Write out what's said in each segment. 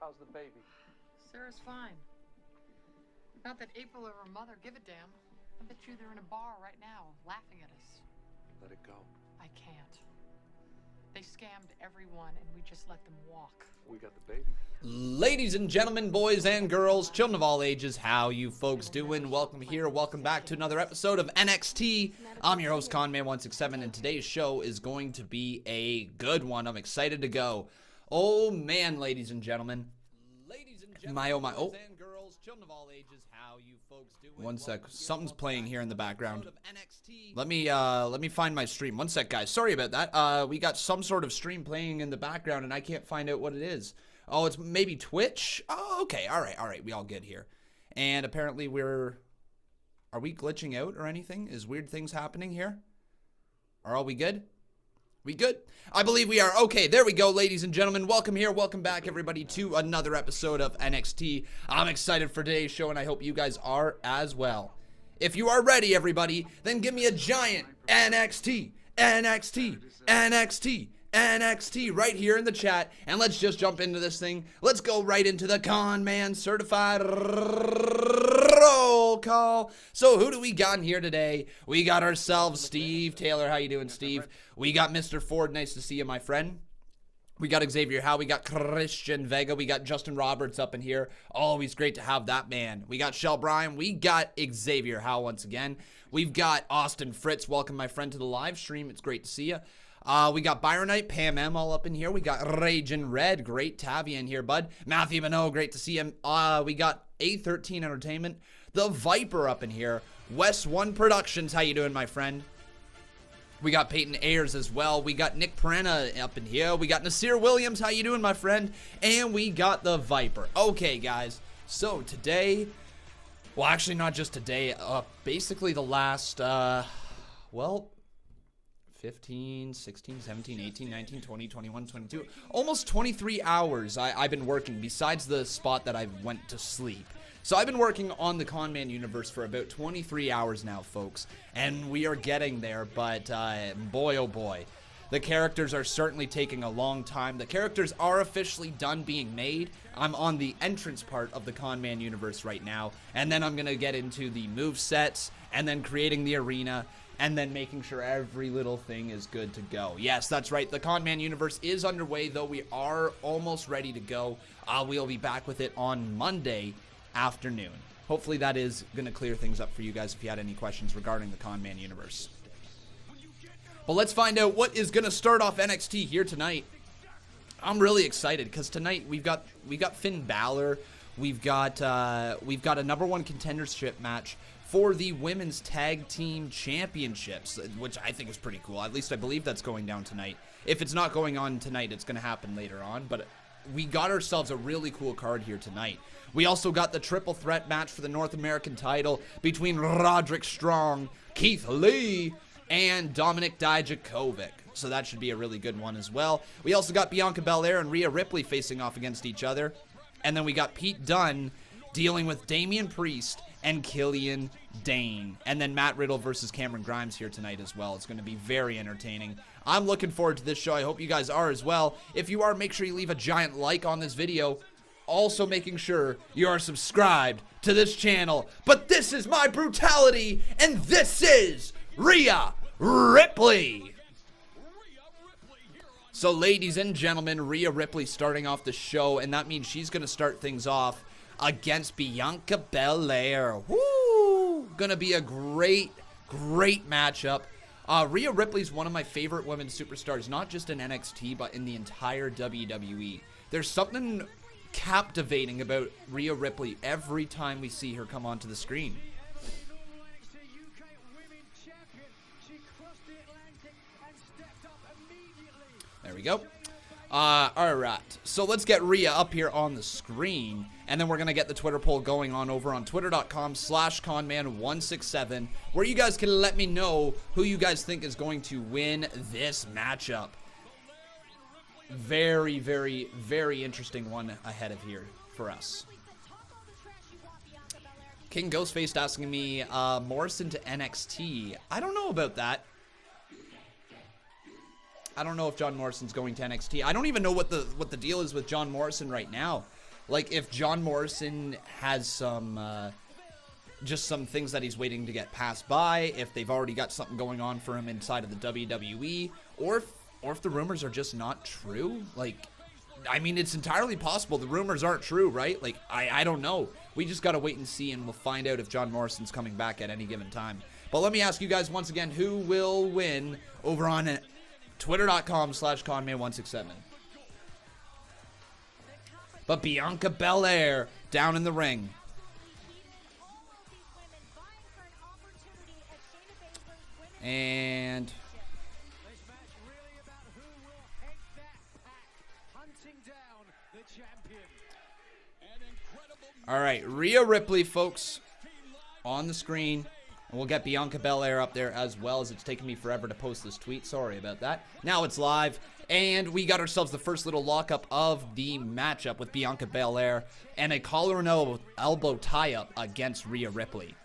How's the baby? Sarah's fine. Not that April or her mother give a damn. I bet you they're in a bar right now, laughing at us. Let it go. I can't. They scammed everyone, and we just let them walk. We got the baby. Ladies and gentlemen, boys and girls, children of all ages, how you folks doing? Welcome here, welcome back to another episode of NXT. I'm your host, Conman167, and today's show is going to be a good one. I'm excited to go. Oh man, ladies and gentlemen. My oh my, oh. One sec, something's playing here in the background. Let me find my stream. One sec, guys. Sorry about that. We got some sort of stream playing in the background, and I can't find out what it is. Oh, it's maybe Twitch? Oh, okay. All right. We all good here. And apparently are we glitching out or anything? Is weird things happening here? Are we good? We good? I believe we are. Okay, there we go, ladies and gentlemen. Welcome here. Welcome back, everybody, to another episode of NXT. I'm excited for today's show, and I hope you guys are as well. If you are ready, everybody, then give me a giant NXT, NXT, NXT, NXT right here in the chat, and let's just jump into this thing. Let's go right into the Conman certified roll call. So who do we got in here today? We got ourselves Steve Taylor. How you doing, Steve? We got Mr. Ford. Nice to see you, my friend. We got Xavier Howe. We got Christian Vega. We got Justin Roberts up in here. Always great to have that man. We got Shell Bryan. We got Xavier Howe once again. We've got Austin Fritz. Welcome, my friend, to the live stream. It's great to see you. We got Byronite, Pam M all up in here. We got Raging Red. Great to have you in here, bud. Matthew Minot. Great to see him. We got A13 Entertainment. The Viper up in here. West One Productions. How you doing, my friend? We got Peyton Ayers as well. We got Nick Perena up in here. We got Nasir Williams. How you doing, my friend? And we got the Viper. Okay, guys. So today, well, actually not just today. Basically the last, 15, 16, 17, 18, 19, 20, 21, 22. Almost 23 hours I've been working besides the spot that I went to sleep. So I've been working on the Conman Universe for about 23 hours now, folks, and we are getting there, but boy, oh boy, the characters are certainly taking a long time. The characters are officially done being made. I'm on the entrance part of the Conman Universe right now, and then I'm going to get into the move sets, and then creating the arena, and then making sure every little thing is good to go. Yes, that's right. The Conman Universe is underway, though we are almost ready to go. We'll be back with it on Monday afternoon. Hopefully that is going to clear things up for you guys if you had any questions regarding the Conman Universe. But let's find out what is going to start off NXT here tonight. I'm really excited because tonight we've got Finn Balor. We've got a #1 contendership match for the Women's Tag Team Championships, which I think is pretty cool. At least I believe that's going down tonight. If it's not going on tonight, it's going to happen later on. But we got ourselves a really cool card here tonight. We also got the triple threat match for the North American title between Roderick Strong, Keith Lee, and Dominik Dijakovic. So that should be a really good one as well. We also got Bianca Bel-Air and Rhea Ripley facing off against each other. And then we got Pete Dunne dealing with Damian Priest and Killian Dane. And then Matt Riddle versus Cameron Grimes here tonight as well. It's going to be very entertaining. I'm looking forward to this show. I hope you guys are as well. If you are, make sure you leave a giant like on this video. Also making sure you are subscribed to this channel. But this is my brutality, and this is Rhea Ripley. So ladies and gentlemen, Rhea Ripley starting off the show, and that means she's going to start things off against Bianca Bel-Air. Woo! Gonna be a great matchup. Rhea Ripley's one of my favorite women superstars, not just in NXT, but in the entire WWE. There's something captivating about Rhea Ripley every time we see her come onto the screen. There we go. Alright, so let's get Rhea up here on the screen, and then we're going to get the Twitter poll going on over on twitter.com/Conman167, where you guys can let me know who you guys think is going to win this matchup. Very, very, very interesting one ahead of here for us. King Ghostface asking me, Morrison to NXT. I don't know about that. I don't know if John Morrison's going to NXT. I don't even know what the deal is with John Morrison right now. Like, if John Morrison has some, just some things that he's waiting to get passed by, if they've already got something going on for him inside of the WWE, or if the rumors are just not true. Like, I mean, it's entirely possible the rumors aren't true, right? Like, I don't know. We just got to wait and see, and we'll find out if John Morrison's coming back at any given time. But let me ask you guys once again, who will win over on twitter.com/Conman167. But Bianca Bel-Air down in the ring. And all right, Rhea Ripley, folks, on the screen. And we'll get Bianca Bel-Air up there as well, as it's taken me forever to post this tweet. Sorry about that. Now it's live. And we got ourselves the first little lockup of the matchup with Bianca Bel-Air and a collar and elbow tie-up against Rhea Ripley.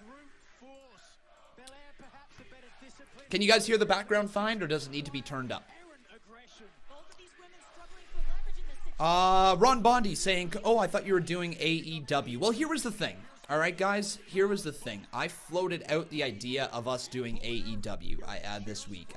Can you guys hear the background fine, or does it need to be turned up? Ron Bondi saying, oh, I thought you were doing AEW. Well, here was the thing. All right, guys, here was the thing. I floated out the idea of us doing AEW this week.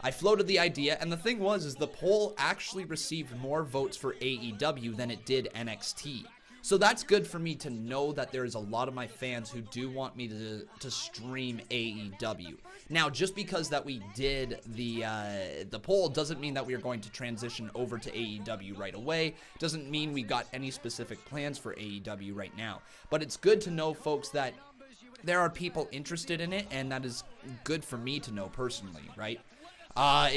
I floated the idea, and the thing was the poll actually received more votes for AEW than it did NXT. So that's good for me to know that there is a lot of my fans who do want me to stream AEW. Now, just because that we did the poll doesn't mean that we are going to transition over to AEW right away. Doesn't mean we got any specific plans for AEW right now. But it's good to know, folks, that there are people interested in it, and that is good for me to know personally, right?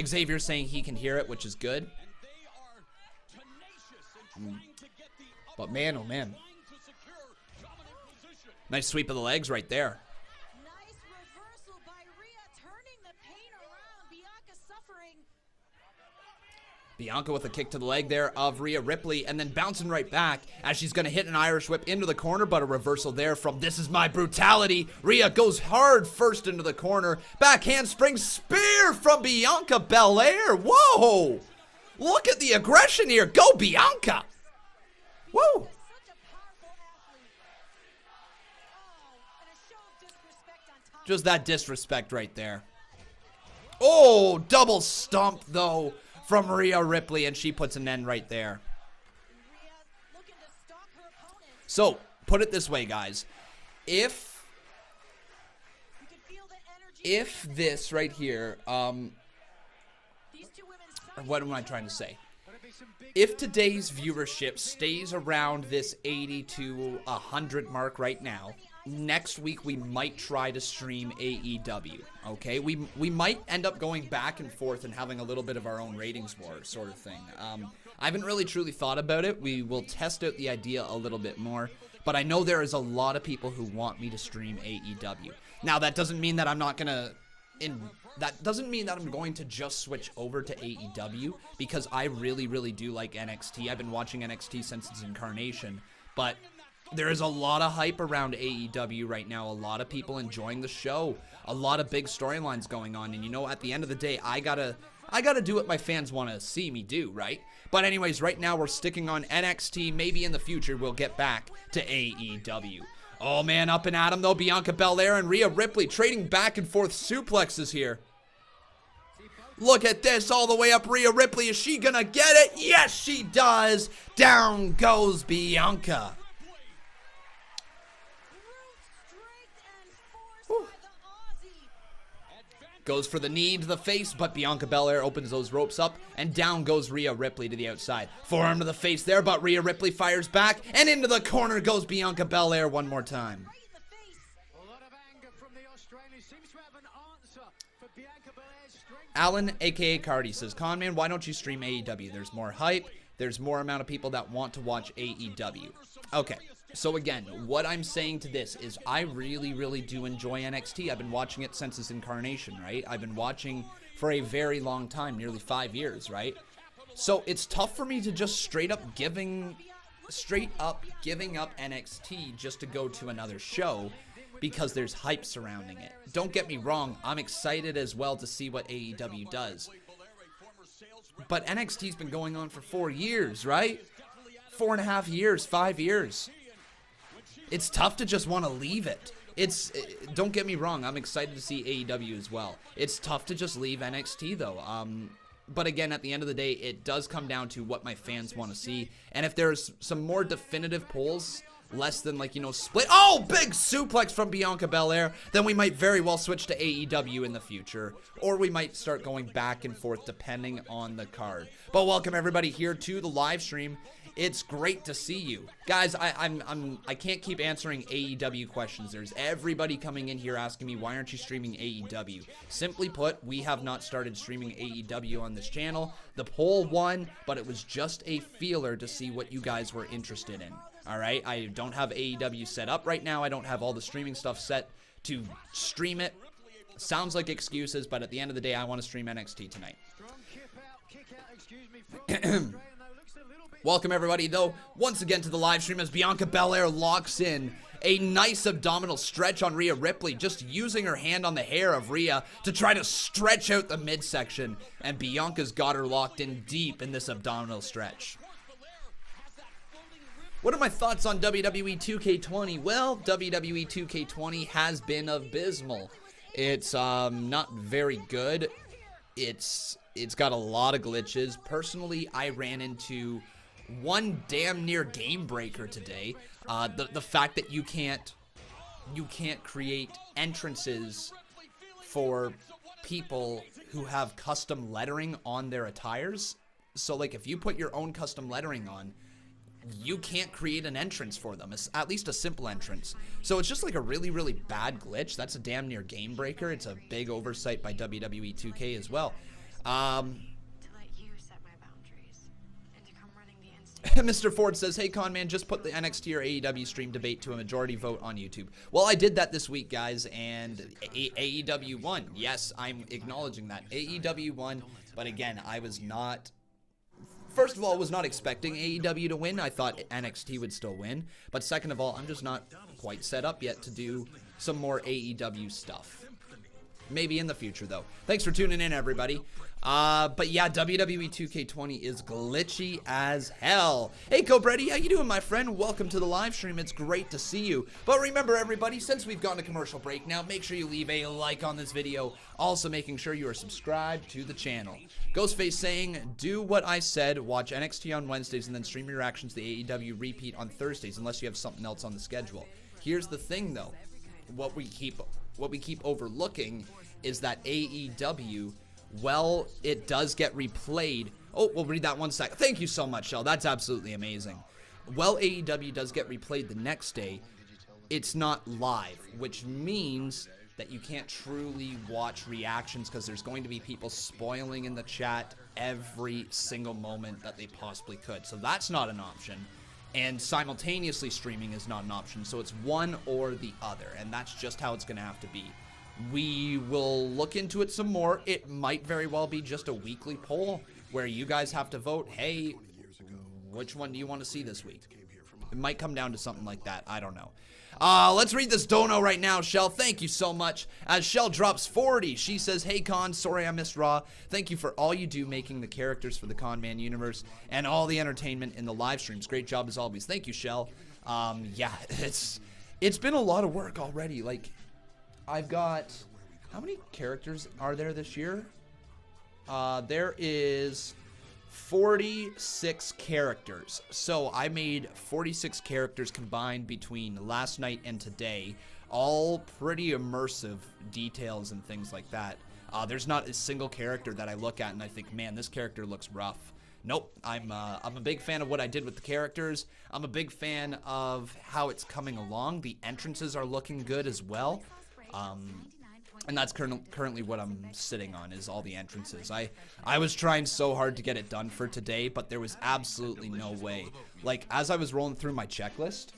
Xavier saying he can hear it, which is good. But man, oh man. Nice sweep of the legs right there. Nice reversal by Rhea, turning the pain around. Bianca suffering. Bianca with a kick to the leg there of Rhea Ripley, and then bouncing right back as she's going to hit an Irish whip into the corner, but a reversal there from This Is My Brutality. Rhea goes hard first into the corner. Back handspring spear from Bianca Bel-Air. Whoa! Look at the aggression here. Go Bianca! Woo! Such a powerful athlete. Oh, and a show of disrespect on top. Just that disrespect right there. Oh, double stomp though from Rhea Ripley, and she puts an end right there. Rhea looking to stalk her opponent. So, put it this way, guys. If You can feel the energy. this right here, These two women what am I trying to say? If today's viewership stays around this 80 to 100 mark right now, next week we might try to stream AEW, okay? We might end up going back and forth and having a little bit of our own ratings war sort of thing. I haven't really truly thought about it. We will test out the idea a little bit more, but I know there is a lot of people who want me to stream AEW. Now, that doesn't mean that I'm not going to... That doesn't mean that I'm going to just switch over to AEW, because I really, really do like NXT. I've been watching NXT since its incarnation, but there is a lot of hype around AEW right now. A lot of people enjoying the show. A lot of big storylines going on, and you know, at the end of the day, I gotta do what my fans want to see me do, right? But anyways, right now we're sticking on NXT. Maybe in the future we'll get back to AEW. Oh man, up and at him though. Bianca Bel-Air and Rhea Ripley trading back and forth suplexes here. Look at this, all the way up Rhea Ripley. Is she gonna get it? Yes, she does. Down goes Bianca. Goes for the knee to the face, but Bianca Bel-Air opens those ropes up, and down goes Rhea Ripley to the outside. Forearm to the face there, but Rhea Ripley fires back, and into the corner goes Bianca Bel-Air one more time. right in the face. A lot of anger from the Australian. Seems to have an answer for Bianca Belair's strength. Alan, aka Cardi, says, Conman, why don't you stream AEW? There's more hype. There's more amount of people that want to watch AEW. Okay, so again, what I'm saying to this is I really, really do enjoy NXT. I've been watching it since its incarnation, right? I've been watching for a very long time, nearly 5 years, right? So it's tough for me to just straight up giving up NXT just to go to another show, because there's hype surrounding it. Don't get me wrong, I'm excited as well to see what AEW does. But NXT's been going on for 4 years, right? 4.5 years, 5 years. It's tough to just want to leave it. Don't get me wrong, I'm excited to see AEW as well. It's tough to just leave NXT though. But again, at the end of the day, it does come down to what my fans want to see. And if there's some more definitive polls, less than like, you know, split. Oh, big suplex from Bianca Bel-Air. Then we might very well switch to AEW in the future. Or we might start going back and forth depending on the card. But welcome everybody here to the live stream. It's great to see you. Guys, I can't keep answering AEW questions. There's everybody coming in here asking me, why aren't you streaming AEW? Simply put, we have not started streaming AEW on this channel. The poll won, but it was just a feeler to see what you guys were interested in. Alright, I don't have AEW set up right now. I don't have all the streaming stuff set to stream it. Sounds like excuses, but at the end of the day, I want to stream NXT tonight. Welcome everybody, though, once again to the live stream as Bianca Belair locks in a nice abdominal stretch on Rhea Ripley, just using her hand on the hair of Rhea to try to stretch out the midsection, and Bianca's got her locked in deep in this abdominal stretch. What are my thoughts on WWE 2K20? Well, WWE 2K20 has been abysmal. It's not very good. It's got a lot of glitches. Personally, I ran into one damn near game breaker today. The fact that you can't create entrances for people who have custom lettering on their attires. So like if you put your own custom lettering on, you can't create an entrance for them, at least a simple entrance. So it's just like a really, really bad glitch. That's a damn near game breaker. It's a big oversight by WWE 2K as well. Mr. Ford says, hey Conman, just put the NXT or AEW stream debate to a majority vote on YouTube. Well, I did that this week, guys, and AEW won. Yes, I'm acknowledging that. AEW won, but again, I was not... First of all, I was not expecting AEW to win. I thought NXT would still win. But second of all, I'm just not quite set up yet to do some more AEW stuff. Maybe in the future, though. Thanks for tuning in, everybody. But yeah, WWE 2K20 is glitchy as hell. Hey, Cobretti, how you doing, my friend? Welcome to the live stream. It's great to see you. But remember, everybody, since we've gone to commercial break now, make sure you leave a like on this video. Also, making sure you are subscribed to the channel. Ghostface saying, do what I said, watch NXT on Wednesdays, and then stream your reactions to the AEW repeat on Thursdays, unless you have something else on the schedule. Here's the thing, though. What we keep overlooking is that AEW, well, it does get replayed. Oh, we'll read that one sec. Thank you so much, Shell. That's absolutely amazing. Well, AEW does get replayed the next day. It's not live, which means that you can't truly watch reactions because there's going to be people spoiling in the chat every single moment that they possibly could. So that's not an option. And simultaneously streaming is not an option. So it's one or the other. And that's just how it's going to have to be. We will look into it some more. It might very well be just a weekly poll where you guys have to vote, hey, which one do you want to see this week? It might come down to something like that. I don't know. Let's read this dono right now, Shell. Thank you so much. As Shell drops 40, she says, hey, Con, sorry I missed Raw. Thank you for all you do making the characters for the Conman Universe and all the entertainment in the live streams. Great job as always. Thank you, Shell. Yeah, it's been a lot of work already. Like, I've got, how many characters are there this year? There is 46 characters. So I made 46 characters combined between last night and today. All pretty immersive details and things like that. There's not a single character that I look at and I think, man, this character looks rough. Nope, I'm a big fan of what I did with the characters. I'm a big fan of how it's coming along. The entrances are looking good as well. And that's currently what I'm sitting on, is all the entrances. I was trying so hard to get it done for today, but there was absolutely no way. Like, as I was rolling through my checklist,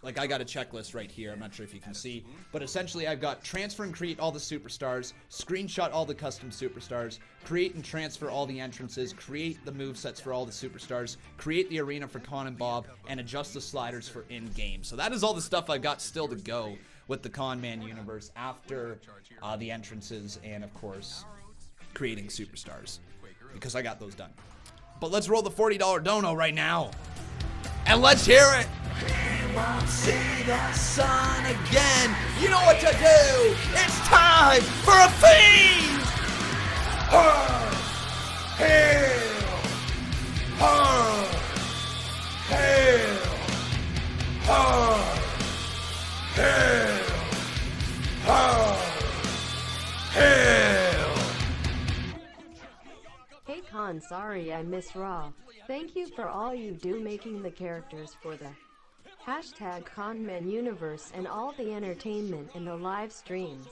like I got a checklist right here, I'm not sure if you can see, but essentially I've got transfer and create all the superstars, screenshot all the custom superstars, create and transfer all the entrances, create the movesets for all the superstars, create the arena for Con and Bob, and adjust the sliders for in-game. So that is all the stuff I've got still to go with the Conman Universe after the entrances and, of course, creating superstars, because I got those done. But let's roll the $40 dono right now. And let's hear it. We won't see the sun again. You know what to do. It's time for a feed. Hail. Hail. Hail. Hail. Hey Con, sorry I miss Raw. Thank you for all you do making the characters for the hashtag Conman Universe and all the entertainment in the live streams.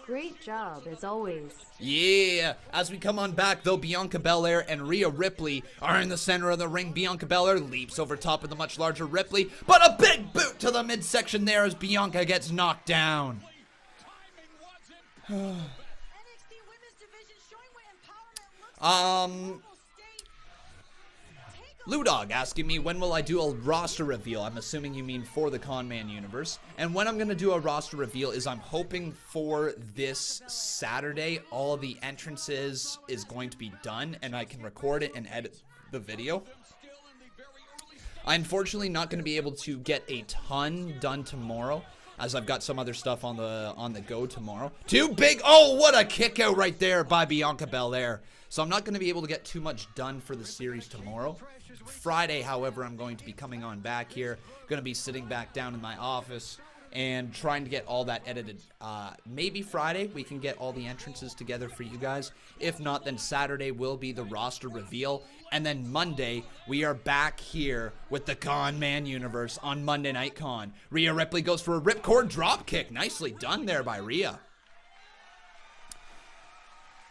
Great job as always. Yeah, as we come on back though, Bianca Bel-Air and Rhea Ripley are in the center of the ring. Bianca Bel-Air leaps over top of the much larger Ripley, but a big boot to the midsection there as Bianca gets knocked down. NXT Women's Division showing what empowerment looks like. Ludog asking me when will I do a roster reveal. I'm assuming you mean for the Conman Universe. And when I'm going to do a roster reveal is I'm hoping for this Saturday all the entrances is going to be done and I can record it and edit the video. I'm unfortunately not going to be able to get a ton done tomorrow as I've got some other stuff on the go tomorrow. Too big. Oh, what a kick out right there by Bianca Bel-Air. So I'm not going to be able to get too much done for the series tomorrow. Friday, however, I'm going to be coming on back here. Going to be sitting back down in my office and trying to get all that edited. Maybe Friday we can get all the entrances together for you guys. If not, then Saturday will be the roster reveal. And then Monday, we are back here with the Conman Universe on Monday Night Con. Rhea Ripley goes for a ripcord drop kick. Nicely done there by Rhea.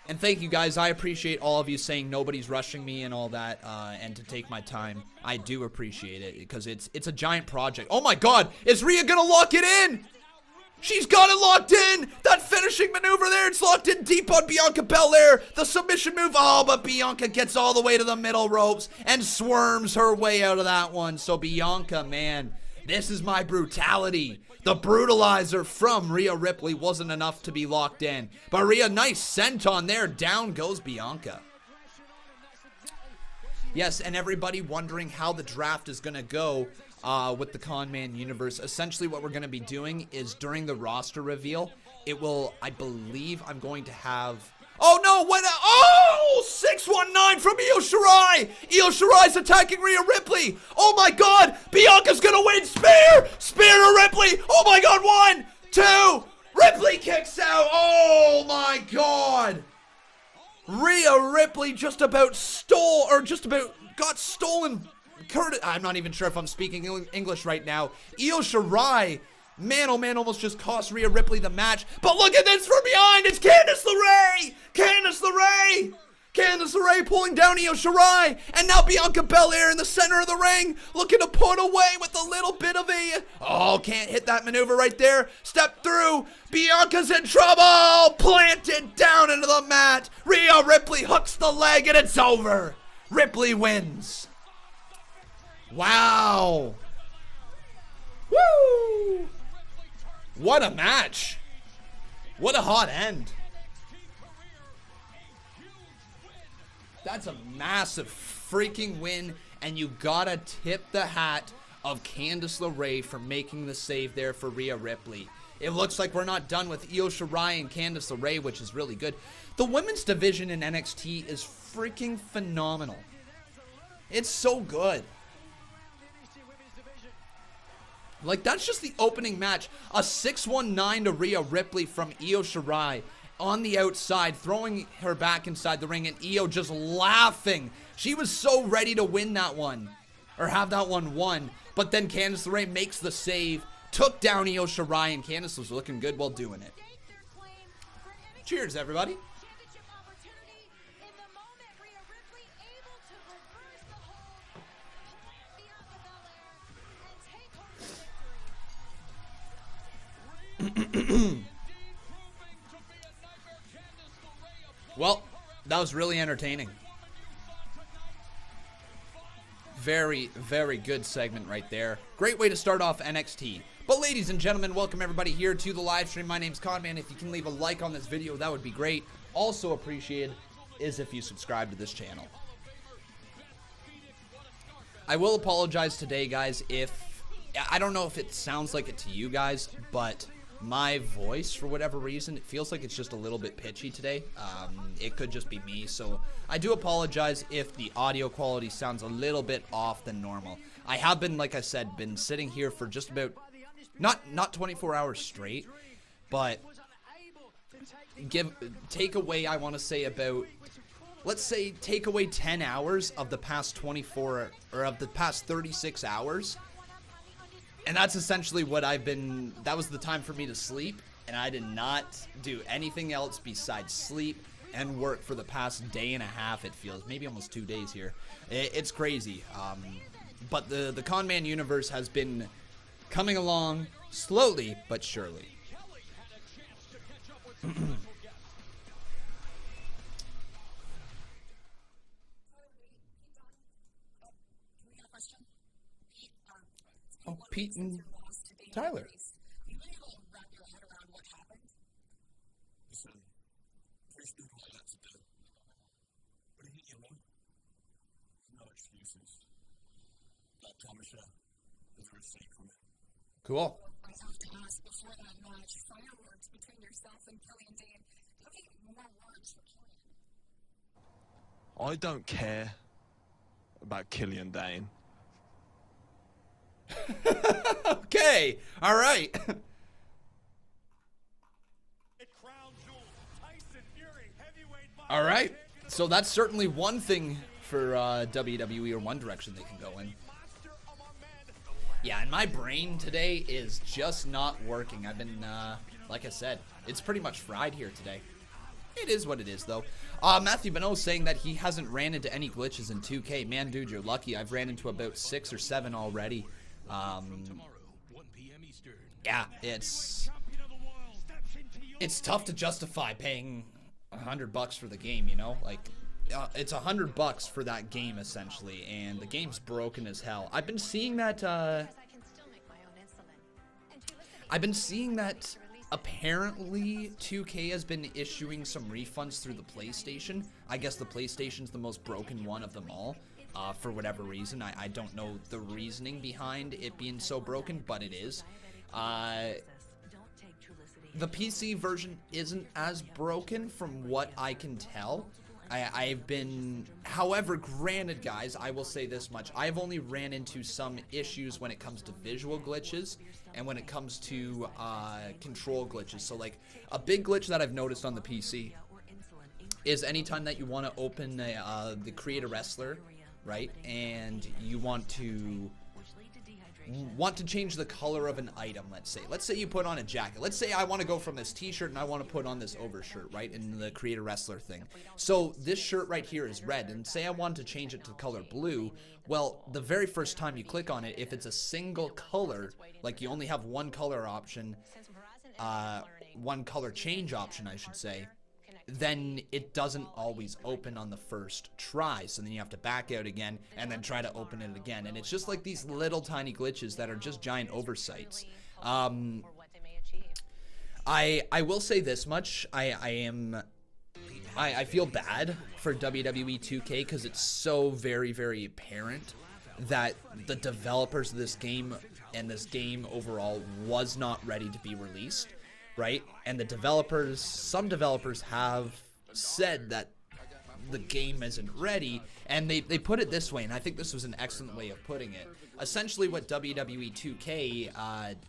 And thank you guys, I appreciate all of you saying nobody's rushing me and all that, and to take my time. I do appreciate it, because it's a giant project. Oh my god, is Rhea gonna lock it in? She's got it locked in! That finishing maneuver there, it's locked in deep on Bianca Belair. The submission move, oh, but Bianca gets all the way to the middle ropes and swarms her way out of that one. So Bianca, man, this is my brutality. The brutalizer from Rhea Ripley wasn't enough to be locked in. But Rhea, nice senton there. Down goes Bianca. Yes, and everybody wondering how the draft is going to go with the Conman Universe. Essentially what we're going to be doing is during the roster reveal, it will, I believe I'm going to have... Oh no, what? Oh, 619 from Io Shirai. Io Shirai's attacking Rhea Ripley. Oh my god, Bianca's gonna win. Spear to Ripley. Oh my god, 1, 2, Ripley kicks out. Oh my god. Rhea Ripley just about got stolen. I'm not even sure if I'm speaking English right now. Io Shirai, man, oh man, almost just cost Rhea Ripley the match. But look at this from behind. It's Candice LeRae. Candice LeRae. Candice LeRae pulling down Io Shirai. And now Bianca Belair in the center of the ring, looking to put away with a little bit of a... Oh, can't hit that maneuver right there. Step through. Bianca's in trouble. Planted down into the mat. Rhea Ripley hooks the leg and it's over. Ripley wins. Wow. Woo. What a match. What a hot end. That's a massive freaking win, and you gotta tip the hat of Candice LeRae for making the save there for Rhea Ripley. It looks like we're not done with Io Shirai and Candice LeRae, which is really good. The women's division in NXT is freaking phenomenal. It's so good. Like, that's just the opening match. A 619 to Rhea Ripley from Io Shirai on the outside, throwing her back inside the ring, and Io just laughing. She was so ready to win that one, or have that one won. But then Candice LeRae makes the save, took down Io Shirai, and Candice was looking good while doing it. Cheers, everybody. Well, that was really entertaining. Very, very good segment right there. Great way to start off NXT. But ladies and gentlemen, welcome everybody here to the live stream. My name's Conman. If you can leave a like on this video, that would be great. Also appreciated is if you subscribe to this channel. I will apologize today, guys, if... I don't know if it sounds like it to you guys, but my voice, for whatever reason, it feels like it's just a little bit pitchy today. It could just be me, so I do apologize if the audio quality sounds a little bit off than normal. I have been, like I said, been sitting here for just about, not 24 hours straight, but take away, I want to say about, let's say, take away 10 hours of the past 24, or of the past 36 hours. And that's essentially what that was the time for me to sleep, and I did not do anything else besides sleep and work for the past day and a half, it feels. Maybe almost 2 days here. It's crazy. But the Conman Universe has been coming along slowly but surely. Oh, Pete and Tyler. Cool. I don't care about Killian Dane. Okay, all right. All right, so that's certainly one thing for WWE, or one direction they can go in. Yeah, and my brain today is just not working. I've been, like I said, it's pretty much fried here today. It is what it is, though. Matthew Beno saying that he hasn't ran into any glitches in 2K. Man, dude, you're lucky. I've ran into about 6 or 7 already. Yeah, it's tough to justify paying $100 for the game, you know? Like, it's $100 for that game, essentially, and the game's broken as hell. I've been seeing that, apparently 2K has been issuing some refunds through the PlayStation. I guess the PlayStation's the most broken one of them all, for whatever reason. I don't know the reasoning behind it being so broken, but it is. The PC version isn't as broken from what I can tell. I've been, however, granted, guys, I will say this much. I've only ran into some issues when it comes to visual glitches and when it comes to control glitches. So, like, a big glitch that I've noticed on the PC is anytime that you want to open the Create a Wrestler, right, and you want to change the color of an item, let's say you put on a jacket. Let's say I want to go from this t-shirt and I want to put on this overshirt, right, in the Create a Wrestler thing. So this shirt right here is red, and say I want to change it to the color blue. Well, the very first time you click on it, if it's a single color, like you only have one color option, one color change option, I should say, then it doesn't always open on the first try. So then you have to back out again and then try to open it again. And it's just like these little tiny glitches that are just giant oversights. I will say this much. I feel bad for WWE 2K because it's so very, very apparent that the developers of this game and this game overall was not ready to be released. Right? And the developers, some developers have said that the game isn't ready, and they put it this way, and I think this was an excellent way of putting it. Essentially what WWE 2K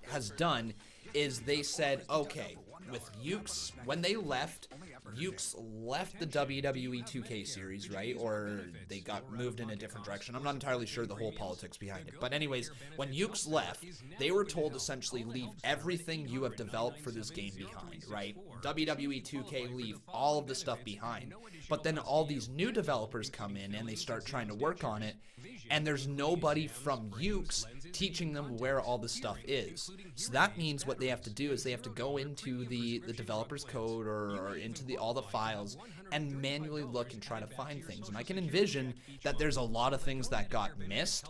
has done is they said, okay, with Ukes, when they left, Ukes left the WWE 2K series, right? Or they got moved in a different direction. I'm not entirely sure the whole politics behind it. But anyways, when Ukes left, they were told essentially leave everything you have developed for this game behind, right? WWE 2K leave all of the stuff behind. But then all these new developers come in and they start trying to work on it, and there's nobody from Ukes teaching them where all the stuff is. So that means what they have to do is they have to go into the developer's code or into all the files and manually look and try to find things. And I can envision that there's a lot of things that got missed.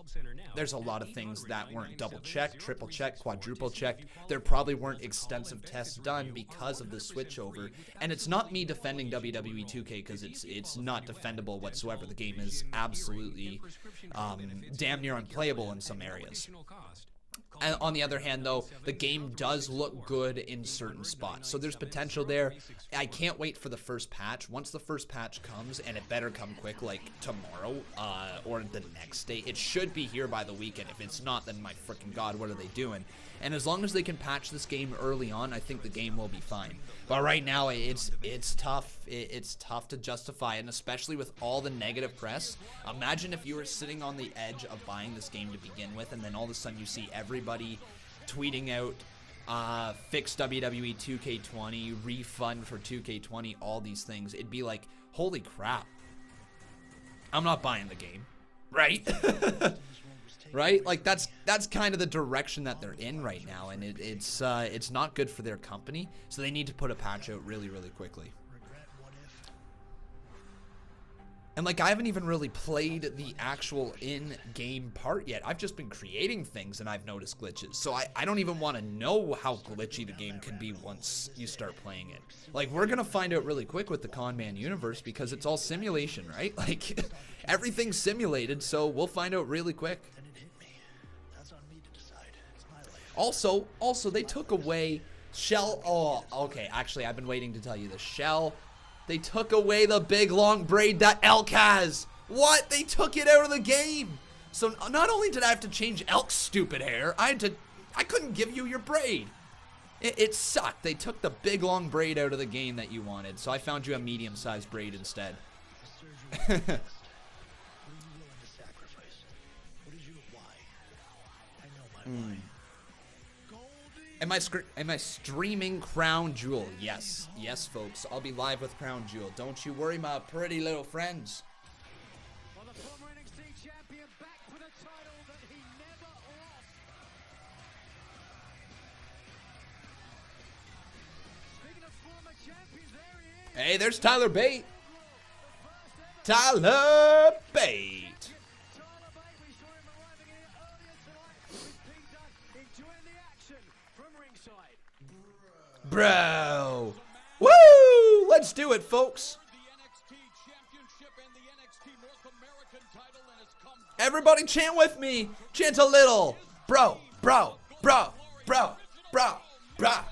There's a lot of things that weren't double checked, triple checked, quadruple checked. There probably weren't extensive tests done because of the switchover. And it's not me defending WWE 2K, because it's not defendable whatsoever. The game is absolutely damn near unplayable in some areas. And on the other hand, though, the game does look good in certain spots. So there's potential there. I can't wait for the first patch. Once the first patch comes, and it better come quick, like tomorrow or the next day. It should be here by the weekend. If it's not, then my freaking God, what are they doing? And as long as they can patch this game early on, I think the game will be fine. But right now, it's tough. It's tough to justify, and especially with all the negative press. Imagine if you were sitting on the edge of buying this game to begin with, and then all of a sudden you see everybody tweeting out, fix WWE 2K20, refund for 2K20, all these things. It'd be like, holy crap. I'm not buying the game, right? Right? Like that's kind of the direction that they're in right now, and it's not good for their company. So they need to put a patch out really, really quickly. And like, I haven't even really played the actual in-game part yet. I've just been creating things and I've noticed glitches. So I don't even want to know how glitchy the game could be once you start playing it. Like, we're going to find out really quick with the Conman Universe because it's all simulation, right? Like, everything's simulated, so we'll find out really quick. Also, they took away Shell. Oh, okay. Actually, I've been waiting to tell you this. Shell, they took away the big long braid that Elk has. What? They took it out of the game. So not only did I have to change Elk's stupid hair, I couldn't give you your braid. It sucked. They took the big long braid out of the game that you wanted. So I found you a medium-sized braid instead. Am I streaming Crown Jewel? Yes. Yes, folks. I'll be live with Crown Jewel. Don't you worry, my pretty little friends. Well, the former NXT champion back for the title that he never lost. Speaking of former champions, there he is. Hey, there's Tyler Bate. Tyler Bate. We saw him arriving here earlier tonight with Pete Dunne enjoying the action from ringside. Bro. Woo! Let's do it, folks. The NXT Championship and the NXT North American Title, and has come Everybody chant with me. Chant a little. Bro, bro, bro, bro, bro, bro, bro,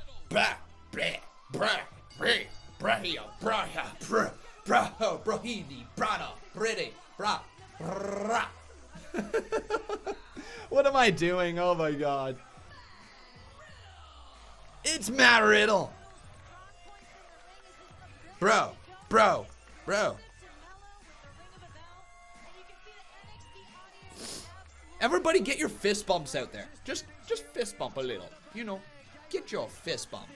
bro, bro, bro, bro, bro, bro, brohidi, brada, pretty, bra, bra. What am I doing? Oh my God. It's Matt Riddle. Bro, bro, bro. Everybody get your fist bumps out there. Just fist bump a little. You know, get your fist bump.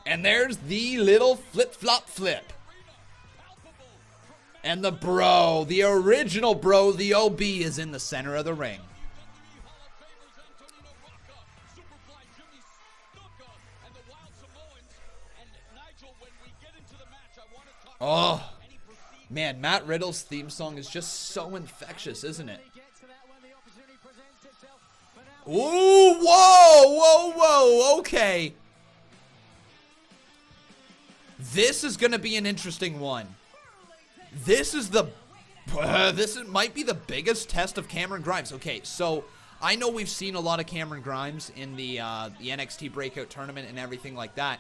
And there's the little flip-flop flip. And the bro, the original bro, the OB is in the center of the ring. Oh, man, Matt Riddle's theme song is just so infectious, isn't it? Ooh, whoa, whoa, whoa, okay. This is going to be an interesting one. This might be the biggest test of Cameron Grimes. Okay, so I know we've seen a lot of Cameron Grimes in the NXT Breakout Tournament and everything like that.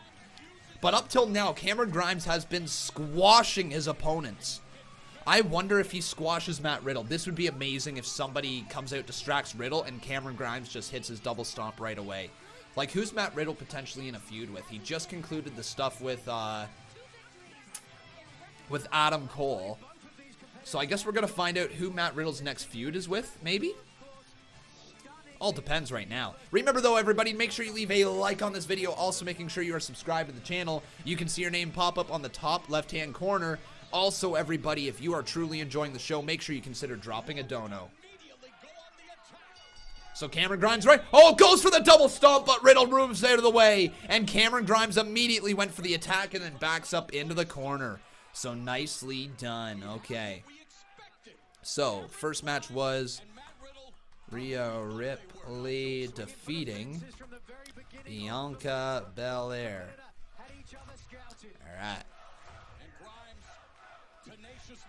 But up till now, Cameron Grimes has been squashing his opponents. I wonder if he squashes Matt Riddle. This would be amazing if somebody comes out, distracts Riddle, and Cameron Grimes just hits his double stomp right away. Like, who's Matt Riddle potentially in a feud with? He just concluded the stuff with Adam Cole. So I guess we're going to find out who Matt Riddle's next feud is with, maybe? All depends right now. Remember, though, everybody, make sure you leave a like on this video. Also, making sure you are subscribed to the channel. You can see your name pop up on the top left-hand corner. Also, everybody, if you are truly enjoying the show, make sure you consider dropping a dono. So Cameron Grimes, right? Oh, goes for the double stomp, but Riddle moves out of the way. And Cameron Grimes immediately went for the attack and then backs up into the corner. So nicely done. Okay. So, first match was Rhea Ripley defeating Bianca Bel-Air. Alright.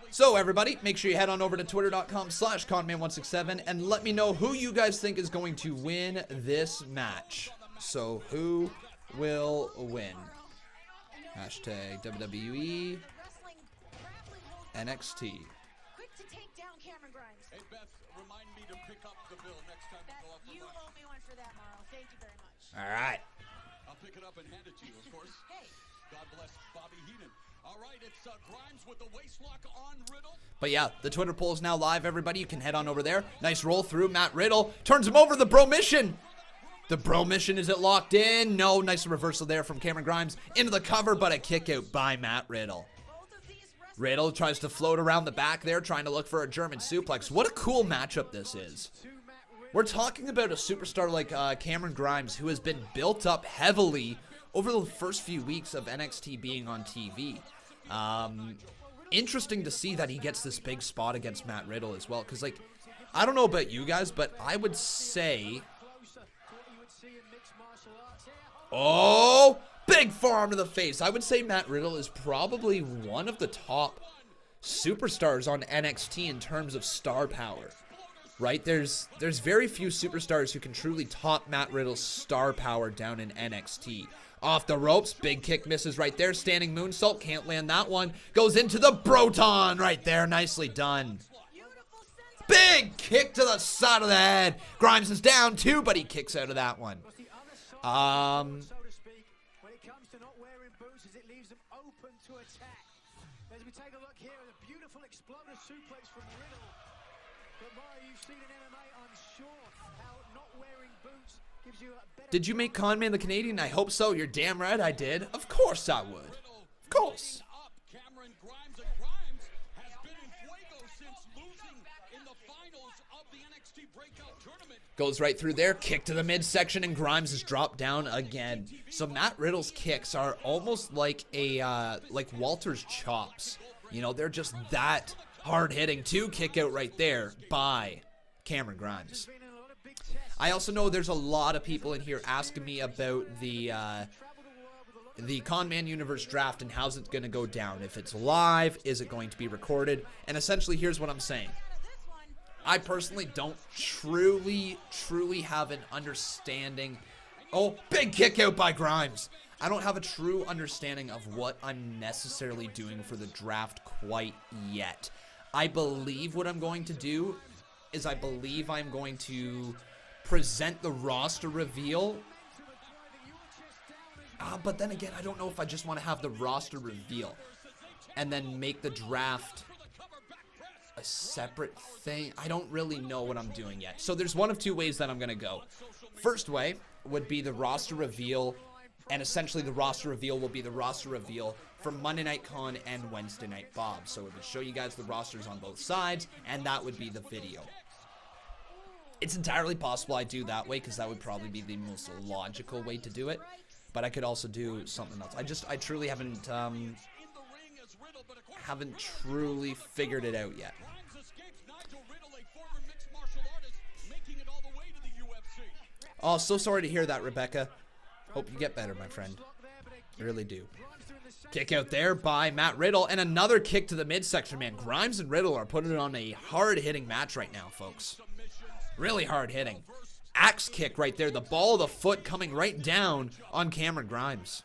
So everybody, make sure you head on over to twitter.com/Conman167 and let me know who you guys think is going to win this match. So who will win? Hashtag WWE NXT. Quick to take down Cameron Grimes. Hey, Beth, remind me to pick up the bill next time we go up the You line. owe me one for that, Marl. Thank you very much. Alright. I'll pick it up and hand it to you, of course. Hey. God bless Bobby Heenan. All right, it's Grimes with the waist lock on Riddle. But yeah, the Twitter poll is now live, everybody. You can head on over there. Nice roll through. Matt Riddle turns him over. The bro mission. The bro mission, is it locked in? No, nice reversal there from Cameron Grimes. Into the cover, but a kick out by Matt Riddle. Riddle tries to float around the back there, trying to look for a German suplex. What a cool matchup this is. We're talking about a superstar like Cameron Grimes, who has been built up heavily over the first few weeks of NXT being on TV. Interesting to see that he gets this big spot against Matt Riddle as well. Because, like, I don't know about you guys, but I would say... Oh, big forearm to the face. I would say Matt Riddle is probably one of the top superstars on NXT in terms of star power. Right? There's very few superstars who can truly top Matt Riddle's star power down in NXT. Off the ropes, big kick misses right there. Standing moonsault, can't land that one. Goes into the Broton right there. Nicely done. Big kick to the side of the head. Grimes is down too, but he kicks out of that one. So to speak, when it comes to not wearing boots, as it leaves them open to attack. As we take a look here at a beautiful exploder suplex from Riddle. But Mara, you've seen in MMA, I'm sure, how not wearing boots gives you a better... Did you make Conman the Canadian? I hope so. You're damn right I did. Of course I would. Of course. Cameron Grimes, and Grimes has been in fuego since losing in the finals of the NXT Breakout Tournament. Goes right through there, kick to the midsection, and Grimes is dropped down again. So Matt Riddle's kicks are almost like like Walter's chops. You know, they're just that hard hitting. Two kick out right there by Cameron Grimes. I also know there's a lot of people in here asking me about the Conman Universe draft and how's it going to go down. If it's live, is it going to be recorded? And essentially, here's what I'm saying. I personally don't truly have an understanding. Oh, big kick out by Grimes. I don't have a true understanding of what I'm necessarily doing for the draft quite yet. I believe what I'm going to do is I believe I'm going to present the roster reveal. But then again, I don't know if I just want to have the roster reveal and then make the draft a separate thing. I don't really know what I'm doing yet. So there's one of two ways that I'm going to go. First way would be the roster reveal, and essentially the roster reveal will be the roster reveal for Monday Night Con and Wednesday Night Bob. So it would show you guys the rosters on both sides, and that would be the video. It's entirely possible I do that way, because that would probably be the most logical way to do it. But I could also do something else. I truly haven't truly figured it out yet. Oh, so sorry to hear that, Rebecca. Hope you get better, my friend. I really do. Kick out there by Matt Riddle, and another kick to the midsection, man. Grimes and Riddle are putting it on a hard-hitting match right now, folks. Really hard-hitting. Axe kick right there. The ball of the foot coming right down on Cameron Grimes.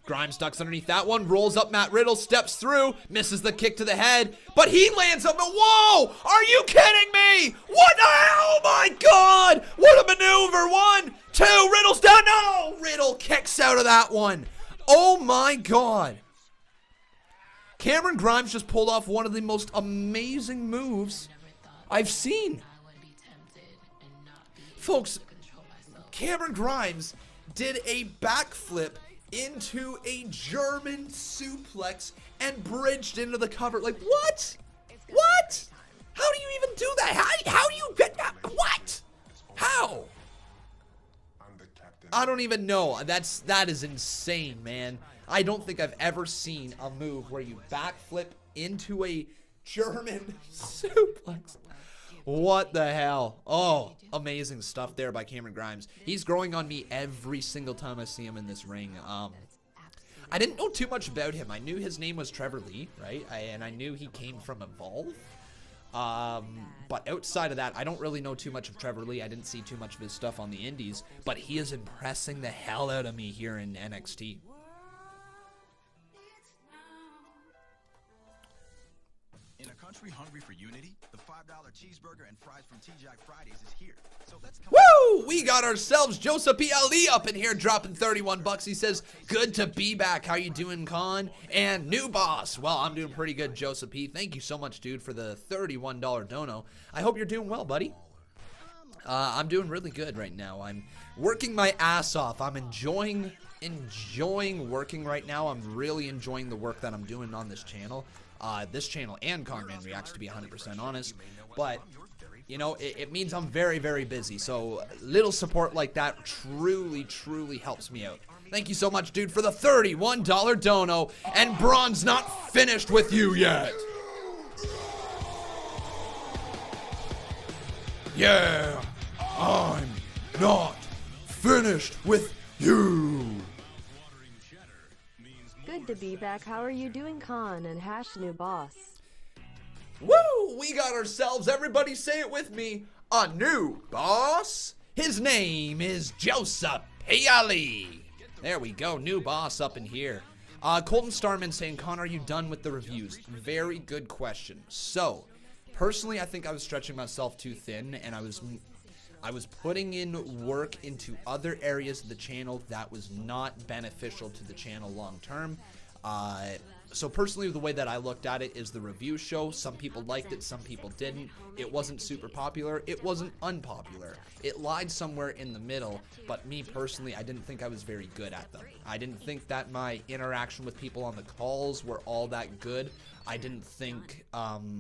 Grimes ducks underneath that one, rolls up Matt Riddle, steps through, misses the kick to the head, but he lands on the... Whoa! Are you kidding me? What the hell? Oh my God! What a maneuver! 1, 2, Riddle's down. No! Riddle kicks out of that one. Oh my God. Cameron Grimes just pulled off one of the most amazing moves I've seen. Folks, Cameron Grimes did a backflip into a German suplex and bridged into the cover. Like, what? What? How do you even do that? How do you get that? What? How? I don't even know. That is insane, man. I don't think I've ever seen a move where you backflip into a German suplex. What the hell? Oh, amazing stuff there by Cameron Grimes. He's growing on me every single time I see him in this ring. I didn't know too much about him. I knew his name was Trevor Lee, right? And I knew he came from Evolve. But outside of that, I don't really know too much of Trevor Lee. I didn't see too much of his stuff on the indies, but he is impressing the hell out of me here in NXT. In a country hungry for unity, the $5 cheeseburger and fries from TGI Fridays is here. So let's come. Woo! We got ourselves Joseph PLE up in here dropping 31 bucks. He says, good to be back. How you doing, Con? And new boss. Well, I'm doing pretty good, Joseph P. Thank you so much, dude, for the $31 dono. I hope you're doing well, buddy. I'm doing really good right now. I'm working my ass off. I'm enjoying working right now. I'm really enjoying the work that I'm doing on this channel. This channel and Conman Reacts, to be 100% honest, but you know, it means I'm very, very busy, so little support like that truly helps me out. Thank you so much, dude, for the $31 dono, and Braun's not finished with you yet. Yeah, I'm not finished with you. Good to be back. How are you doing, Con and Hash New Boss? Woo! We got ourselves, everybody say it with me, a new boss. His name is Joseph Piali. There we go, new boss up in here. Colton Starman saying, Con, are you done with the reviews? Very good question. So, personally, I think I was stretching myself too thin, and I was putting in work into other areas of the channel that was not beneficial to the channel long term. So personally, the way that I looked at it is the review show. Some people liked it, some people didn't. It wasn't super popular, it wasn't unpopular. It lied somewhere in the middle, but me personally, I didn't think I was very good at them. I didn't think that my interaction with people on the calls were all that good. I didn't think my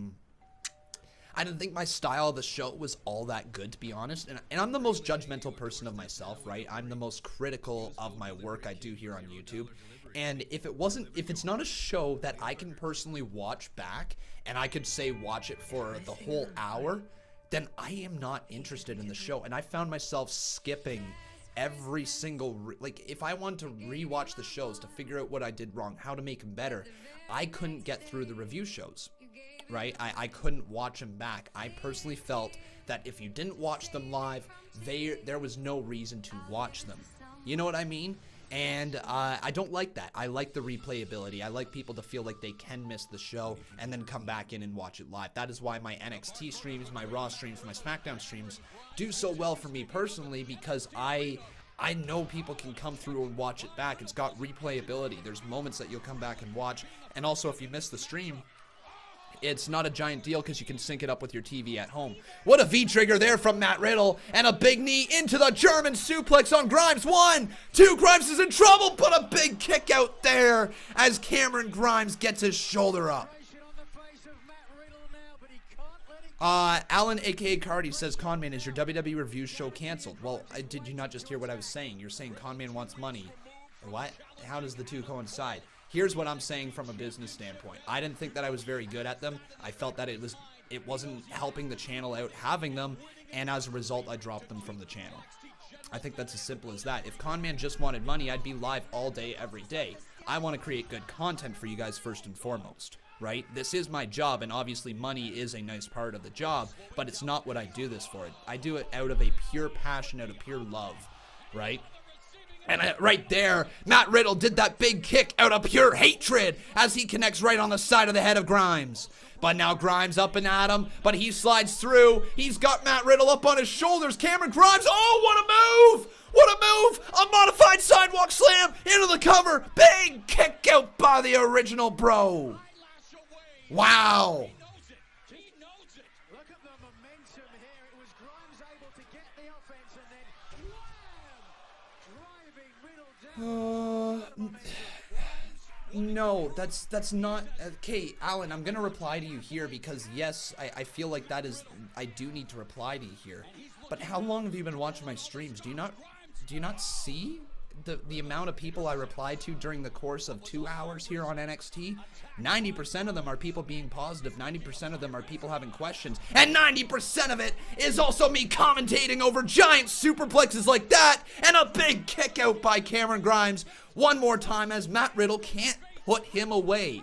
style of the show was all that good, to be honest. And I'm the most judgmental person of myself, right? I'm the most critical of my work I do here on YouTube. And if it's not a show that I can personally watch back and I could say watch it for the whole hour, then I am not interested in the show. And I found myself skipping every single, like, if I wanted to rewatch the shows to figure out what I did wrong, how to make them better, I couldn't get through the review shows. Right? I couldn't watch them back. I personally felt that if you didn't watch them live, there was no reason to watch them. You know what I mean? And I don't like that. I like the replayability. I like people to feel like they can miss the show and then come back in and watch it live. That is why my NXT streams, my Raw streams, my SmackDown streams do so well for me personally, because I know people can come through and watch it back. It's got replayability. There's moments that you'll come back and watch. And also, if you miss the stream, it's not a giant deal because you can sync it up with your TV at home. What a V-trigger there from Matt Riddle. And a big knee into the German suplex on Grimes. 1, 2, Grimes is in trouble, but a big kick out there as Cameron Grimes gets his shoulder up. Alan, a.k.a. Cardi, says, Conman, is your WWE review show canceled? Well, did you not just hear what I was saying? You're saying Conman wants money. What? How does the two coincide? Here's what I'm saying from a business standpoint. I didn't think that I was very good at them. I felt that it wasn't helping the channel out having them, and as a result, I dropped them from the channel. I think that's as simple as that. If Conman just wanted money, I'd be live all day, every day. I want to create good content for you guys first and foremost, right? This is my job, and obviously money is a nice part of the job, but it's not what I do this for. I do it out of a pure passion, out of pure love, right? And right there, Matt Riddle did that big kick out of pure hatred as he connects right on the side of the head of Grimes. But now Grimes up and at him, but he slides through. He's got Matt Riddle up on his shoulders. Cameron Grimes, oh, what a move! What a move! A modified sidewalk slam into the cover. Big kick out by the original bro. Wow. No, that's not. Okay, Alan, I'm gonna reply to you here because yes, I feel like that is. I do need to reply to you here. But how long have you been watching my streams? Do you not see the amount of people I reply to during the course of 2 hours here on NXT? 90% of them are people being positive. 90% of them are people having questions. And 90% of it is also me commentating over giant superplexes like that and a big kick out by Cameron Grimes one more time as Matt Riddle can't put him away.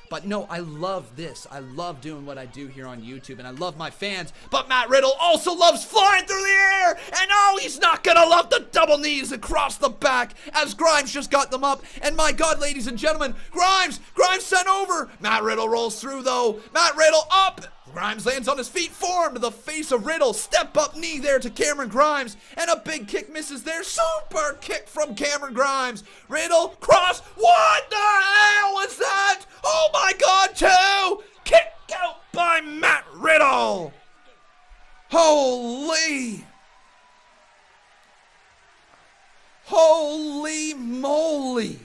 But no, I love this. I love doing what I do here on YouTube, and I love my fans. But Matt Riddle also loves flying through the air, and oh, he's not gonna love the double knees across the back as Grimes just got them up. And my God, ladies and gentlemen, Grimes sent over. Matt Riddle rolls through though. Matt Riddle up. Grimes lands on his feet, forearm to the face of Riddle. Step up knee there to Cameron Grimes. And a big kick misses there. Super kick from Cameron Grimes. Riddle, cross. What the hell was that? Oh my God, two. Kick out by Matt Riddle. Holy. Holy moly.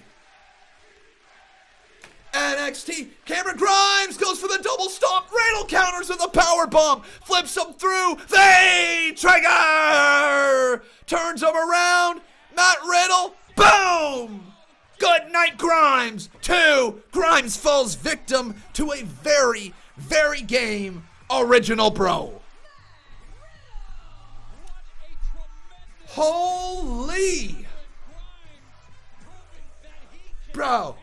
NXT, Cameron Grimes goes for the double stomp. Riddle counters with a power bomb. Flips him through. They trigger. Turns him around. Matt Riddle. Boom. Good night, Grimes. 2. Grimes falls victim to a very, very game original bro. Holy. Bro.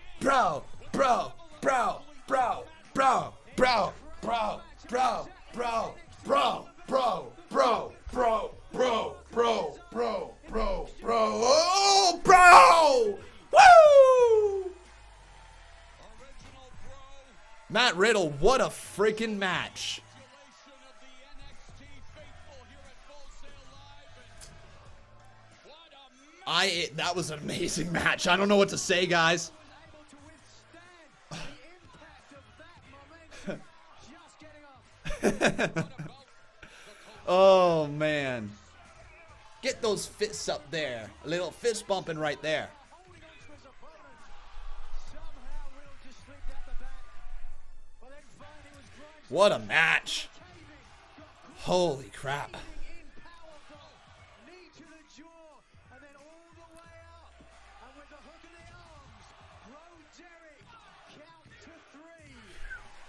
Oh, bro! Woo! Matt Riddle, what a freaking match. That was an amazing match. I don't know what to say, guys. Oh man, get those fists up there. A little fist bumping right there. What a match. Holy crap.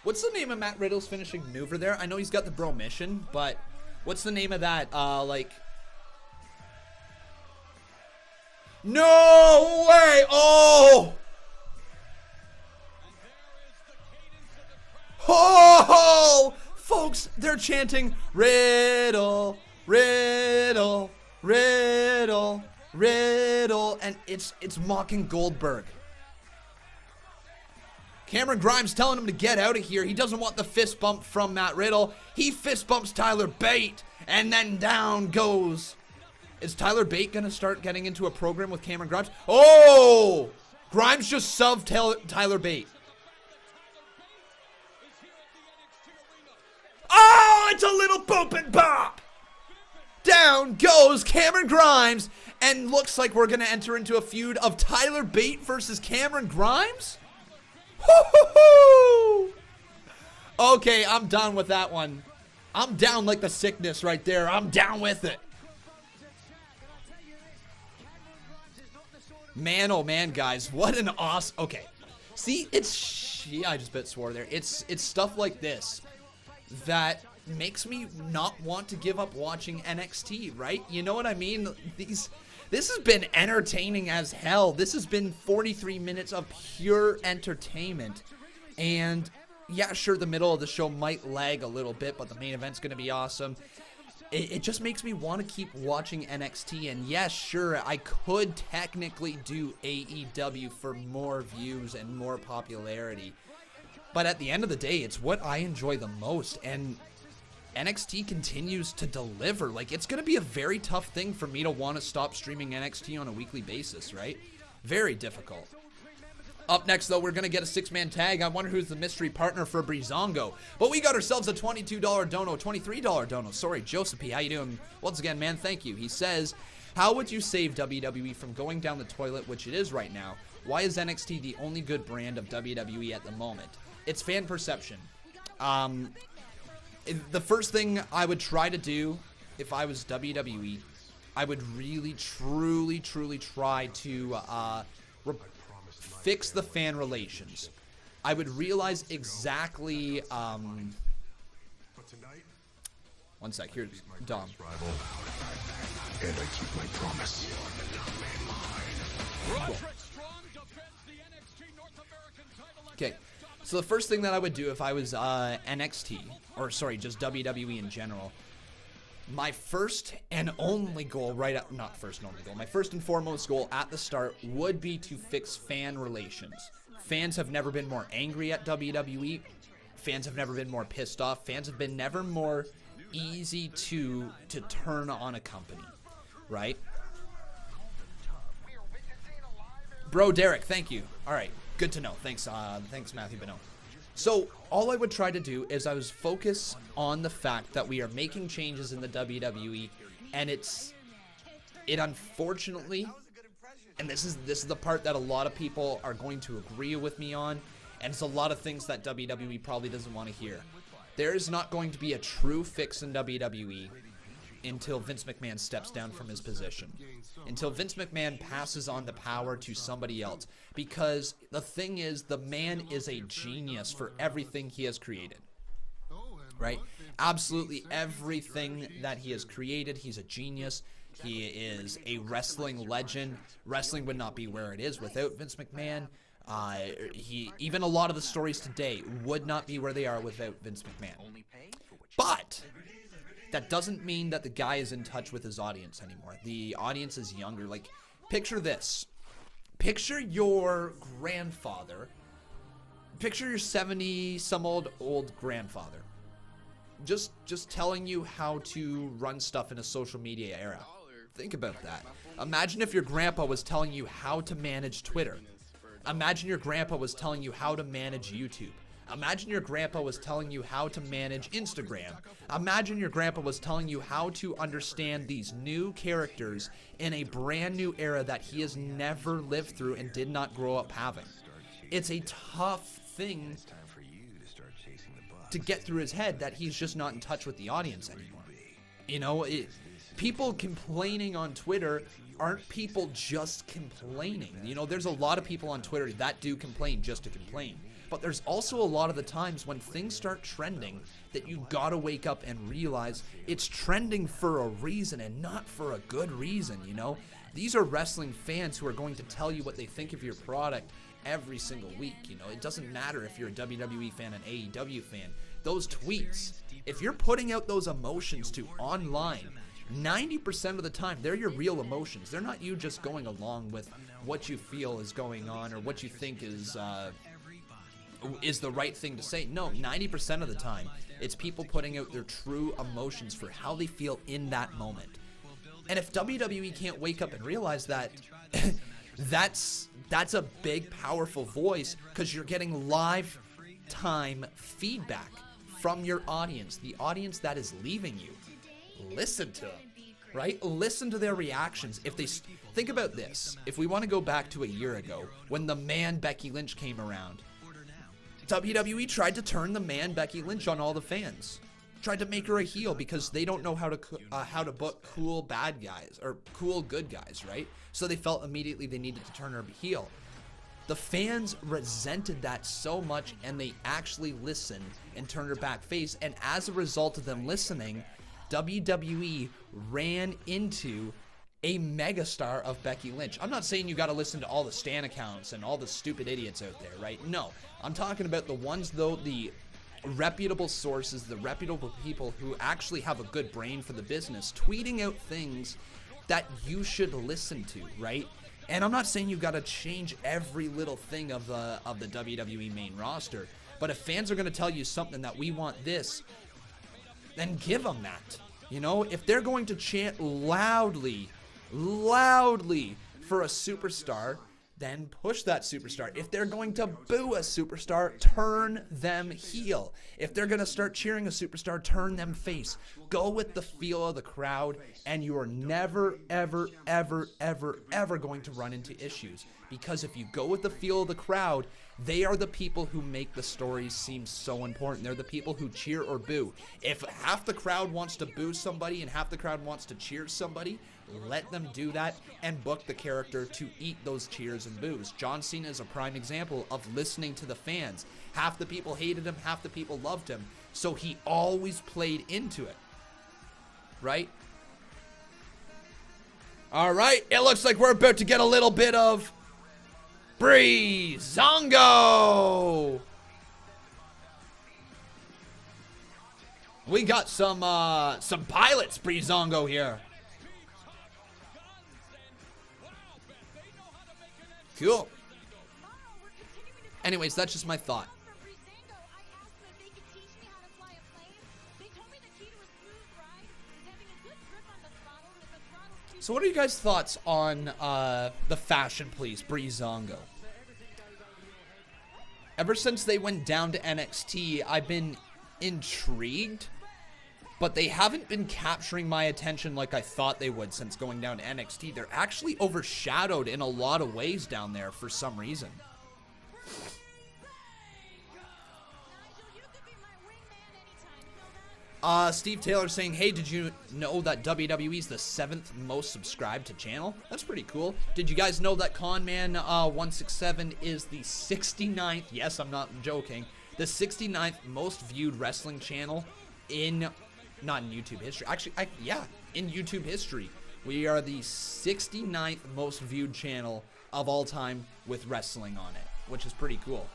What's the name of Matt Riddle's finishing maneuver there? I know he's got the bro mission, but what's the name of that? Like... No way! Oh! Oh! Folks, they're chanting Riddle, Riddle, Riddle, Riddle, and it's mocking Goldberg. Cameron Grimes telling him to get out of here. He doesn't want the fist bump from Matt Riddle. He fist bumps Tyler Bate, and then down goes. Is Tyler Bate going to start getting into a program with Cameron Grimes? Oh! Grimes just subbed Tyler Bate. Oh, it's a little boop and bop. Down goes Cameron Grimes, and looks like we're going to enter into a feud of Tyler Bate versus Cameron Grimes? Okay, I'm done with that one. I'm down like the sickness right there. I'm down with it. Man, oh man, guys, what an awesome... Okay, see, I just swore there. It's stuff like this that makes me not want to give up watching NXT, right? You know what I mean? This has been entertaining as hell. This has been 43 minutes of pure entertainment. And yeah, sure, the middle of the show might lag a little bit, but the main event's going to be awesome. It just makes me want to keep watching NXT. And yes, sure, I could technically do AEW for more views and more popularity. But at the end of the day, it's what I enjoy the most. And NXT continues to deliver. Like, it's going to be a very tough thing for me to want to stop streaming NXT on a weekly basis, right? Very difficult. Up next, though, we're going to get a 6-man tag. I wonder who's the mystery partner for Breezango. But we got ourselves a $22 dono, $23 dono. Sorry, Joseph P. How you doing? Once again, man, thank you. He says, how would you save WWE from going down the toilet, which it is right now, Why is NXT the only good brand of WWE at the moment? It's fan perception. The first thing I would try to do if I was WWE, I would really, truly try to fix the fan relations. I would realize exactly, one sec, here's Dom. And I keep my promise. Cool. Okay, so the first thing that I would do if I was NXT, or sorry, just WWE in general, my first and only goal, not first and only goal, my first and foremost goal at the start would be to fix fan relations. Fans have never been more angry at WWE. Fans have never been more pissed off. Fans have been never more easy to turn on a company, right? Bro, Derek, thank you. All right, good to know. Thanks, Matthew Beno. So all I would try to do is I was focus on the fact that we are making changes in the WWE, and it unfortunately, and this is the part that a lot of people are going to agree with me on, and it's a lot of things that WWE probably doesn't want to hear. There is not going to be a true fix in WWE until Vince McMahon steps down from his position. Until Vince McMahon passes on the power to somebody else. Because the thing is, the man is a genius for everything he has created. Right? Absolutely everything that he has created, he's a genius. He is a wrestling legend. Wrestling would not be where it is without Vince McMahon. Even a lot of the stories today would not be where they are without Vince McMahon. But that doesn't mean that the guy is in touch with his audience anymore. The audience is younger. Like, picture this. Picture your grandfather. Picture your 70-some-old grandfather. Just telling you how to run stuff in a social media era. Think about that. Imagine if your grandpa was telling you how to manage Twitter. Imagine your grandpa was telling you how to manage YouTube. Imagine your grandpa was telling you how to manage Instagram. Imagine your grandpa was telling you how to understand these new characters in a brand new era that he has never lived through and did not grow up having. It's a tough thing to get through his head that he's just not in touch with the audience anymore. You know, people complaining on Twitter aren't people just complaining. You know, there's a lot of people on Twitter that do complain just to complain. But there's also a lot of the times when things start trending that you gotta wake up and realize it's trending for a reason and not for a good reason, you know? These are wrestling fans who are going to tell you what they think of your product every single week, you know? It doesn't matter if you're a WWE fan, an AEW fan. Those tweets, if you're putting out those emotions to online, 90% of the time, they're your real emotions. They're not you just going along with what you feel is going on or what you think is the right thing to say. No, 90% of the time, it's people putting out their true emotions for how they feel in that moment. And if WWE can't wake up and realize that, that's a big, powerful voice, because you're getting live time feedback from your audience, the audience that is leaving you. Listen to them, right? Listen to their reactions. If they think about this, if we want to go back to a year ago when the man Becky Lynch came around, WWE tried to turn the man Becky Lynch on all the fans. Tried to make her a heel because they don't know how to book cool bad guys or cool good guys, right? So they felt immediately they needed to turn her heel. The fans resented that so much, and they actually listened and turned her back face. And as a result of them listening, WWE ran into a megastar of Becky Lynch. I'm not saying you got to listen to all the Stan accounts and all the stupid idiots out there, right? No, I'm talking about the ones, though, the reputable sources, the reputable people who actually have a good brain for the business, tweeting out things that you should listen to, right? And I'm not saying you got to change every little thing of the WWE main roster, but if fans are going to tell you something that we want this, then give them that. You know, if they're going to chant loudly for a superstar, then push that superstar. If they're going to boo a superstar, turn them heel. If they're going to start cheering a superstar, turn them face. Go with the feel of the crowd, and you are never, ever, ever, ever, ever going to run into issues. Because if you go with the feel of the crowd, they are the people who make the stories seem so important. They're the people who cheer or boo. If half the crowd wants to boo somebody and half the crowd wants to cheer somebody, let them do that and book the character to eat those cheers and boos. John Cena is a prime example of listening to the fans. Half the people hated him, half the people loved him. So he always played into it. Right? All right, it looks like we're about to get a little bit of Breezango. We got some pilots Breezango here. Cool. Anyways, that's just my thought. So what are you guys' thoughts on the fashion police, Breezango? Ever since they went down to NXT, I've been intrigued, but they haven't been capturing my attention like I thought they would since going down to NXT. They're actually overshadowed in a lot of ways down there for some reason. Steve Taylor saying, hey, did you know that WWE's the 7th most subscribed to channel? That's pretty cool. Did you guys know that Conman167 is the 69th, yes, I'm not joking, the 69th most viewed wrestling channel in, not in YouTube history, actually, yeah, in YouTube history. We are the 69th most viewed channel of all time with wrestling on it, which is pretty cool.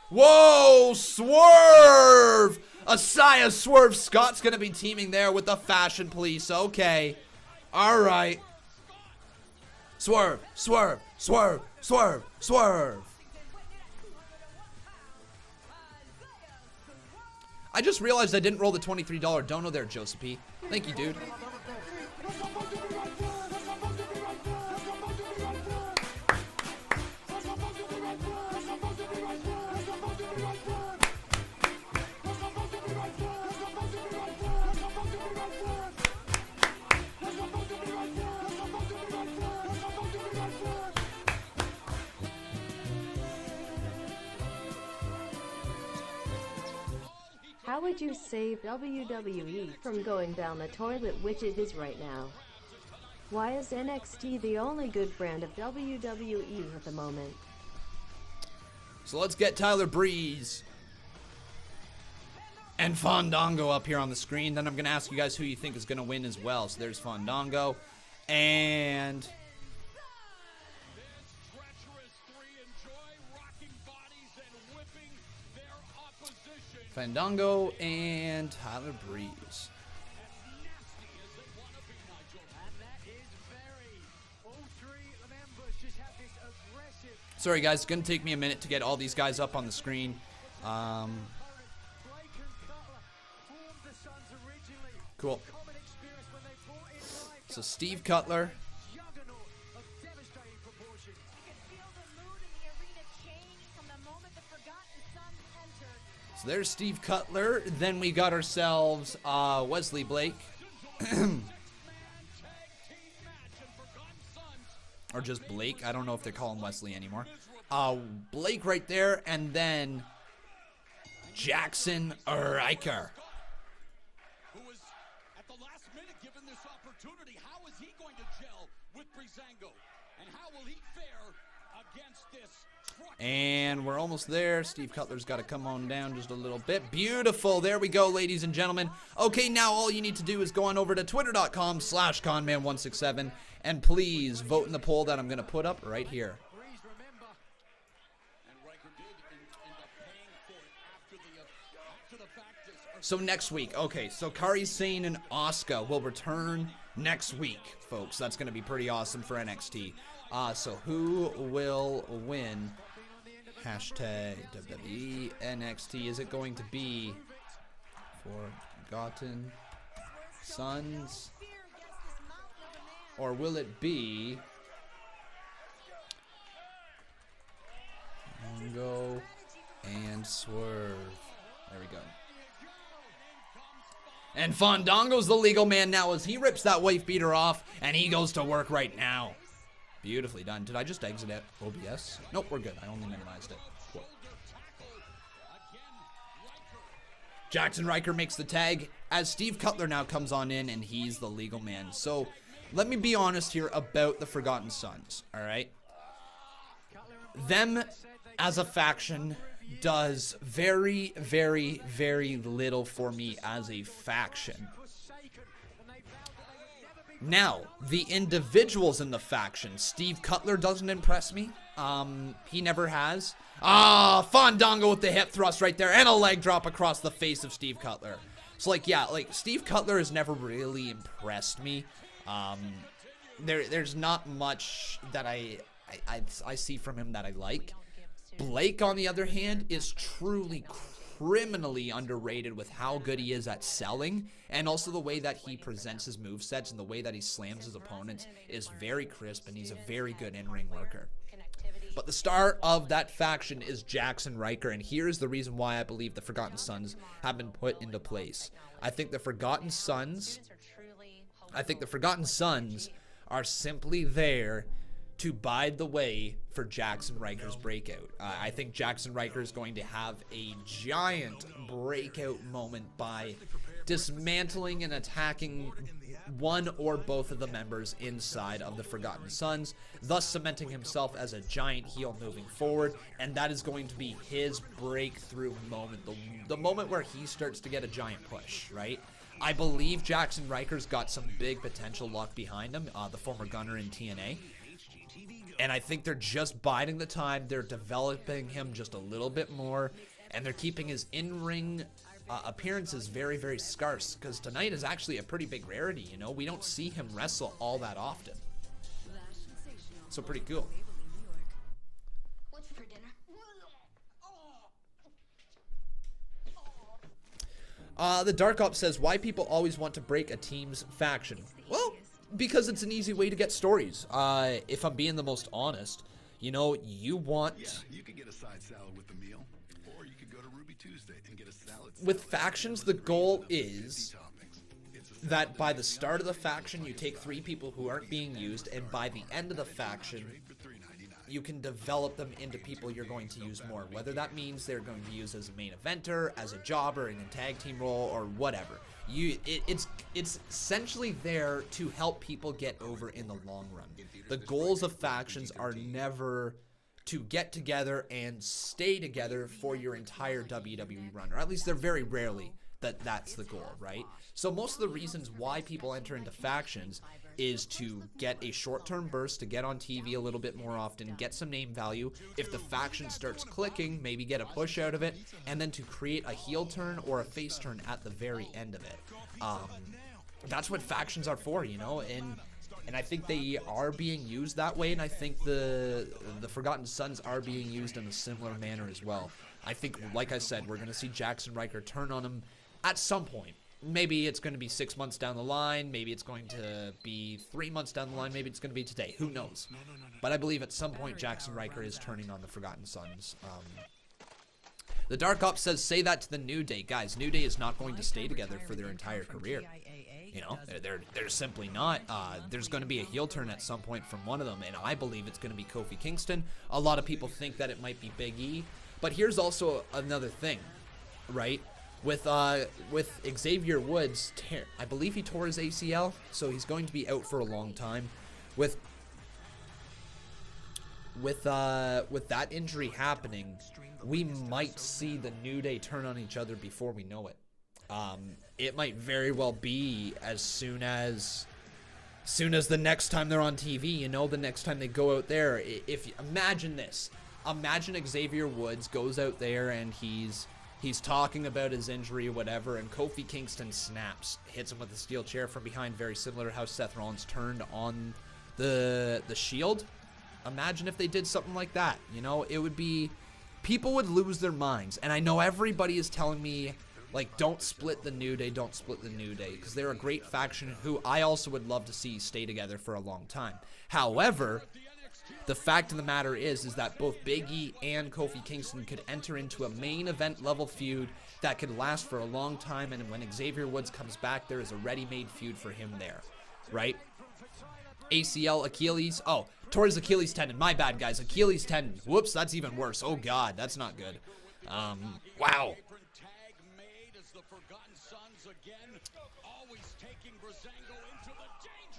Whoa, Swerve! Asaya Swerve Scott's going to be teaming there with the Fashion Police. Okay. All right. Swerve, Swerve, Swerve, Swerve, Swerve. I just realized I didn't roll the $23 dono there, Joseph P. Thank you, dude. How would you save WWE from going down the toilet, which it is right now? Why is NXT the only good brand of WWE at the moment? So let's get Tyler Breeze and Fandango up here on the screen. Then I'm going to ask you guys who you think is going to win as well. So there's Fandango and Fandango and Tyler Breeze. Sorry guys, it's going to take me a minute to get all these guys up on the screen. Cool. So Steve Cutler. So there's Steve Cutler. Then we got ourselves Wesley Blake. Or just Blake. I don't know if they call him Wesley anymore. Blake right there. And then Jackson Riker. Who was at the last minute given this opportunity. How is he going to gel with Breezango? And how will he fare against this? And we're almost there. Steve Cutler's got to come on down just a little bit. Beautiful. There we go, ladies and gentlemen. Okay, now all you need to do is go on over to twitter.com/Conman167 and please vote in the poll that I'm going to put up right here. So next week, okay, so Kairi Sane and Asuka will return next week, folks. That's going to be pretty awesome for NXT. So who will win? Hashtag WWE NXT. Is it going to be Forgotten Sons? Or will it be Dango and Swerve. There we go. And Fandango's the legal man now as he rips that wife beater off and he goes to work right now. Beautifully done. Did I just exit it? OBS? Nope, we're good. I only minimized it. Cool. Jackson Riker makes the tag as Steve Cutler now comes on in and he's the legal man. So let me be honest here about the Forgotten Sons, alright? Them as a faction does very, very, very little for me as a faction. Now, the individuals in the faction, Steve Cutler doesn't impress me. He never has. Fandango with the hip thrust right there and a leg drop across the face of Steve Cutler. So, like, yeah, like, Steve Cutler has never really impressed me. There's not much that I see from him that I like. Blake, on the other hand, is truly criminally underrated with how good he is at selling, and also the way that he presents his movesets and the way that he slams his opponents is very crisp, and he's a very good in-ring worker. But the star of that faction is Jackson Riker, and here's the reason why I believe the Forgotten Sons have been put into place. I think the Forgotten Sons are simply there to bide the way for Jackson Riker's breakout. I think Jackson Riker is going to have a giant breakout moment by dismantling and attacking one or both of the members inside of the Forgotten Sons, thus cementing himself as a giant heel moving forward, and that is going to be his breakthrough moment, the moment where he starts to get a giant push, right? I believe Jackson Riker's got some big potential locked behind him, the former gunner in TNA. And I think they're just biding the time. They're developing him just a little bit more. And they're keeping his in-ring appearances very, very scarce. Because tonight is actually a pretty big rarity, you know? We don't see him wrestle all that often. So pretty cool. What's for dinner? The Dark Ops says, why people always want to break a team's faction? Well, because it's an easy way to get stories. If I'm being the most honest, you know, you want... Yeah, you could get a side salad with the meal, or you could go to Ruby Tuesday and get a salad. With factions, the goal is that by the start of the faction, you take 3 people who aren't being used, and by the end of the faction, you can develop them into people you're going to use more. Whether that means they're going to be used as a main eventer, as a jobber, in a tag team role, or whatever. It's essentially there to help people get over in the long run. The goals of factions are never to get together and stay together for your entire WWE run, or at least they're very rarely that's the goal, right? So most of the reasons why people enter into factions is to get a short-term burst, to get on TV a little bit more often, get some name value. If the faction starts clicking, maybe get a push out of it, and then to create a heel turn or a face turn at the very end of it. That's what factions are for, you know, and I think they are being used that way, and I think the Forgotten Sons are being used in a similar manner as well. I think, like I said, we're going to see Jackson Riker turn on him at some point. Maybe it's going to be 6 months down the line. Maybe it's going to be 3 months down the line. Maybe it's going to be today. Who knows? But I believe at some point Jackson Riker is turning on the Forgotten Sons. The Dark Ops says, say that to the New Day. Guys, New Day is not going to stay together for their entire career. You know, they're simply not. There's going to be a heel turn at some point from one of them, and I believe it's going to be Kofi Kingston. A lot of people think that it might be Big E. But here's also another thing, right? With Xavier Woods, I believe he tore his ACL, so he's going to be out for a long time. With that injury happening, we might see the New Day turn on each other before we know it. It might very well be as soon as the next time they're on TV, you know, the next time they go out there. Imagine this. Imagine Xavier Woods goes out there and he's talking about his injury or whatever, and Kofi Kingston snaps, hits him with a steel chair from behind, very similar to how Seth Rollins turned on the Shield. Imagine if they did something like that, you know? It would be... People would lose their minds, and I know everybody is telling me, like, don't split the New Day, don't split the New Day, because they're a great faction who I also would love to see stay together for a long time. However, The fact of the matter is that both Big E and Kofi Kingston could enter into a main event level feud that could last for a long time, and when Xavier Woods comes back, there is a ready-made feud for him there, right? ACL, Achilles. Oh, towards Achilles tendon. My bad, guys. Achilles tendon. Whoops, that's even worse. Oh, God, that's not good. Wow.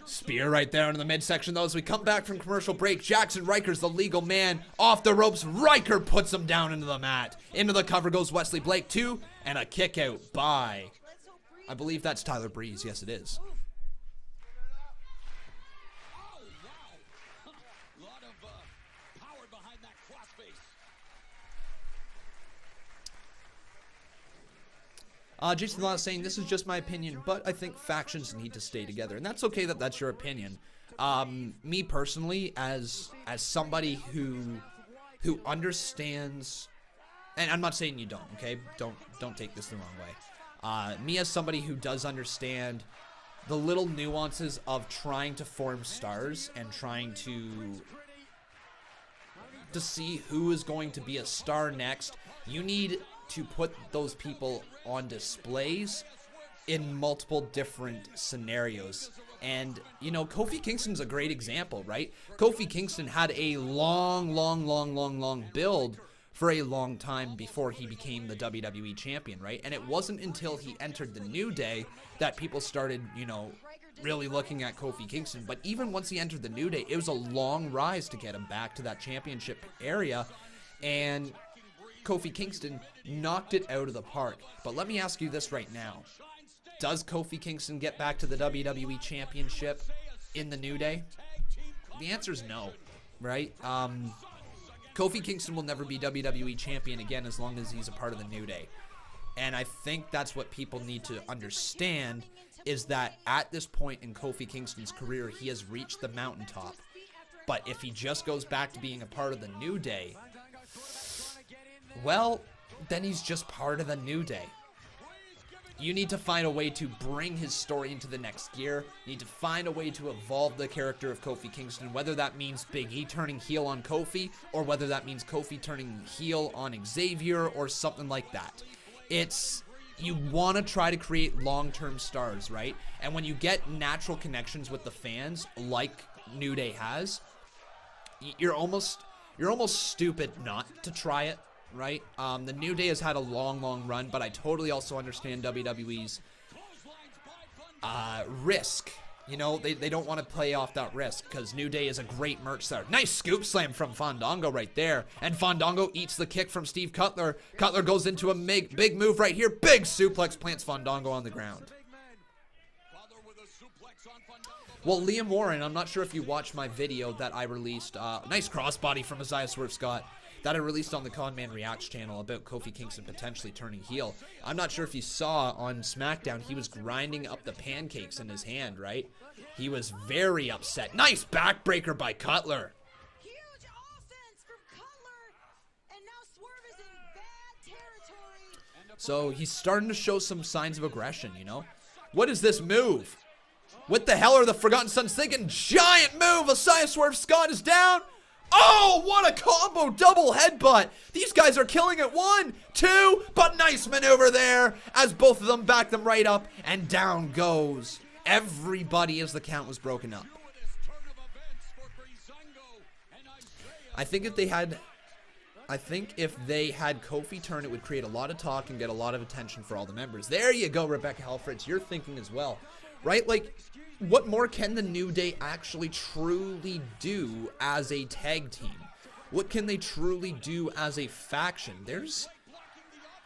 Spear right there in the midsection, though, as we come back from commercial break. Jackson Riker's the legal man. Off the ropes, Riker puts him down into the mat. Into the cover goes Wesley Blake, 2, and a kick out by, I believe that's Tyler Breeze. Yes, it is. Jason Law is saying, this is just my opinion, but I think factions need to stay together. And that's okay that that's your opinion. Me personally, as somebody who understands, and I'm not saying you don't, okay? Don't take this the wrong way. Me as somebody who does understand the little nuances of trying to form stars and trying to see who is going to be a star next, you need to put those people on displays in multiple different scenarios. And, you know, Kofi Kingston's a great example, right? Kofi Kingston had a long build for a long time before he became the WWE champion, right? And it wasn't until he entered the New Day that people started, you know, really looking at Kofi Kingston. But even once he entered the New Day, it was a long rise to get him back to that championship area. And Kofi Kingston knocked it out of the park. But let me ask you this right now. Does Kofi Kingston get back to the WWE Championship in the New Day? The answer is no, right? Kofi Kingston will never be WWE Champion again as long as he's a part of the New Day. And I think that's what people need to understand, is that at this point in Kofi Kingston's career, he has reached the mountaintop. But if he just goes back to being a part of the New Day, well, then he's just part of the New Day. You need to find a way to bring his story into the next gear. You need to find a way to evolve the character of Kofi Kingston, whether that means Big E turning heel on Kofi, or whether that means Kofi turning heel on Xavier, or something like that. You want to try to create long-term stars, right? And when you get natural connections with the fans, like New Day has, you're almost stupid not to try it. Right? The New Day has had a long run, but I totally also understand WWE's risk. You know, they don't want to play off that risk, because New Day is a great merch seller. Nice scoop slam from Fandango right there. And Fandango eats the kick from Steve Cutler. Cutler goes into a big move right here. Big suplex, plants Fandango on the ground. Well, Liam Warren, I'm not sure if you watched my video that I released. Nice crossbody from Isaiah Swerve Scott that I released on the Conman Reacts channel about Kofi Kingston potentially turning heel. I'm not sure if you saw on SmackDown, he was grinding up the pancakes in his hand, right? He was very upset. Nice backbreaker by Cutler. Huge offense from Cutler, and now Swerve is in bad territory. So he's starting to show some signs of aggression, you know? What is this move? What the hell are the Forgotten Sons thinking? Giant move! Isaiah Swerve Scott is down! Oh, what a combo double headbutt. These guys are killing it. 1, 2, but nice maneuver there as both of them back them right up, and down goes everybody as the count was broken up. I think if they had Kofi turn, it would create a lot of talk and get a lot of attention for all the members. There you go, Rebecca Halfritz. You're thinking as well, right? Like, what more can the New Day actually truly do as a tag team? What can they truly do as a faction? There's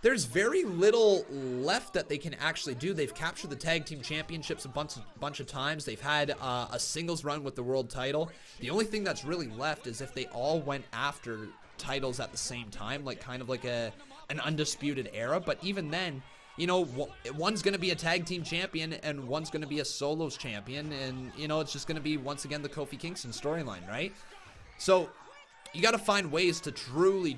very little left that they can actually do. They've captured the tag team championships a bunch of times. They've had a singles run with the world title. The only thing that's really left is if they all went after titles at the same time, like kind of like an Undisputed Era. But even then, you know, one's going to be a tag team champion and one's going to be a solos champion. And, you know, it's just going to be, once again, the Kofi Kingston storyline, right? So you got to find ways to truly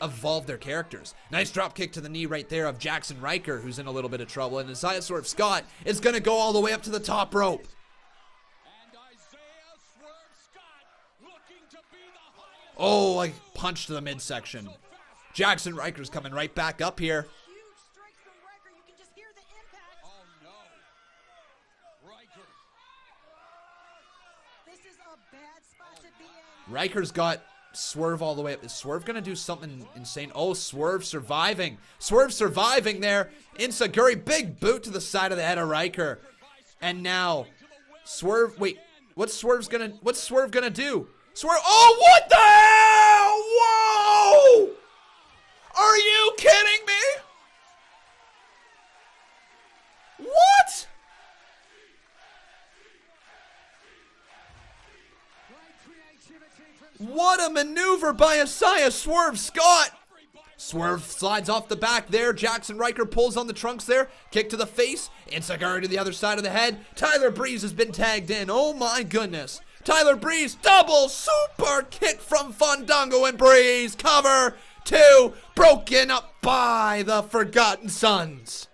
evolve their characters. Nice drop kick to the knee right there of Jackson Riker, who's in a little bit of trouble. And Isaiah Swerve Scott is going to go all the way up to the top rope. And Isaiah Swerve Scott looking Oh, like punch to the midsection. Jackson Riker's coming right back up here. Huge strikes from Riker. You can just hear the impact. Oh no. Riker. This is a bad spot to be in. Riker's got Swerve all the way up. Is Swerve gonna do something insane? Oh, Swerve surviving. Swerve surviving there. Enziguri, big boot to the side of the head of Riker. And now, Swerve, wait, what's Swerve gonna do? Swerve, oh, what the hell? Whoa! Are you kidding me? What? What a maneuver by Asaya Swerve Scott. Swerve slides off the back there. Jackson Riker pulls on the trunks there. Kick to the face. Enziguri to the other side of the head. Tyler Breeze has been tagged in. Oh my goodness. Tyler Breeze, double super kick from Fandango and Breeze. Cover 2, broken up by the Forgotten Sons.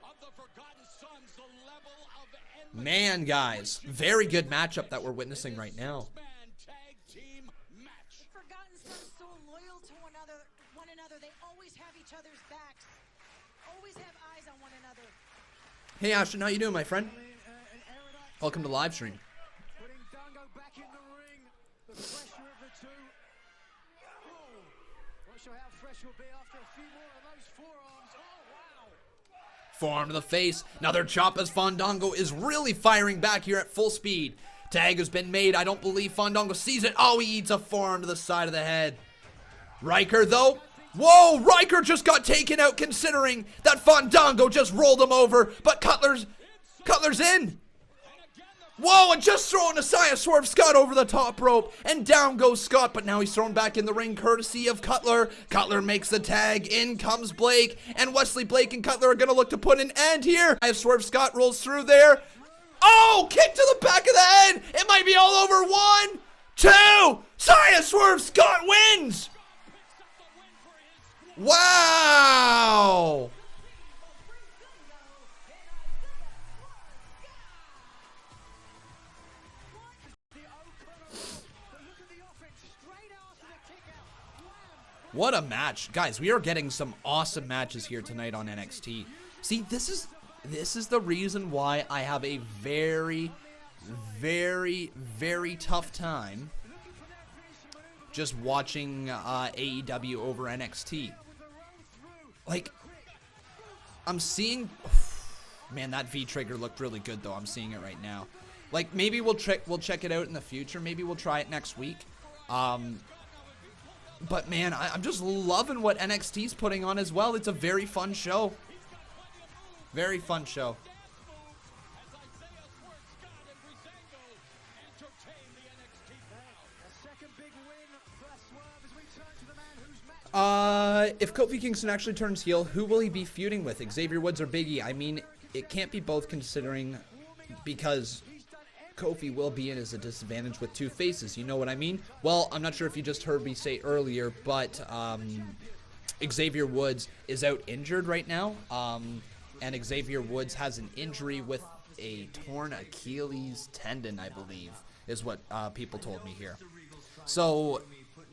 Man, guys, very good matchup that we're witnessing right now. Forgotten Sons so loyal to one another. They always have each other's backs. Always have eyes on one another. Hey, Ashton, how you doing, my friend? Welcome to live stream. Putting Dango back in the ring. The pressure of the two. Not sure how fresh will be after a few more of those forearms. Oh, wow. Forearm to the face. Another chop as Fandango is really firing back here at full speed. Tag has been made. I don't believe Fandango sees it. Oh, he eats a forearm to the side of the head. Riker, though. Whoa, Riker just got taken out considering that Fandango just rolled him over. But Cutler's in. Whoa, and just throwing Asaya Swerve Scott over the top rope. And down goes Scott, but now he's thrown back in the ring courtesy of Cutler. Cutler makes the tag. In comes Blake. And Wesley Blake and Cutler are going to look to put an end here. As Swerve Scott rolls through there. Oh, kick to the back of the head. It might be all over. 1, 2. Asaya Swerve Scott wins. Wow. What a match. Guys, we are getting some awesome matches here tonight on NXT. See, this is the reason why I have a very, very, very tough time just watching AEW over NXT. Like, I'm seeing... Man, that V-trigger looked really good, though. I'm seeing it right now. Like, maybe we'll check it out in the future. Maybe we'll try it next week. But, man, I'm just loving what NXT's putting on as well. It's a very fun show. Very fun show. If Kofi Kingston actually turns heel, who will he be feuding with? Xavier Woods or Big E? I mean, it can't be both considering because Kofi will be in as a disadvantage with two faces. You know what I mean? Well, I'm not sure if you just heard me say earlier, but Xavier Woods is out injured right now. And Xavier Woods has an injury with a torn Achilles tendon, I believe, is what people told me here. So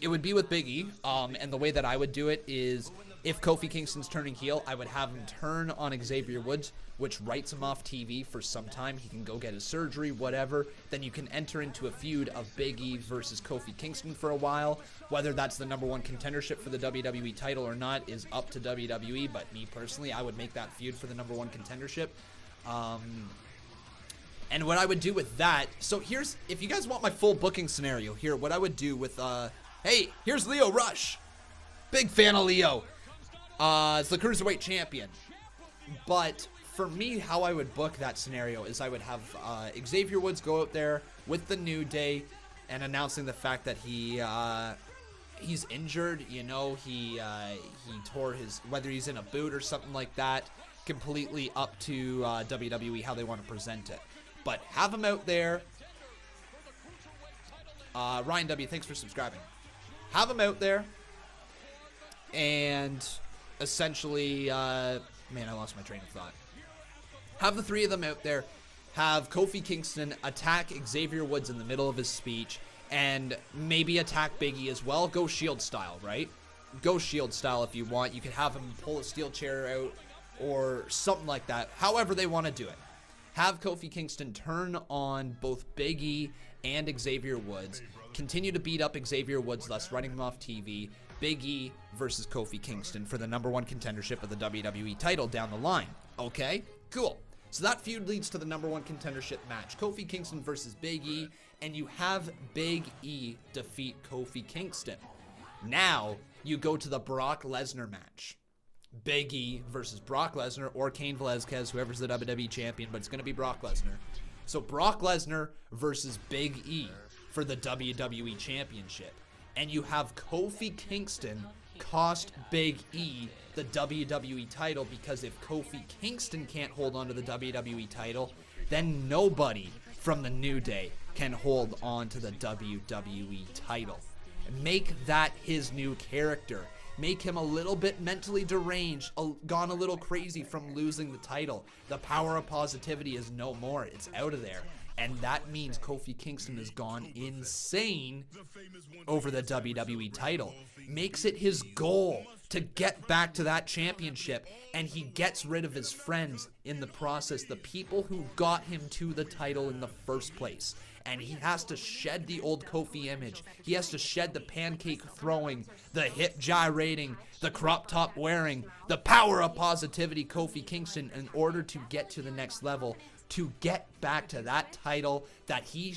it would be with Big E, and the way that I would do it is if Kofi Kingston's turning heel, I would have him turn on Xavier Woods, which writes him off TV for some time. He can go get his surgery, whatever. Then you can enter into a feud of Big E versus Kofi Kingston for a while. Whether that's the #1 contendership for the WWE title or not is up to WWE, but me personally, I would make that feud for the #1 contendership. And what I would do with that, so here's, if you guys want my full booking scenario here, what I would do with, hey, here's Leo Rush. Big fan of Leo. It's the Cruiserweight Champion. But for me, how I would book that scenario is I would have Xavier Woods go out there with the New Day and announcing the fact that he's injured. You know, he tore his, whether he's in a boot or something like that, completely up to WWE how they want to present it. But have him out there. Ryan W., thanks for subscribing. Have him out there and essentially, man, I lost my train of thought. Have the three of them out there. Have Kofi Kingston attack Xavier Woods in the middle of his speech and maybe attack Big E as well. Go Shield style, right? Go Shield style if you want. You could have him pull a steel chair out or something like that, however they want to do it. Have Kofi Kingston turn on both Big E and Xavier Woods. Continue to beat up Xavier Woods, thus running him off TV. Big E versus Kofi Kingston for the #1 contendership of the WWE title down the line. Okay, cool. So that feud leads to the #1 contendership match. Kofi Kingston versus Big E, and you have Big E defeat Kofi Kingston. Now, you go to the Brock Lesnar match. Big E versus Brock Lesnar or Cain Velasquez, whoever's the WWE champion, but it's going to be Brock Lesnar. So Brock Lesnar versus Big E for the WWE championship. And you have Kofi Kingston cost Big E the WWE title, because if Kofi Kingston can't hold on to the WWE title, then nobody from the New Day can hold on to the WWE title. Make that his new character. Make him a little bit mentally deranged, gone a little crazy from losing the title. The power of positivity is no more. It's out of there. And that means Kofi Kingston has gone insane over the WWE title. Makes it his goal to get back to that championship, and he gets rid of his friends in the process, the people who got him to the title in the first place. And he has to shed the old Kofi image. He has to shed the pancake throwing, the hip gyrating, the crop top wearing, the power of positivity Kofi Kingston, in order to get to the next level, to get back to that title that he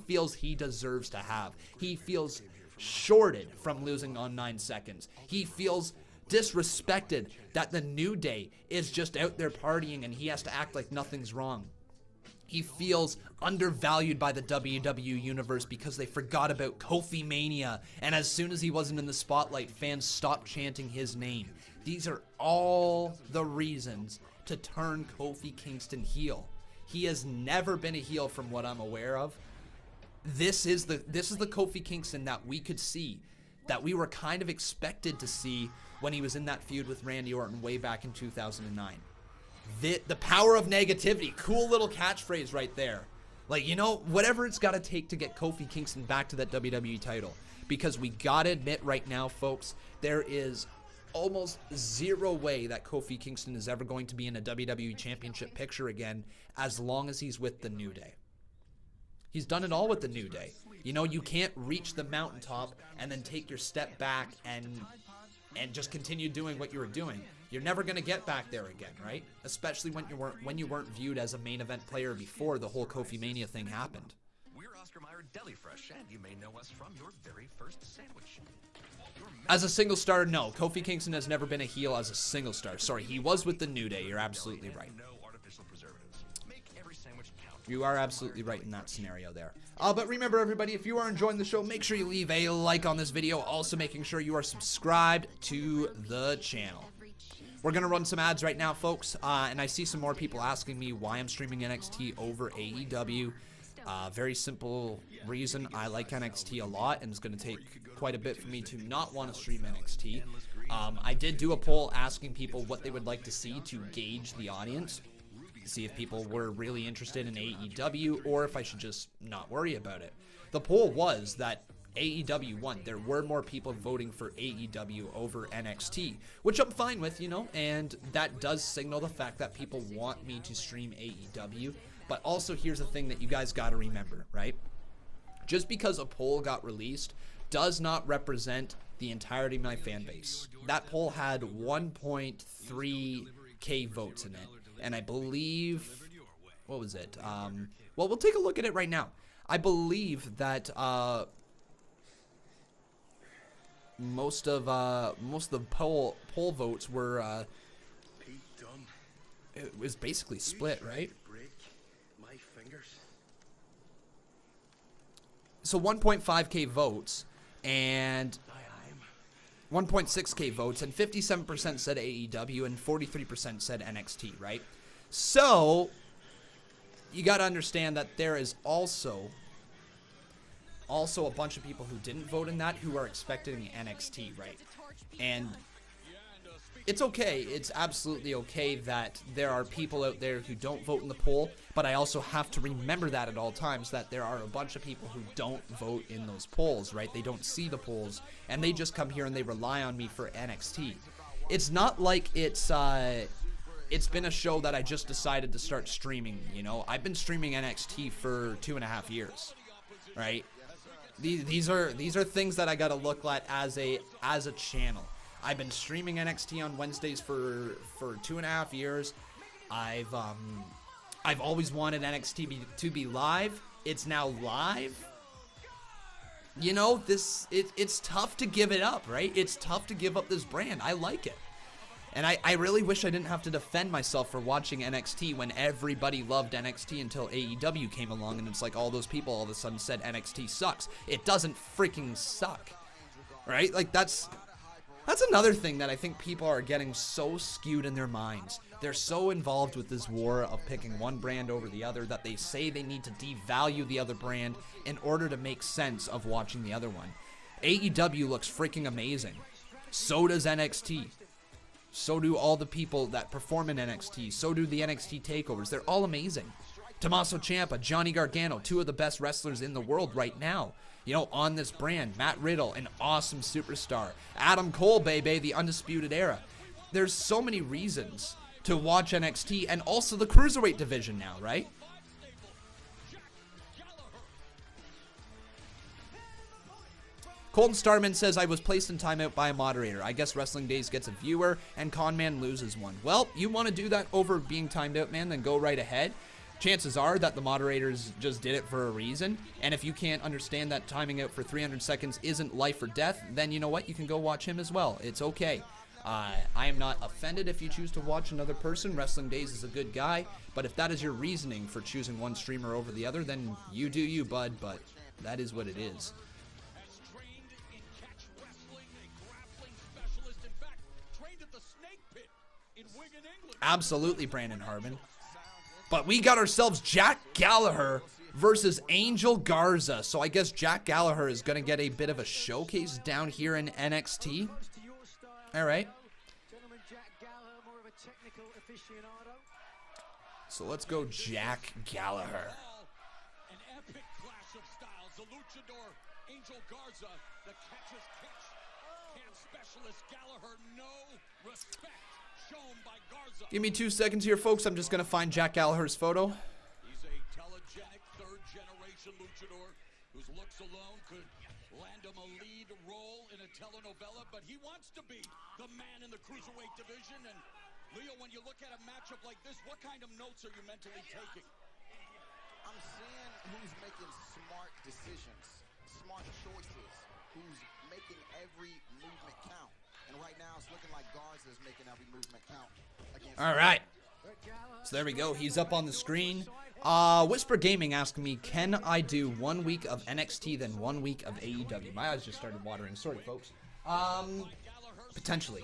feels he deserves to have. He feels shorted from losing on 9 seconds. He feels disrespected that the New Day is just out there partying and he has to act like nothing's wrong. He feels undervalued by the WWE Universe because they forgot about Kofi Mania, and as soon as he wasn't in the spotlight, fans stopped chanting his name. These are all the reasons to turn Kofi Kingston heel. He has never been a heel from what I'm aware of. This is the Kofi Kingston that we could see, that we were kind of expected to see when he was in that feud with Randy Orton way back in 2009. The power of negativity. Cool little catchphrase right there. Like, you know, whatever it's got to take to get Kofi Kingston back to that WWE title. Because we got to admit right now, folks, there is almost zero way that Kofi Kingston is ever going to be in a WWE Championship picture again as long as he's with the New Day. He's done it all with the New Day. You know, you can't reach the mountaintop and then take your step back and just continue doing what you were doing. You're never going to get back there again, right? Especially when you weren't viewed as a main event player before the whole Kofi Mania thing happened. We're Oscar Mayer Deli Fresh, and you may know us from your very first sandwich. As a single star, no. Kofi Kingston has never been a heel as a single star. Sorry, he was with the New Day. You're absolutely right. No artificial preservatives. Make every sandwich count. You are absolutely right in that scenario there. But remember, everybody, if you are enjoying the show, make sure you leave a like on this video. Also, making sure you are subscribed to the channel. We're going to run some ads right now, folks. And I see some more people asking me why I'm streaming NXT over AEW. Very simple reason. I like NXT a lot, and it's going to take quite a bit for me to not want to stream NXT. I did do a poll asking people what they would like to see to gauge the audience, see if people were really interested in AEW or if I should just not worry about it. The poll was that AEW won. There were more people voting for AEW over NXT, which I'm fine with, you know, and that does signal the fact that people want me to stream AEW. But also, here's the thing that you guys got to remember, right? Just because a poll got released does not represent the entirety of my fan base. That poll had 1.3k votes in it, and I believe, what was it? Well, we'll take a look at it right now. I believe that most of the poll votes were it was basically split, right? So 1.5k votes and 1.6k votes, and 57% said AEW and 43% said NXT, right? So you got to understand that there is also a bunch of people who didn't vote in that who are expecting NXT, right? And it's okay. It's absolutely okay that there are people out there who don't vote in the poll, but I also have to remember that at all times, that there are a bunch of people who don't vote in those polls, right? They don't see the polls, and they just come here and they rely on me for NXT. It's not like it's been a show that I just decided to start streaming, you know? I've been streaming NXT for 2.5 years, right? These are things that I gotta look at as a channel. I've been streaming NXT on Wednesdays for 2.5 years. I've always wanted NXT to be live. It's now live. You know, it's tough to give it up, right? It's tough to give up this brand. I like it. And I really wish I didn't have to defend myself for watching NXT when everybody loved NXT until AEW came along, and it's like all those people all of a sudden said NXT sucks. It doesn't freaking suck, right? Like that's another thing that I think people are getting so skewed in their minds. They're so involved with this war of picking one brand over the other that they say they need to devalue the other brand in order to make sense of watching the other one. AEW looks freaking amazing. So does NXT. So do all the people that perform in NXT. So do the NXT takeovers. They're all amazing. Tommaso Ciampa, Johnny Gargano, two of the best wrestlers in the world right now. You know, on this brand. Matt Riddle, an awesome superstar. Adam Cole, baby, the Undisputed Era. There's so many reasons to watch NXT, and also the Cruiserweight division now, right? Colton Starman says, I was placed in timeout by a moderator. I guess Wrestling Days gets a viewer, and Conman loses one. Well, you want to do that over being timed out, man, then go right ahead. Chances are that the moderators just did it for a reason, and if you can't understand that timing out for 300 seconds isn't life or death, then you know what? You can go watch him as well. It's okay. I am not offended if you choose to watch another person. Wrestling Days is a good guy, but if that is your reasoning for choosing one streamer over the other, then you do you, bud, but that is what it is. Absolutely, Brandon Harbin. But we got ourselves Jack Gallagher versus Angel Garza. So I guess Jack Gallagher is going to get a bit of a showcase down here in NXT. All right. So let's go Jack Gallagher. An epic clash of styles. The luchador Angel Garza, the catcher's catch. Camp specialist Gallagher, no respect. Give me 2 seconds here, folks. I'm just going to find Jack Gallagher's photo. He's a telegenic third-generation luchador whose looks alone could land him a lead role in a telenovela, but he wants to be the man in the cruiserweight division. And Leo, when you look at a matchup like this, what kind of notes are you mentally taking? I'm seeing who's making smart decisions, smart choices, who's making every movement count. And right now, it's looking like Garza's making every movement count. All right. So there we go. He's up on the screen. Whisper Gaming asked me, can I do 1 week of NXT, then 1 week of AEW? My eyes just started watering. Sorry, folks. Potentially.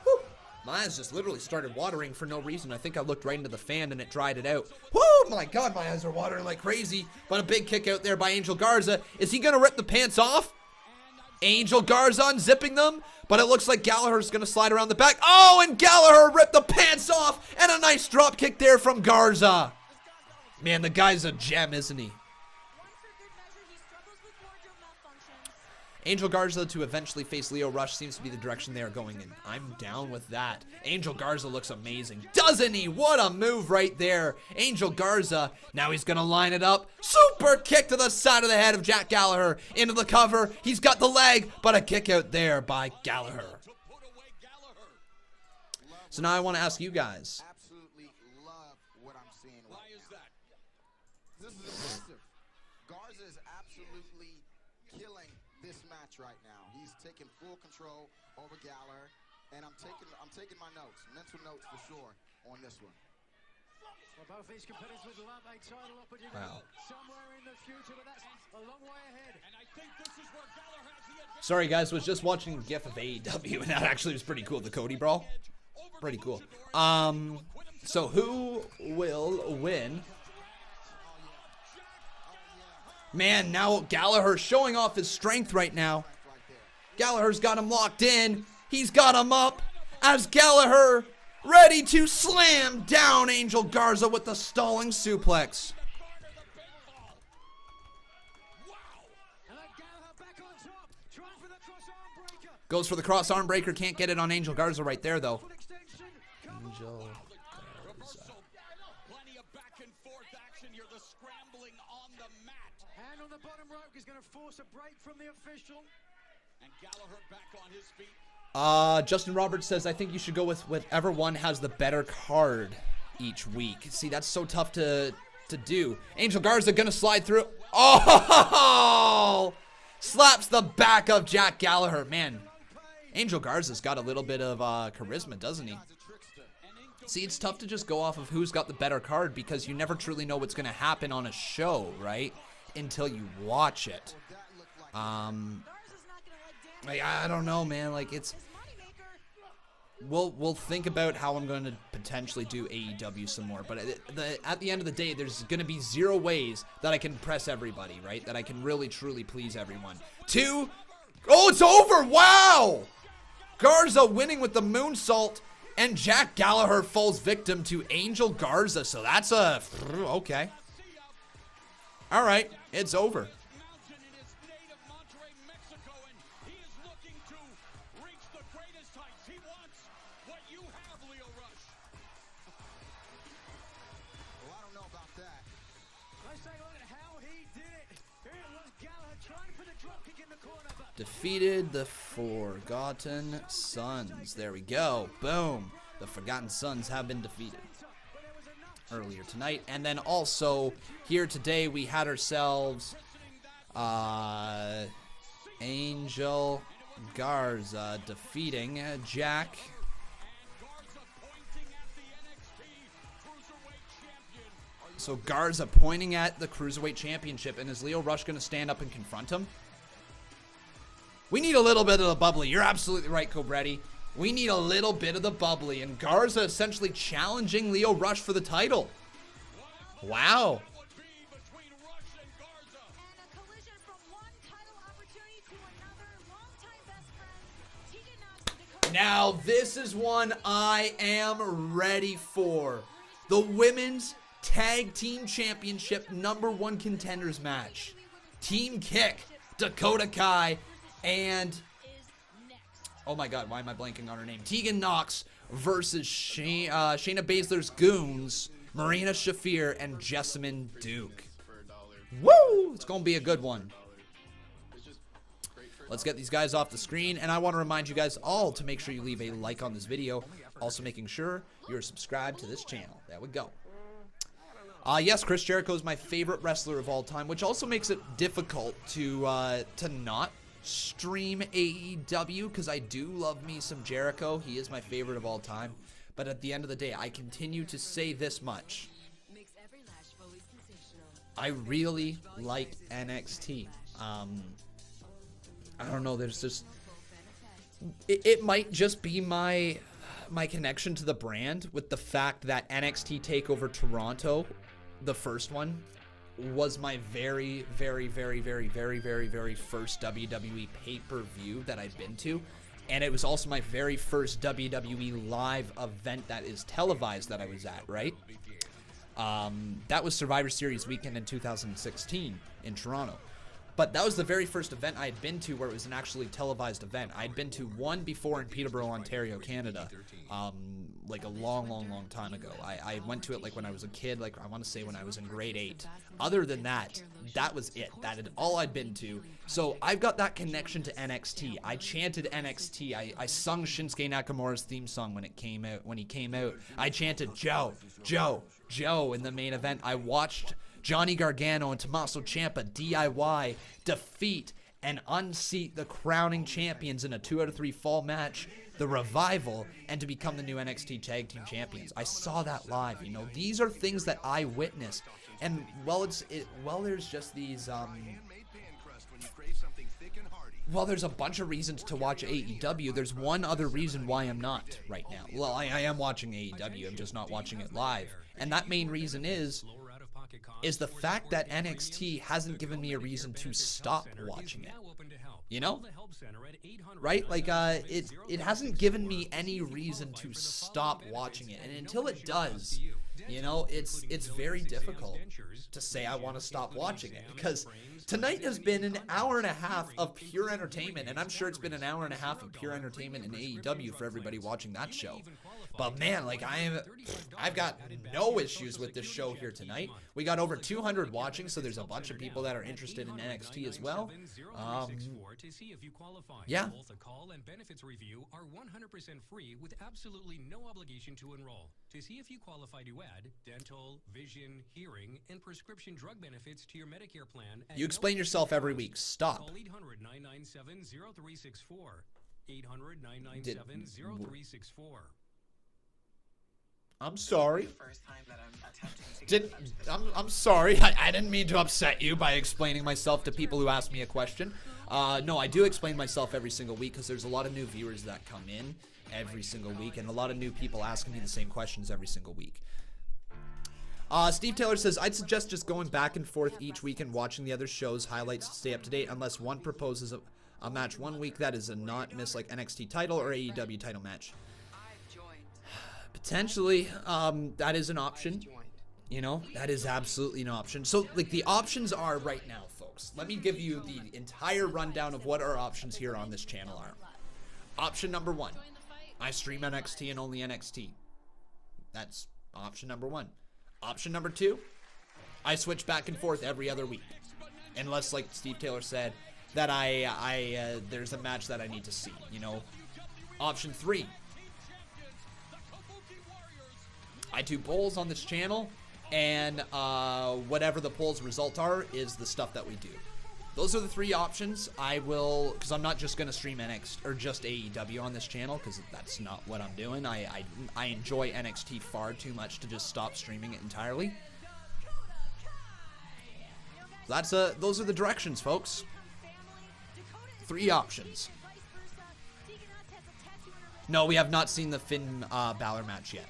Whew. My eyes just literally started watering for no reason. I think I looked right into the fan and it dried it out. Woo! My God, my eyes are watering like crazy. But a big kick out there by Angel Garza. Is he going to rip the pants off? Angel Garza unzipping them. But it looks like Gallagher's going to slide around the back. Oh, and Gallagher ripped the pants off. And a nice drop kick there from Garza. Man, the guy's a gem, isn't he? Angel Garza to eventually face Lio Rush seems to be the direction they are going in. I'm down with that. Angel Garza looks amazing. Doesn't he? What a move right there. Angel Garza. Now he's going to line it up. Super kick to the side of the head of Jack Gallagher. Into the cover. He's got the leg, but a kick out there by Gallagher. So now I want to ask you guys. Absolutely love what I'm seeing right now. Why is that? This is impressive. Garza is absolutely killing this match right now. He's taking full control over Gallagher, and I'm taking my notes, mental notes for sure on this one. Well, both these competitors would love a title opportunity somewhere in the future, but that's a long way ahead. And I think this is where Gallagher has the advantage. Sorry guys, was just watching a GIF of AEW, and that actually was pretty cool. The Cody brawl, pretty cool. So who will win Man, now Gallagher showing off his strength right now. Gallagher's got him locked in. He's got him up as Gallagher ready to slam down Angel Garza with the stalling suplex. Goes for the cross arm breaker. Can't get it on Angel Garza right there, though. Angel Garza. Plenty of back and forth action here. The scrambling on the mat. Hand on the bottom rope is going to force a break from the official. And Gallagher back on his feet. Justin Roberts says, I think you should go with whichever one has the better card each week. See, that's so tough to do. Angel Garza gonna slide through. Oh! Slaps the back of Jack Gallagher. Man, Angel Garza's got a little bit of charisma, doesn't he? See, it's tough to just go off of who's got the better card because you never truly know what's gonna happen on a show, right? Until you watch it. Like, I don't know, man. Like, it's... We'll think about how I'm going to potentially do AEW some more. But at the end of the day, there's going to be 0 ways that I can impress everybody, right? That I can really, truly please everyone. 2. Oh, it's over! Wow! Garza winning with the moonsault. And Jack Gallagher falls victim to Angel Garza. So that's a... Okay. All right. It's over. Defeated the Forgotten Sons. There we go. Boom. The Forgotten Sons have been defeated earlier tonight. And then also, here today, we had ourselves Angel Garza defeating Jack. So Garza pointing at the Cruiserweight Championship. And is Lio Rush going to stand up and confront him? We need a little bit of the bubbly. You're absolutely right, Cobretti. We need a little bit of the bubbly. And Garza essentially challenging Lio Rush for the title. Wow. Now, this is one I am ready for. The Women's Tag Team Championship #1 contenders match. Team Kick, Dakota Kai, and, oh my god, why am I blanking on her name? Tegan Nox versus Shayna Baszler's Goons, Marina Shafir, and Jessamine Duke. Woo! It's going to be a good one. Let's get these guys off the screen, and I want to remind you guys all to make sure you leave a like on this video. Also making sure you're subscribed to this channel. There we go. Yes, Chris Jericho is my favorite wrestler of all time, which also makes it difficult to not stream AEW, because I do love me some Jericho. He is my favorite of all time. But at the end of the day, I continue to say this much. I really like NXT. I don't know, there's just... It might just be my connection to the brand with the fact that NXT TakeOver Toronto, the first one, was my very, very, very, very, very, very, very first WWE pay-per-view that I'd been to. And it was also my very first WWE live event that is televised that I was at, right? That was Survivor Series weekend in 2016 in Toronto. But that was the very first event I had been to where it was an actually televised event. I'd been to one before in Peterborough, Ontario, Canada, like a long, long, long time ago. I went to it like when I was a kid, like I want to say when I was in grade 8. Other than that, that was it. That had all I'd been to. So I've got that connection to NXT. I chanted NXT. I sung Shinsuke Nakamura's theme song when it came out. When he came out, I chanted Joe, Joe, Joe in the main event. I watched Johnny Gargano and Tommaso Ciampa DIY defeat and unseat the crowning champions in a 2 out of 3 fall match, the Revival, and to become the new NXT Tag Team Champions. I saw that live. You know, these are things that I witnessed. And there's just these there's a bunch of reasons to watch AEW. There's one other reason why I'm not right now. Well, I am watching AEW. I'm just not watching it live. And that main reason is is the fact that NXT hasn't given me a reason to stop watching it. You know? Right? Like, it hasn't given me any reason to stop watching it. And until it does, you know, it's very difficult to say I want to stop watching it, because tonight has been an hour and a half of pure entertainment, and I'm sure it's been an hour and a half of pure entertainment in AEW for everybody watching that show. But man, like, I've got no issues with this show here tonight. We got over 200 watching, so there's a bunch of people that are interested in NXT as well. Yeah. Both the call and benefits review are 100% free with absolutely no obligation to enroll. To see if you qualify to add dental, vision, hearing, and prescription drug benefits to your Medicare plan. You explain yourself every week. Stop. Call 800-997-0364. 800-997-0364. I'm sorry. I'm sorry. I didn't mean to upset you by explaining myself to people who ask me a question. No, I do explain myself every single week because there's a lot of new viewers that come in every single week, and a lot of new people asking me the same questions every single week. Steve Taylor says, I'd suggest just going back and forth each week and watching the other shows, highlights to stay up to date, unless one proposes a match one week that is a not miss, like NXT title or AEW title match. Potentially, that is an option. You know, that is absolutely an option. So, like, the options are right now, folks. Let me give you the entire rundown of what our options here on this channel are. Option number 1, I stream NXT and only NXT. That's option number 1. Option number 2, I switch back and forth every other week. Unless, like Steve Taylor said, that there's a match that I need to see, you know. Option 3, I do polls on this channel, and whatever the polls result are is the stuff that we do. Those are the 3 options. I will, because I'm not just going to stream NXT or just AEW on this channel, because that's not what I'm doing. I enjoy NXT far too much to just stop streaming it entirely. Those are the directions, folks. 3 options. No, we have not seen the Finn Balor match yet.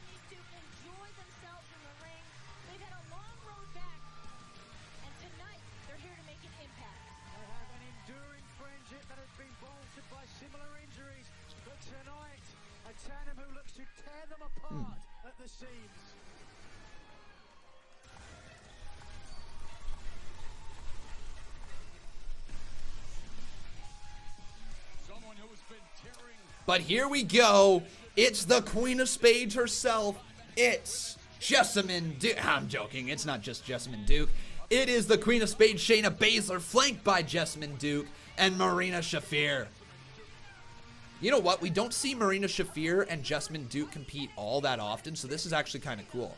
But here we go. It's the Queen of Spades herself. It's Jessamyn Duke. I'm joking. It's not just Jessamyn Duke. It is the Queen of Spades, Shayna Baszler, flanked by Jessamyn Duke and Marina Shafir. You know what? We don't see Marina Shafir and Jessamyn Duke compete all that often, so this is actually kind of cool.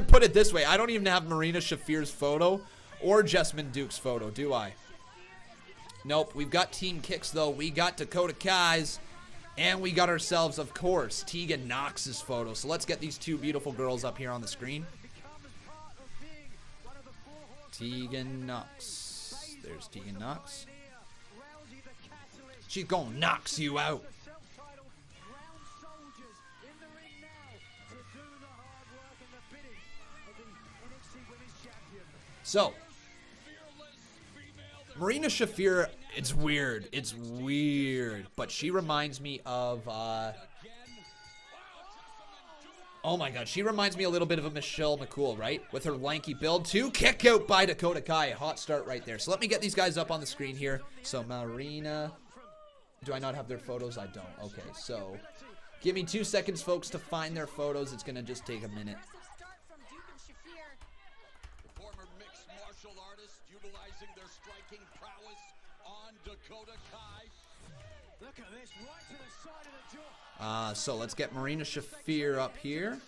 Put it this way, I don't even have Marina Shafir's photo or Jessamyn Duke's photo, do I? Nope, we've got Team Kicks, though. We got Dakota Kai's, and we got ourselves, of course, Tegan Knox's photo. So let's get these 2 beautiful girls up here on the screen. Tegan Knox. There's Tegan Knox. She's gonna knock you out. So, Marina Shafir, it's weird. It's weird. But she reminds me of, oh my god, she reminds me a little bit of a Michelle McCool, right? With her lanky build. 2 kick out by Dakota Kai. Hot start right there. So let me get these guys up on the screen here. So Marina, do I not have their photos? I don't. Okay, so give me 2 seconds, folks, to find their photos. It's going to just take a minute. So let's get Marina Shafir up here.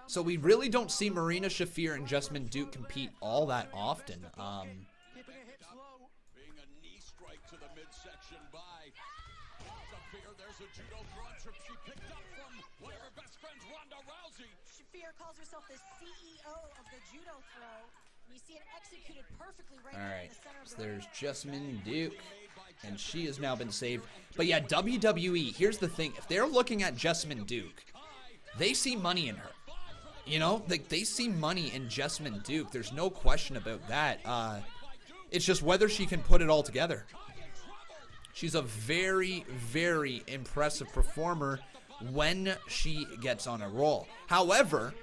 So we really don't see Marina Shafir and Jessamyn Duke compete all that often. Shafir calls herself the CEO of the judo throw. You see it executed perfectly right all right, in the center of so the there's Jessamyn Duke. And she has now been saved. But yeah, WWE, here's the thing. If they're looking at Jessamine Duke, they see money in her. You know, they see money in Jessamine Duke. There's no question about that. It's just whether she can put it all together. She's a very, very impressive performer when she gets on a roll. However,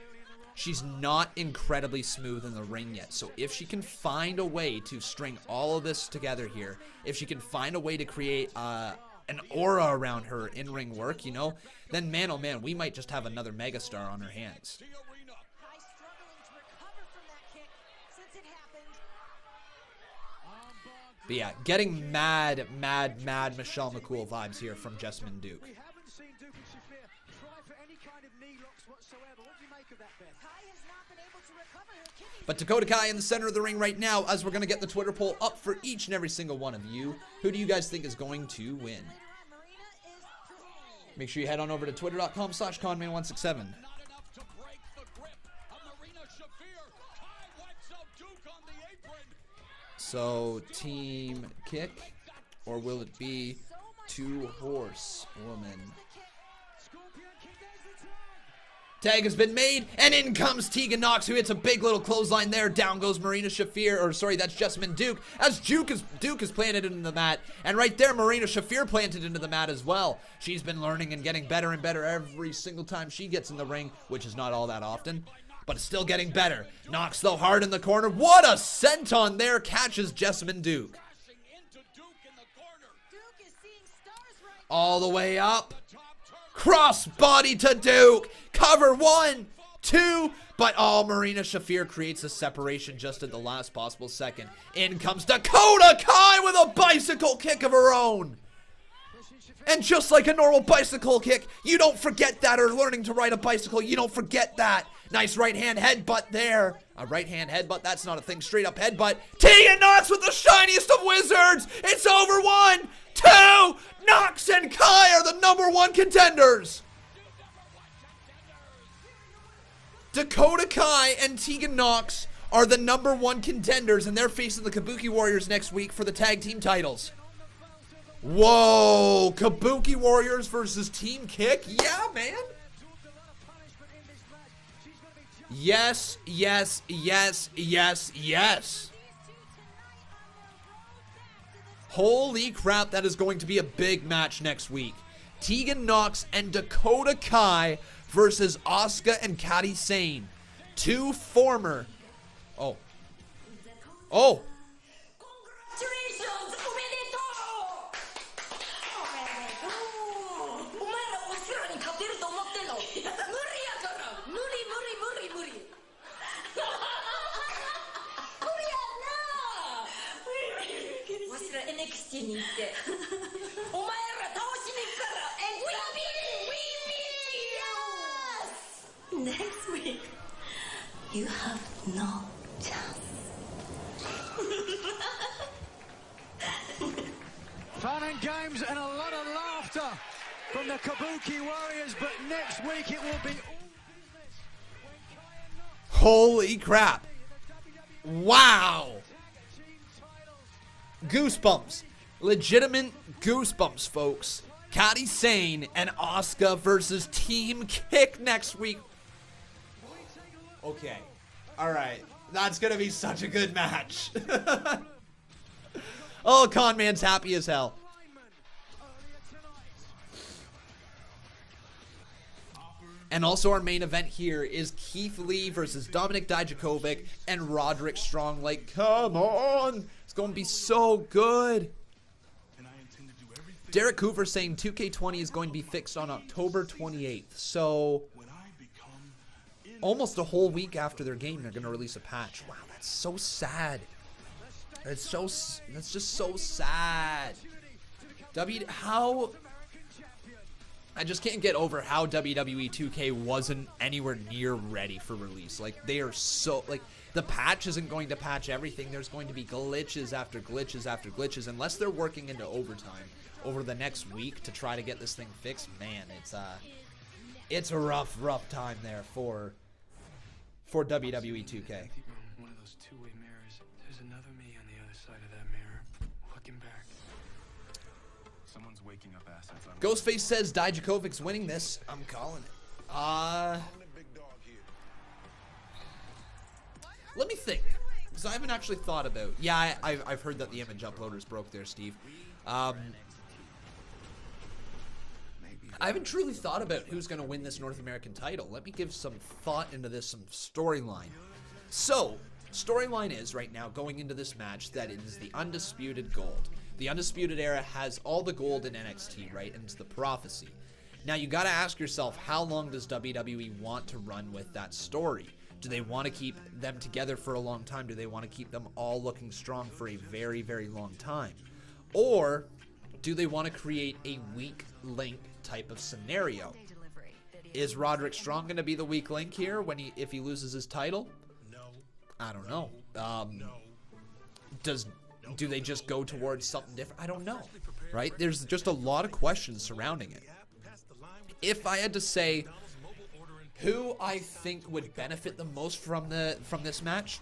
she's not incredibly smooth in the ring yet. So if she can find a way to string all of this together here, if she can find a way to create an aura around her in-ring work, you know, then man, oh man, we might just have another megastar on her hands. But yeah, getting mad Michelle McCool vibes here from Jessamine Duke. We haven't seen Duke and Shafir try for any kind of knee locks whatsoever. What do you make of that, Beth? Kai has not been able to recover her kidneys. But Dakota Kai in the center of the ring right now, as we're going to get the Twitter poll up for each and every single one of you. Who do you guys think is going to win? Make sure you head on over to twitter.com/Conman167. So, team kick, or will it be two horsewoman? Tag has been made, and in comes Tegan Nox, who hits a big little clothesline there. Down goes Marina Shafir, or sorry, that's Jessamine Duke, as Duke is planted into the mat. And right there, Marina Shafir planted into the mat as well. She's been learning and getting better and better every single time she gets in the ring, which is not all that often. But it's still getting better. Nox, though, hard in the corner. What a senton there. Catches Jessamine Duke. All the way up. Crossbody to Duke. Cover 1, 2. But Marina Shafir creates a separation just at the last possible second. In comes Dakota Kai with a bicycle kick of her own. And just like a normal bicycle kick, you don't forget that, or learning to ride a bicycle, you don't forget that. Nice right hand headbutt there. A right hand headbutt, that's not a thing. Straight up headbutt. Tegan Nox with the shiniest of wizards. It's over. 1, 2. Nox and Kai are the #1 contenders. Dakota Kai and Tegan Nox are the #1 contenders, and they're facing the Kabuki Warriors next week for the tag team titles. Whoa, Kabuki Warriors versus Team Kick? Yeah, man. Yes, yes, yes, yes, yes. Holy crap, that is going to be a big match next week. Tegan Nox and Dakota Kai versus Asuka and Kairi Sane. Two former... Oh. NXT に行ってお前ら倒しに行くから and we beat you! Yes! Next week you have no chance. Fun and games and a lot of laughter from the Kabuki Warriors, but next week it will be all business. Holy crap. Wow. Goosebumps. Legitimate goosebumps, folks. Kairi Sane and Asuka versus Team Kick next week. Okay. Alright. That's going to be such a good match. Oh, Conman's happy as hell. And also our main event here is Keith Lee versus Dominik Dijakovic and Roderick Strong. Like, come on. It's going to be so good. Derek Hoover saying 2K20 is going to be fixed on October 28th. So, almost a whole week after their game, they're going to release a patch. Wow, that's so sad. That's just so sad. I just can't get over how WWE 2K wasn't anywhere near ready for release. Like, they are so, like, the patch isn't going to patch everything. There's going to be glitches after glitches after glitches. Unless they're working into overtime over the next week to try to get this thing fixed, man, it's a rough time there for WWE 2K. One of those two-way mirrors. There's another me on the other side of that mirror, looking back. Someone's waking up assets. Ghostface says Dijakovic's winning this. I'm calling it. Let me think, because I haven't actually thought about. Yeah, I've heard that the image uploaders broke there, Steve. I haven't truly thought about who's going to win this North American title. Let me give some thought into this, some storyline. So, storyline is right now going into this match that it is the Undisputed Gold. The Undisputed Era has all the gold in NXT, right? And it's the prophecy. Now, you got to ask yourself, how long does WWE want to run with that story? Do they want to keep them together for a long time? Do they want to keep them all looking strong for a very, very long time? Or do they want to create a weak link type of scenario? Is Roderick Strong going to be the weak link here if he loses his title? I don't know. Do they just go towards something different? I don't know. Right? There's just a lot of questions surrounding it. If I had to say who I think would benefit the most from this match,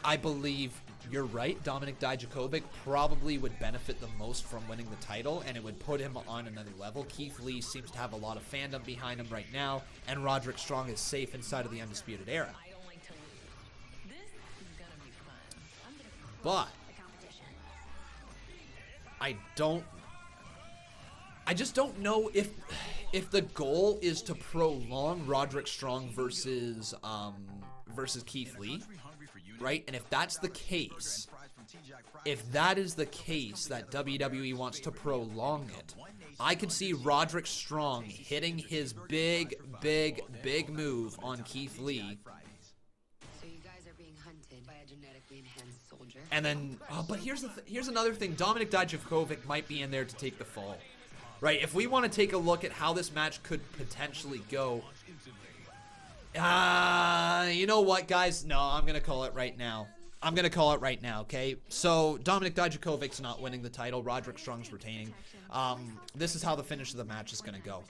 I believe you're right. Dominik Dijakovic probably would benefit the most from winning the title, and it would put him on another level. Keith Lee seems to have a lot of fandom behind him right now, and Roderick Strong is safe inside of the Undisputed Era. But I just don't know if the goal is to prolong Roderick Strong versus Keith Lee, right? And if that's the case, if that is the case that WWE wants to prolong it, I could see Roderick Strong hitting his big move on Keith Lee. And then, but here's another thing. Dominik Dijakovic might be in there to take the fall, right? If we want to take a look at how this match could potentially go, you know what, guys? No, I'm gonna call it right now. Okay? So Dominik Dijakovic's not winning the title. Roderick Strong's retaining. This is how the finish of the match is gonna go.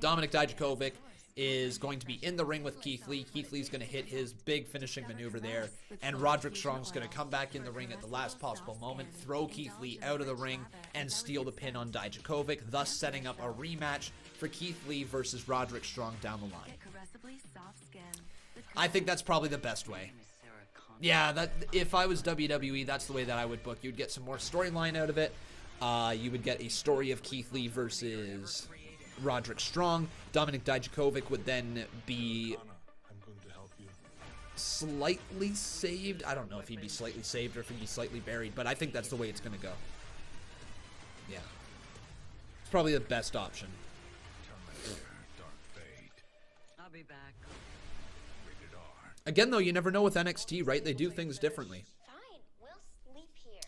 Dominik Dijakovic is going to be in the ring with Keith Lee. Keith Lee's going to hit his big finishing maneuver there, and Roderick Strong's going to come back in the ring at the last possible moment, throw Keith Lee out of the ring, and steal the pin on Dijakovic, thus setting up a rematch for Keith Lee versus Roderick Strong down the line. I think that's probably the best way. Yeah, if I was WWE, that's the way that I would book. You'd get some more storyline out of it. You would get a story of Keith Lee versus Roderick Strong. Dominik Dijakovic would then be slightly saved. I don't know if he'd be slightly saved or if he'd be slightly buried, but I think that's the way it's going to go. Yeah. It's probably the best option. I'll be back. Again, though, you never know with NXT, right? They do things differently. Fine, we'll sleep here.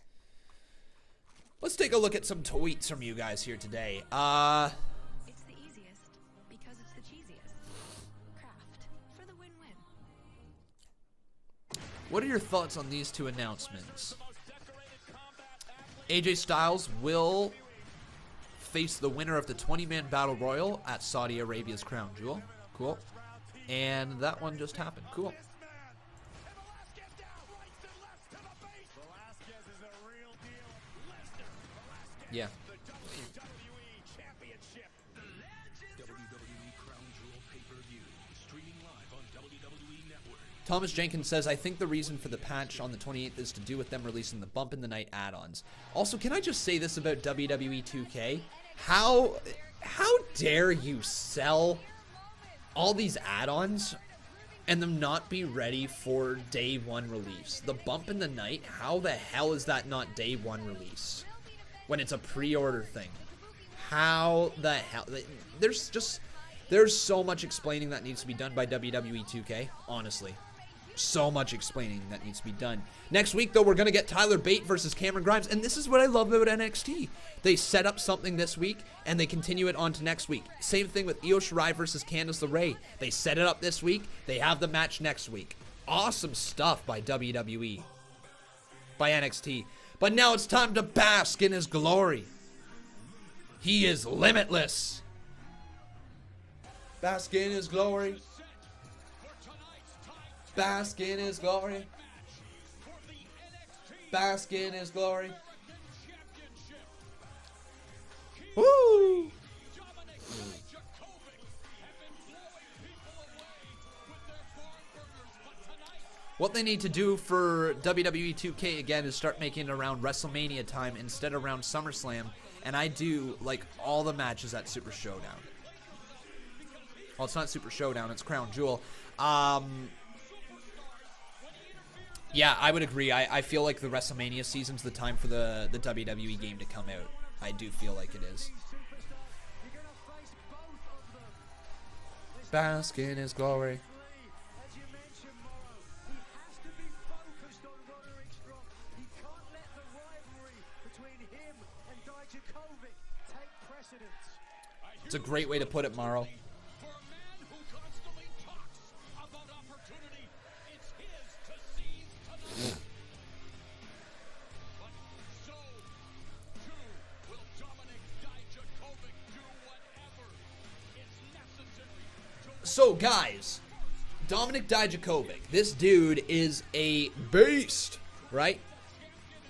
Let's take a look at some tweets from you guys here today. It's the easiest because it's the cheesiest. Craft for the win-win. What are your thoughts on these two announcements? AJ Styles will face the winner of the 20-man Battle Royal at Saudi Arabia's Crown Jewel. Cool. And that one just happened. Cool. Yeah. Thomas Jenkins says, I think the reason for the patch on the 28th is to do with them releasing the Bump in the Night add-ons. Also, can I just say this about WWE 2K? How dare you sell all these add-ons and them not be ready for day one release? The Bump in the Night, how the hell is that not day one release when it's a pre-order thing? How the hell? There's so much explaining that needs to be done by WWE 2K, honestly. So much explaining that needs to be done. Next week, though, we're going to get Tyler Bate versus Cameron Grimes, and this is what I love about NXT. They set up something this week, and they continue it on to next week. Same thing with Io Shirai versus Candice LeRae. They set it up this week. They have the match next week. Awesome stuff by WWE. By NXT. But now it's time to bask in his glory. He is limitless. Bask in his glory. Bask in his glory. Bask in his glory. Woo! What they need to do for WWE 2K again is start making it around WrestleMania time instead of around SummerSlam. And I do like all the matches at Super Showdown. Well, it's not Super Showdown, it's Crown Jewel. Yeah, I would agree. I feel like the WrestleMania season's the time for the WWE game to come out. I do feel like it is. Bask in his glory. As you mentioned, Morrow, he has to be focused on Roderick Strong. He can't let the rivalry between him and Dijakovic take precedence. It's a great way to put it, Morrow. So, guys, Dominik Dijakovic, this dude is a beast, right?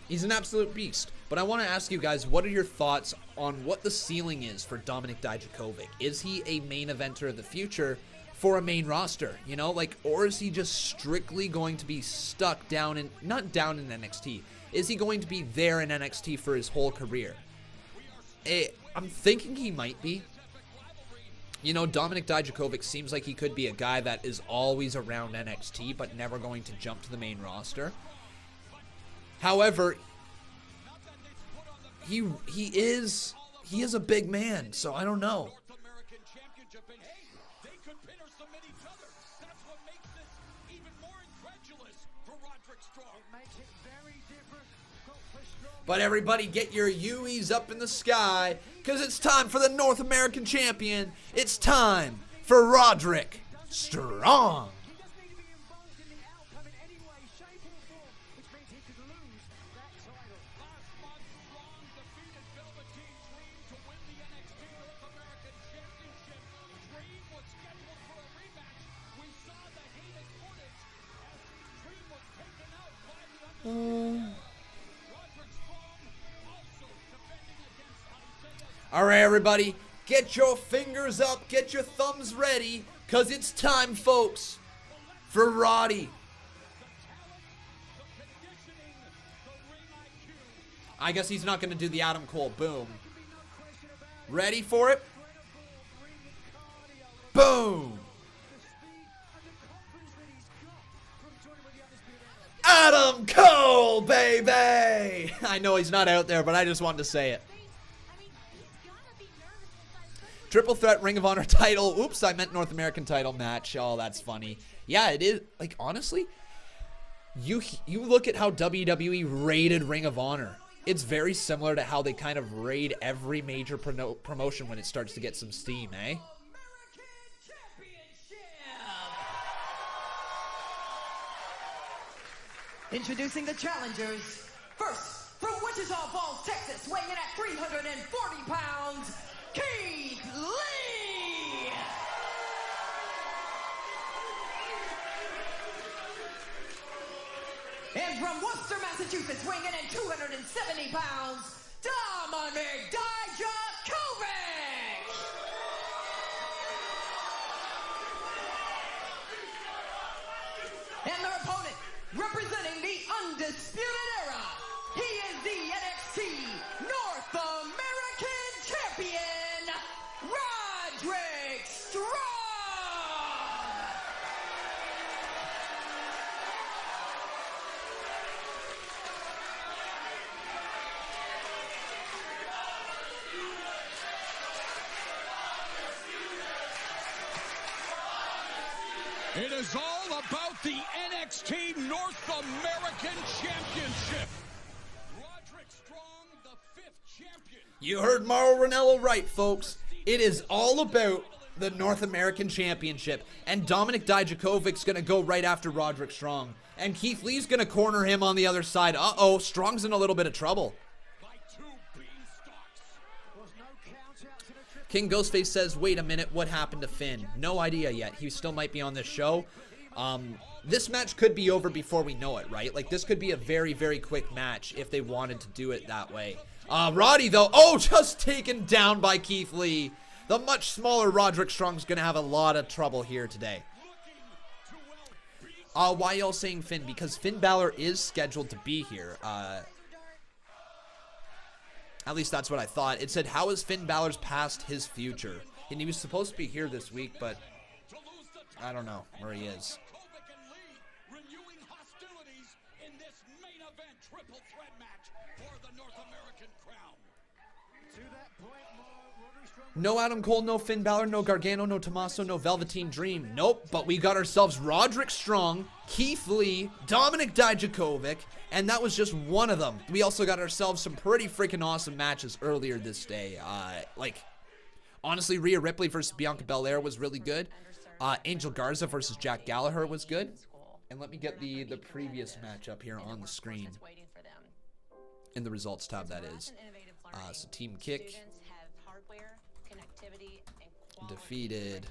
He's an absolute beast. But I want to ask you guys, what are your thoughts on what the ceiling is for Dominik Dijakovic? Is he a main eventer of the future for a main roster, you know, like, or is he just strictly going to be stuck down in, not down in NXT, is he going to be there in NXT for his whole career? I'm thinking he might be. You know, Dominik Dijakovic seems like he could be a guy that is always around NXT, but never going to jump to the main roster. However, he is a big man, so I don't know. But everybody get your U's up in the sky, because it's time for the North American Champion. It's time for Roderick Strong. Alright, everybody, get your fingers up, get your thumbs ready, because it's time, folks, for Roddy. I guess he's not going to do the Adam Cole boom. Ready for it? Boom! Adam Cole, baby! I know he's not out there, but I just wanted to say it. Triple threat Ring of Honor title. Oops, I meant North American title match. Oh, that's funny. Yeah, it is. Like, honestly, you look at how WWE rated Ring of Honor. It's very similar to how they kind of raid every major promotion when it starts to get some steam, eh? Introducing the challengers. First, from Wichita Falls, Texas, weighing in at 340 pounds, Keith Lee! And from Worcester, Massachusetts, weighing in at 270 pounds, Dominik Dijakovic! And their opponent, representing the Undisputed ERA, he is the NXT North American Champion, Roderick Strong! It is all about the NXT North American Championship. Roderick Strong, the 5th champion. You heard Mauro Ranallo right, folks. It is all about the North American Championship. And Dominik Dijakovic's going to go right after Roderick Strong. And Keith Lee's going to corner him on the other side. Uh-oh, Strong's in a little bit of trouble. King Ghostface says, wait a minute, what happened to Finn? No idea yet. He still might be on this show. This match could be over before we know it, right? Like, this could be a very, very quick match if they wanted to do it that way. Roddy, though, oh, just taken down by Keith Lee. The much smaller Roderick Strong's going to have a lot of trouble here today. Why y'all saying Finn? Because Finn Balor is scheduled to be here. At least that's what I thought. It said, how is Finn Balor's past his future? And he was supposed to be here this week, but I don't know where he is. No Adam Cole, no Finn Balor, no Gargano, no Tommaso, no Velveteen Dream. Nope, but we got ourselves Roderick Strong, Keith Lee, Dominik Dijakovic, and that was just one of them. We also got ourselves some pretty freaking awesome matches earlier this day. Honestly, Rhea Ripley versus Bianca Bel-Air was really good. Angel Garza versus Jack Gallagher was good. And let me get the previous match up here on the screen. In the results tab, that is. So Team Kick defeated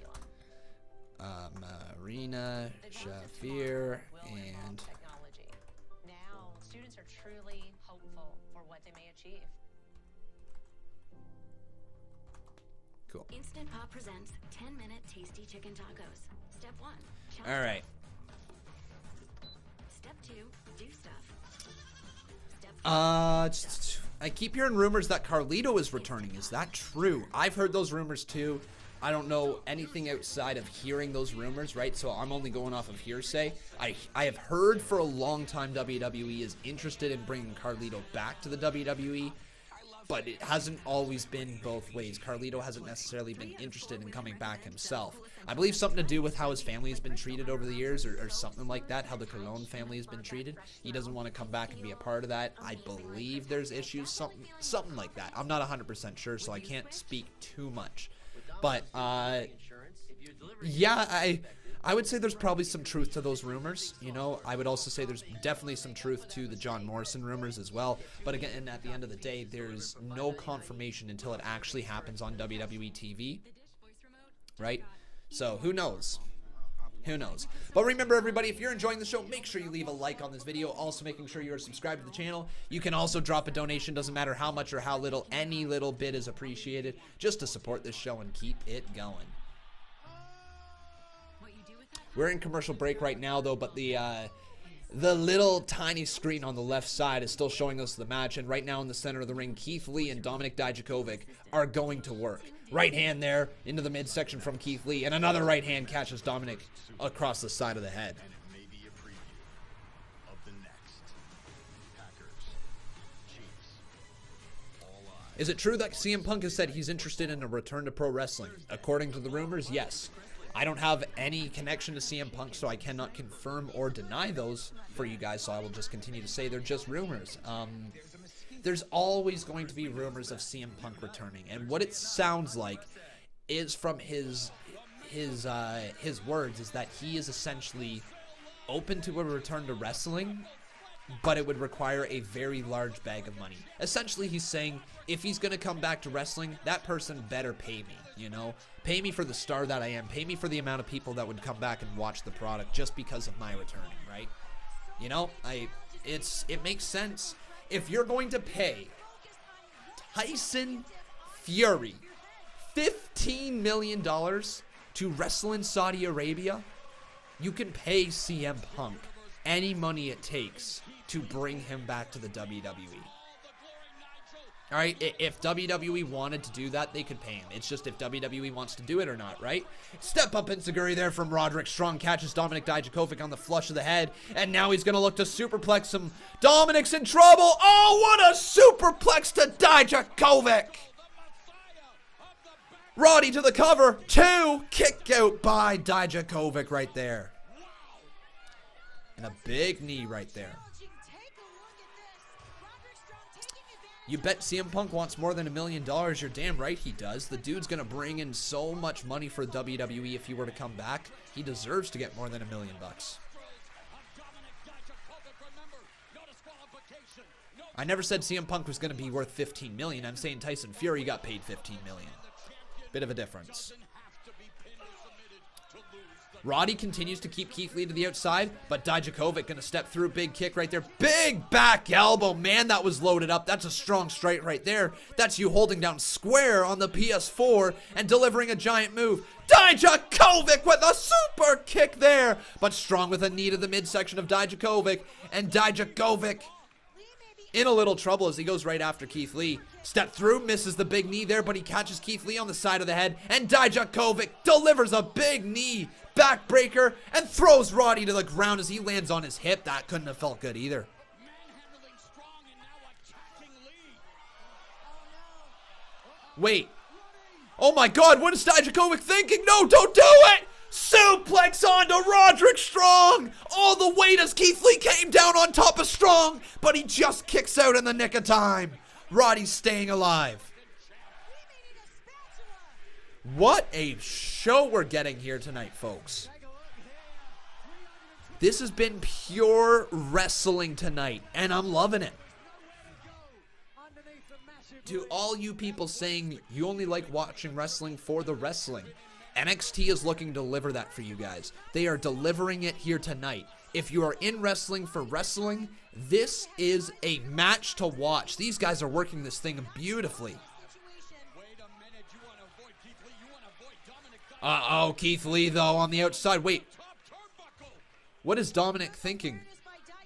Marina, Shafir, and now students are truly hopeful for what they may achieve. Cool. Instant Pot presents 10-minute tasty chicken tacos. Step 1. All right. Step 2. Do stuff. Step 3. I keep hearing rumors that Carlito is returning. Is that true? I've heard those rumors too. I don't know anything outside of hearing those rumors, right? So I'm only going off of hearsay. I have heard for a long time WWE is interested in bringing Carlito back to the WWE, but it hasn't always been both ways. Carlito hasn't necessarily been interested in coming back himself. I believe something to do with how his family has been treated over the years, or something like that, how the Colon family has been treated. He doesn't want to come back and be a part of that. I believe there's issues, something like that. I'm not 100% sure, so I can't speak too much. But, yeah, I would say there's probably some truth to those rumors. You know, I would also say there's definitely some truth to the John Morrison rumors as well. But again, and at the end of the day, there's no confirmation until it actually happens on WWE TV, right? So who knows? Who knows? But remember, everybody, if you're enjoying the show, make sure you leave a like on this video. Also, making sure you are subscribed to the channel. You can also drop a donation. Doesn't matter how much or how little. Any little bit is appreciated just to support this show and keep it going. We're in commercial break right now, though, but the little tiny screen on the left side is still showing us the match. And right now in the center of the ring, Keith Lee and Dominik Dijakovic are going to work. Right hand there into the midsection from Keith Lee, and another right hand catches Dominik across the side of the head. Is it true that CM Punk has said he's interested in a return to pro wrestling? According to the rumors, yes. I don't have any connection to CM Punk, so I cannot confirm or deny those for you guys, so I will just continue to say they're just rumors. There's always going to be rumors of CM Punk returning, and what it sounds like is from his words is that he is essentially open to a return to wrestling, but it would require a very large bag of money. Essentially, he's saying, if he's going to come back to wrestling, that person better pay me, you know? Pay me for the star that I am. Pay me for the amount of people that would come back and watch the product just because of my returning, right? You know, it makes sense. If you're going to pay Tyson Fury $15 million to wrestle in Saudi Arabia, you can pay CM Punk any money it takes to bring him back to the WWE. All right, if WWE wanted to do that, they could pay him. It's just if WWE wants to do it or not, right? Step up enziguri there from Roderick Strong, catches Dominik Dijakovic on the flush of the head, and now he's going to look to superplex him. Dominik's in trouble. Oh, what a superplex to Dijakovic. Roddy to the cover. 2, kick out by Dijakovic right there. And a big knee right there. You bet CM Punk wants more than $1 million. You're damn right he does. The dude's going to bring in so much money for WWE if he were to come back. He deserves to get more than $1 million. I never said CM Punk was going to be worth $15 million. I'm saying Tyson Fury got paid $15 million. Bit of a difference. Roddy continues to keep Keith Lee to the outside, but Dijakovic going to step through. Big kick right there. Big back elbow. Man, that was loaded up. That's a strong strike right there. That's you holding down square on the PS4 and delivering a giant move. Dijakovic with a super kick there, but strong with a knee to the midsection of Dijakovic. And Dijakovic in a little trouble as he goes right after Keith Lee. Step through, misses the big knee there, but he catches Keith Lee on the side of the head. And Dijakovic delivers a big knee backbreaker and throws Roddy to the ground as he lands on his hip. That couldn't have felt good either. Wait. Oh my God, what is Dijakovic thinking? No, don't do it! Suplex onto Roderick Strong! All the weight as Keith Lee came down on top of Strong, but he just kicks out in the nick of time. Roddy's staying alive. What a show we're getting here tonight, folks. This has been pure wrestling tonight, and I'm loving it. To all you people saying you only like watching wrestling for the wrestling, NXT is looking to deliver that for you guys. They are delivering it here tonight. If you are in wrestling for wrestling, this is a match to watch. These guys are working this thing beautifully. Uh-oh, Keith Lee, though, on the outside. Wait. What is Dominik thinking?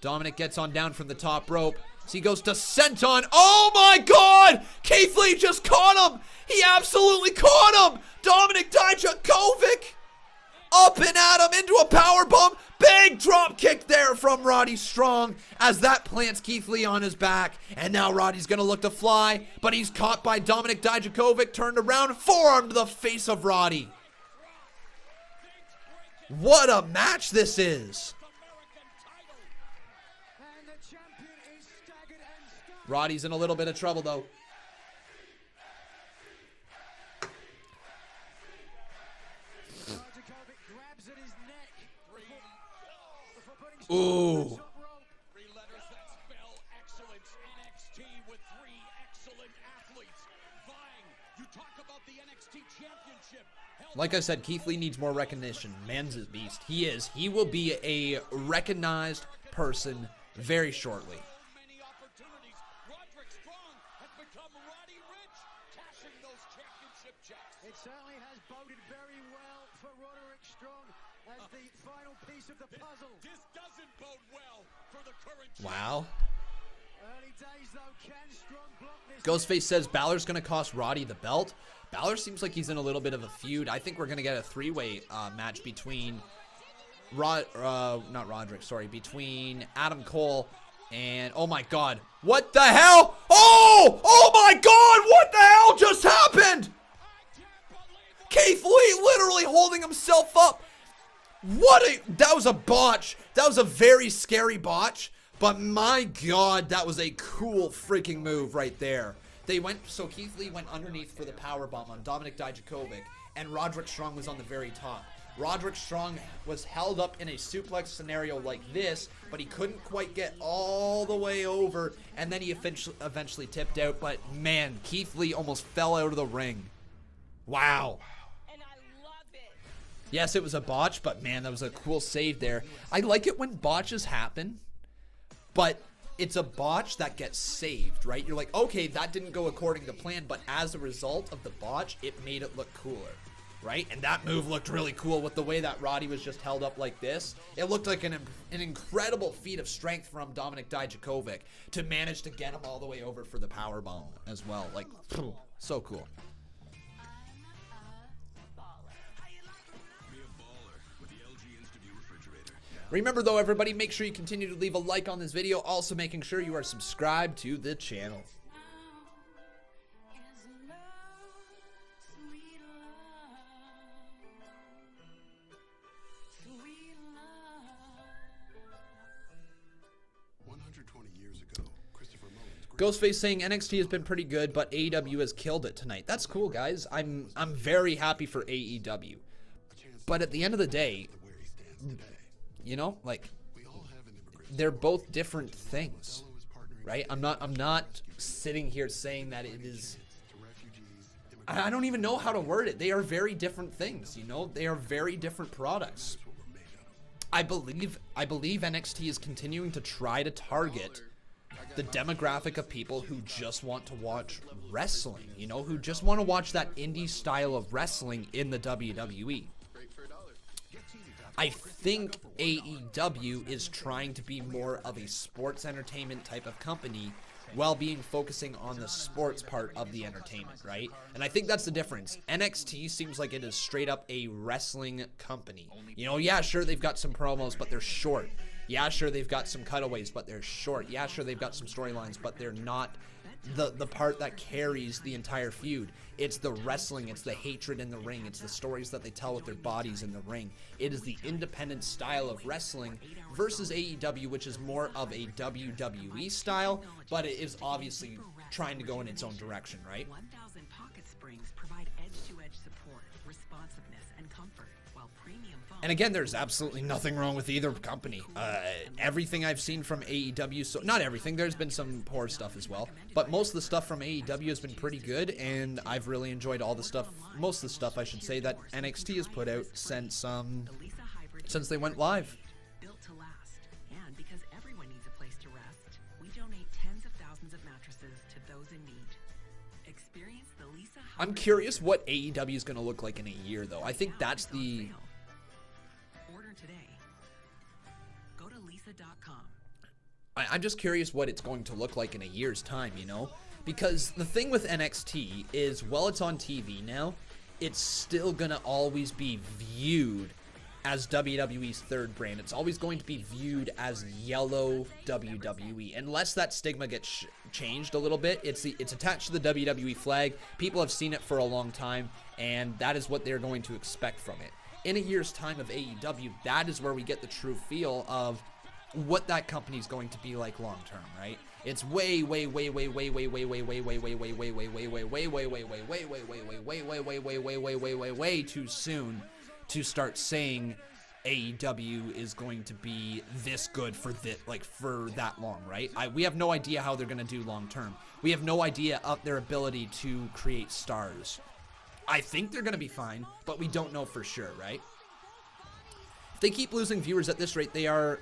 Dominik gets on down from the top rope. So he goes to senton. Oh, my God! Keith Lee just caught him! He absolutely caught him! Dominik Dijakovic up and at him into a powerbomb. Big drop kick there from Roddy Strong as that plants Keith Lee on his back. And now Roddy's going to look to fly, but he's caught by Dominik Dijakovic, turned around, forearm to the face of Roddy. What a match this is. Roddy's in a little bit of trouble, though. Ooh. Like I said, Keith Lee needs more recognition. Man's a beast. He is. He will be a recognized person very shortly. It certainly has boded very well for Roderick Strong as the final piece of the puzzle. This doesn't bode well for the current. Wow. Early days though, can Strong block this? Ghostface says Balor's going to cost Roddy the belt. Balor seems like he's in a little bit of a feud. I think we're going to get a three-way match between between Adam Cole and, oh my God, what the hell? Oh my God, what the hell just happened? Keith Lee literally holding himself up. That was a botch. That was a very scary botch. But my God, that was a cool freaking move right there. So Keith Lee went underneath for the powerbomb on Dominik Dijakovic, and Roderick Strong was on the very top. Roderick Strong was held up in a suplex scenario like this, but he couldn't quite get all the way over, and then he eventually tipped out. But man, Keith Lee almost fell out of the ring. Wow. Yes, it was a botch, but man, that was a cool save there. I like it when botches happen, but it's a botch that gets saved, right? You're like, okay, that didn't go according to plan, but as a result of the botch, it made it look cooler, right? And that move looked really cool with the way that Roddy was just held up like this. It looked like an incredible feat of strength from Dominik Dijakovic to manage to get him all the way over for the powerbomb as well. Like, so cool. Remember though, everybody, make sure you continue to leave a like on this video. Also making sure you are subscribed to the channel. Ghostface saying NXT has been pretty good, but AEW has killed it tonight. That's cool, guys. I'm very happy for AEW. But at the end of the day, you know, like, they're both different things, right? I'm not sitting here saying that it is I don't even know how to word it. They are very different things, you know? They are very different products. I believe NXT is continuing to try to target the demographic of people who just want to watch wrestling, you know, who just want to watch that indie style of wrestling in the WWE. I think AEW is trying to be more of a sports entertainment type of company while focusing on the sports part of the entertainment, right? And I think that's the difference. NXT seems like it is straight up a wrestling company. You know, yeah, sure, they've got some promos, but they're short. Yeah, sure, they've got some cutaways, but they're short. Yeah, sure, they've got some storylines, but they're not the part that carries the entire feud. It's the wrestling, it's the hatred in the ring, it's the stories that they tell with their bodies in the ring. It is the independent style of wrestling versus AEW, which is more of a WWE style, but it is obviously trying to go in its own direction, right? 1,000 pocket springs provide edge-to-edge support, responsiveness, and comfort, while premium foam... And again, there's absolutely nothing wrong with either company. Everything I've seen from AEW, so not everything, there's been some poor stuff as well, but most of the stuff from AEW has been pretty good, and I've really enjoyed all the stuff, most of the stuff I should say, that NXT has put out since they went live. Built to last, and because everyone needs a place to rest, we donate tens of thousands of mattresses to those in need. Experience the Lisa. I'm curious what AEW is going to look like in a year, though. I think that's the... Order today. Go to lisa.com. I'm just curious what it's going to look like in a year's time, you know? Because the thing with NXT is, while it's on TV now, it's still going to always be viewed as WWE's third brand. It's always going to be viewed as yellow WWE. Unless that stigma gets changed a little bit, it's attached to the WWE flag. People have seen it for a long time, and that is what they're going to expect from it. In a year's time of AEW, that is where we get the true feel of what that company's going to be like long term, right? It's way too soon to start saying AEW is going to be this good for that long, right? We have no idea how they're going to do long term. We have no idea of their ability to create stars. I think they're going to be fine, but we don't know for sure, right? If they keep losing viewers at this rate, they are...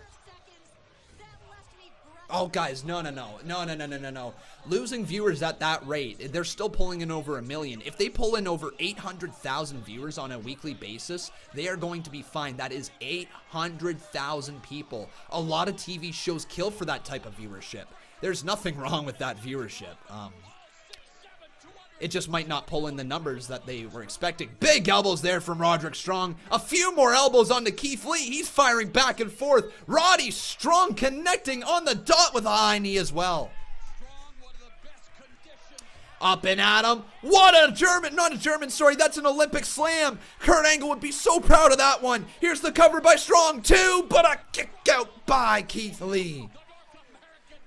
Oh, guys, no. Losing viewers at that rate, they're still pulling in over 1 million. If they pull in over 800,000 viewers on a weekly basis, they are going to be fine. That is 800,000 people. A lot of TV shows kill for that type of viewership. There's nothing wrong with that viewership. It just might not pull in the numbers that they were expecting. Big elbows there from Roderick Strong. A few more elbows onto Keith Lee. He's firing back and forth. Roddy Strong connecting on the dot with a high knee as well. Up and at him. What a German, not a German, sorry, that's an Olympic slam. Kurt Angle would be so proud of that one. Here's the cover by Strong, too, but a kick out by Keith Lee.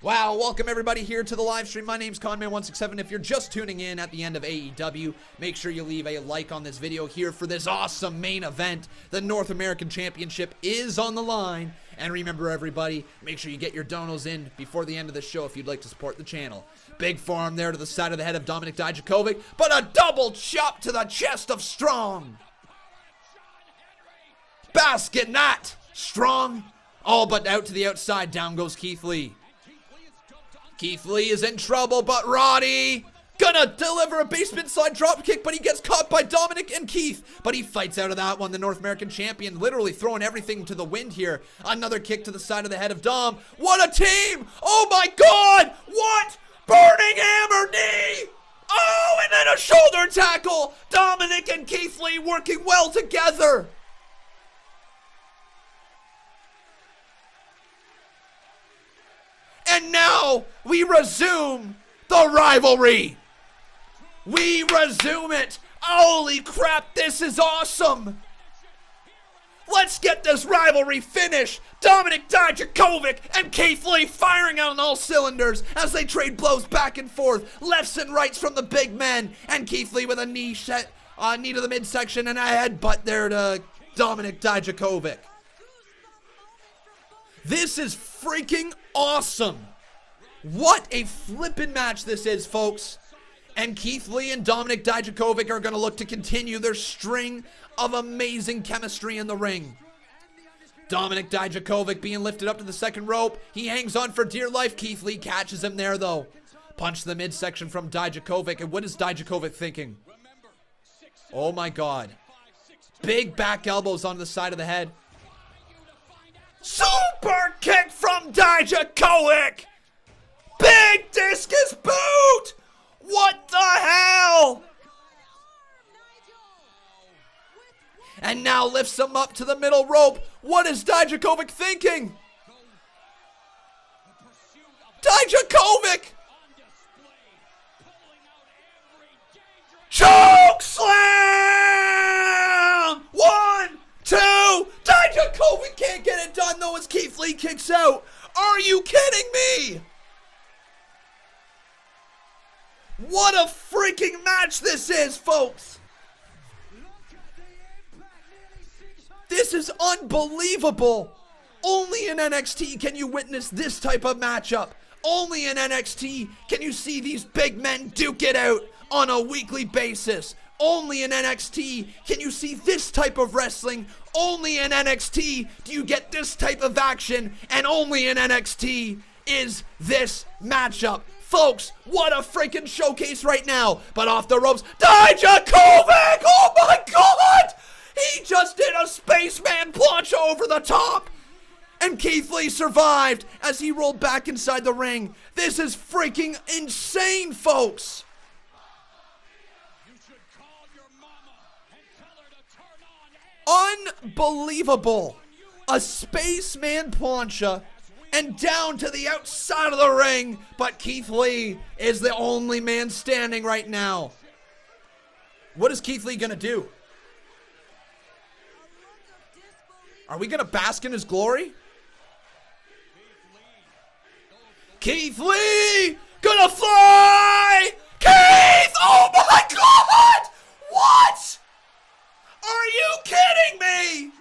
Wow, welcome everybody here to the live stream. My name's Conman167. If you're just tuning in at the end of AEW, make sure you leave a like on this video here for this awesome main event. The North American Championship is on the line. And remember everybody, make sure you get your donos in before the end of the show if you'd like to support the channel. Big forearm there to the side of the head of Dominik Dijakovic, but a double chop to the chest of Strong. Basket knot. Strong, all but out to the outside. Down goes Keith Lee. Keith Lee is in trouble, but Roddy gonna deliver a basement slide drop kick, but he gets caught by Dominik and Keith, but he fights out of that one. The North American champion literally throwing everything to the wind here. Another kick to the side of the head of Dom. What a team! Oh my God! What? Burning hammer knee! Oh, and then a shoulder tackle! Dominik and Keith Lee working well together. And now we resume the rivalry. We resume it. Holy crap, this is awesome. Let's get this rivalry finished. Dominik Dijakovic and Keith Lee firing on all cylinders as they trade blows back and forth. Lefts and rights from the big men. And Keith Lee with a knee to the midsection and a headbutt there to Dominik Dijakovic. This is freaking awesome. What a flippin' match this is, folks. And Keith Lee and Dominik Dijakovic are going to look to continue their string of amazing chemistry in the ring. Dominik Dijakovic being lifted up to the second rope. He hangs on for dear life. Keith Lee catches him there, though. Punch to the midsection from Dijakovic. And what is Dijakovic thinking? Oh, my God. Big back elbows on the side of the head. Super kick from Dijakovic. Big discus boot. What the hell? And now lifts him up to the middle rope. What is Dijakovic thinking? Dijakovic! Choke slam! 1, 2. Dijakovic can't get it done though as Keith Lee kicks out. Are you kidding me? What a freaking match this is, folks. This is unbelievable. Only in NXT can you witness this type of matchup. Only in NXT can you see these big men duke it out on a weekly basis. Only in NXT can you see this type of wrestling. Only in NXT do you get this type of action. And only in NXT is this matchup. Folks, what a freaking showcase right now. But off the ropes, Dijakovic! Oh my God! He just did a spaceman plancha over the top. And Keith Lee survived as he rolled back inside the ring. This is freaking insane, folks. Unbelievable. A spaceman plancha and down to the outside of the ring. But Keith Lee is the only man standing right now. What is Keith Lee going to do? Are we going to bask in his glory? Keith Lee! Gonna fly! Keith! Oh my God! What? Are you kidding me?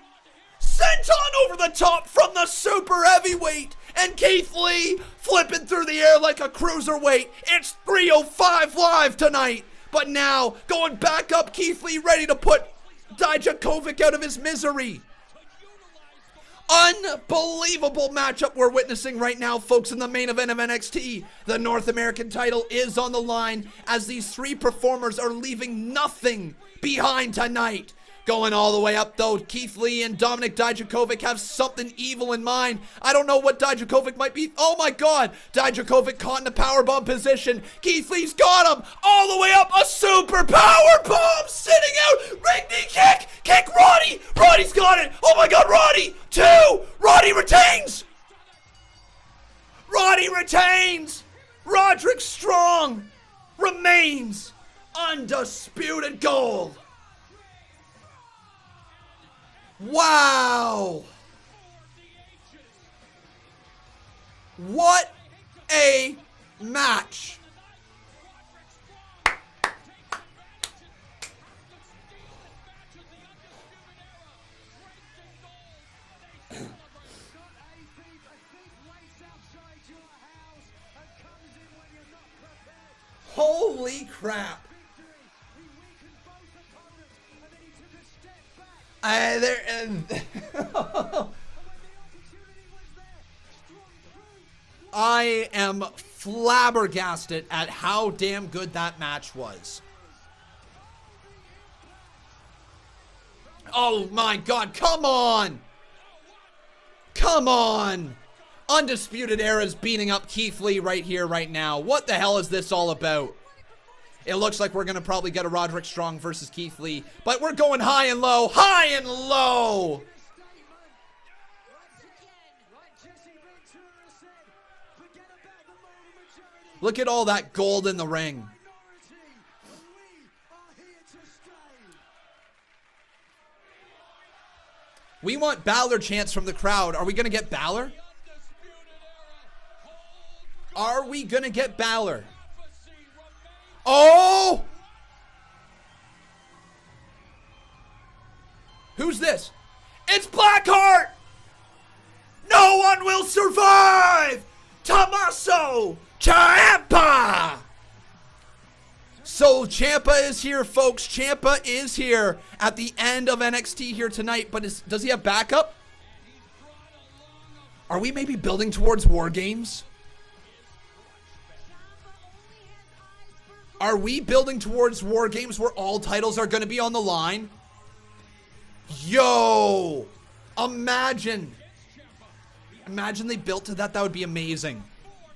Sent on over the top from the super heavyweight. And Keith Lee flipping through the air like a cruiserweight. It's 305 Live tonight. But now, going back up, Keith Lee ready to put Dijakovic out of his misery. Unbelievable matchup we're witnessing right now, folks, in the main event of NXT. The North American title is on the line as these three performers are leaving nothing behind tonight. Going all the way up, though, Keith Lee and Dominik Dijakovic have something evil in mind. I don't know what Dijakovic might be. Oh, my God. Dijakovic caught in a powerbomb position. Keith Lee's got him all the way up. A super powerbomb sitting out. Ring knee kick. Kick Roddy. Roddy's got it. Oh, my God, Roddy. 2. Roddy retains. Roddy retains. Roderick Strong remains undisputed gold. Wow! What a match! Holy crap! I am flabbergasted at how damn good that match was. Oh my God, come on! Come on! Undisputed ERA is beating up Keith Lee right here, right now. What the hell is this all about? It looks like we're going to probably get a Roderick Strong versus Keith Lee. But we're going high and low. High and low. Look at all that gold in the ring. We want Balor chants from the crowd. Are we going to get Balor? Are we going to get Balor? Oh! Who's this? It's Blackheart! No one will survive! Tommaso Ciampa! So Ciampa is here, folks. Ciampa is here at the end of NXT here tonight. But does he have backup? Are we maybe building towards War Games? Are we building towards War Games where all titles are going to be on the line? Yo! Imagine they built to that. That would be amazing.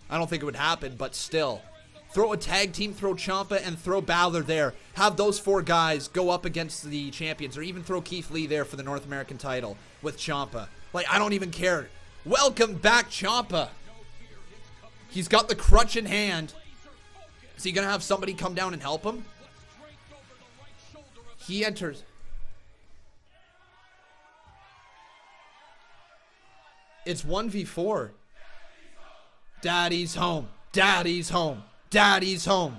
I don't think it would happen, but still. Throw a tag team, throw Ciampa, and throw Balor there. Have those 4 guys go up against the champions, or even throw Keith Lee there for the North American title with Ciampa. Like, I don't even care. Welcome back, Ciampa. He's got the crutch in hand. Is he going to have somebody come down and help him? He enters. It's 1v4. Daddy's home. Daddy's home. Daddy's home.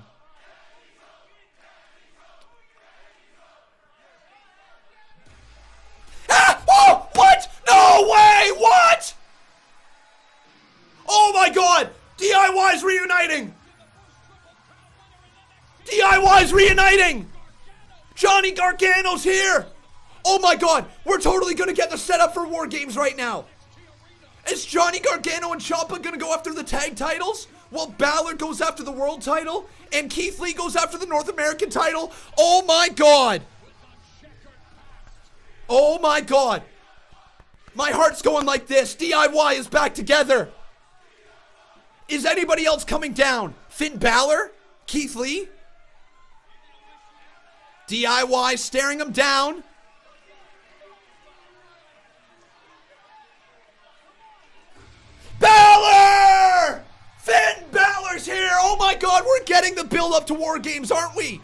Ah! Oh! What? No way! What? Oh my god! DIY's reuniting! DIY's reuniting! Johnny Gargano's here! Oh my god! We're totally gonna get the setup for War Games right now! Is Johnny Gargano and Ciampa gonna go after the tag titles? While Balor goes after the world title? And Keith Lee goes after the North American title? Oh my god! Oh my god! My heart's going like this. DIY is back together! Is anybody else coming down? Finn Balor? Keith Lee? DIY staring him down. Balor! Finn Balor's here! Oh my god, we're getting the build up to War Games, aren't we?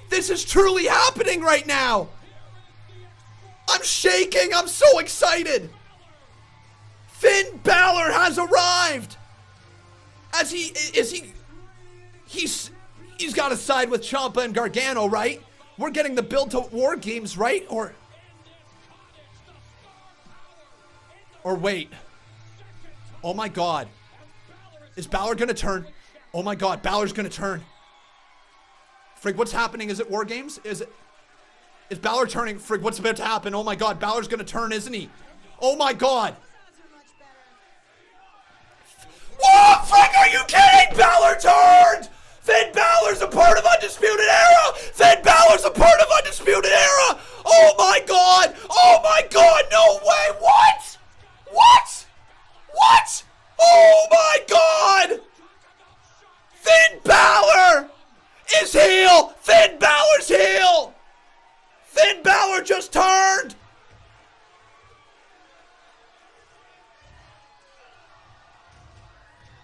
This is truly happening right now. I'm shaking, I'm so excited. Finn Balor has arrived. He's got to side with Ciampa and Gargano, right? We're getting the build to War Games, right? Or wait. Oh my god. Is Balor gonna turn? Oh my god, Balor's gonna turn. Frig, what's happening? Is it War Games? Is Balor turning? Frig, what's about to happen? Oh my god, Balor's gonna turn, isn't he? Oh my god. Whoa, Frig, are you kidding? Balor turned! Finn Balor's a part of Undisputed Era! Finn Balor's a part of Undisputed Era! Oh my god! Oh my god! No way! What? What? What? Oh my god! Finn Balor is heel! Finn Balor's heel! Finn Balor just turned!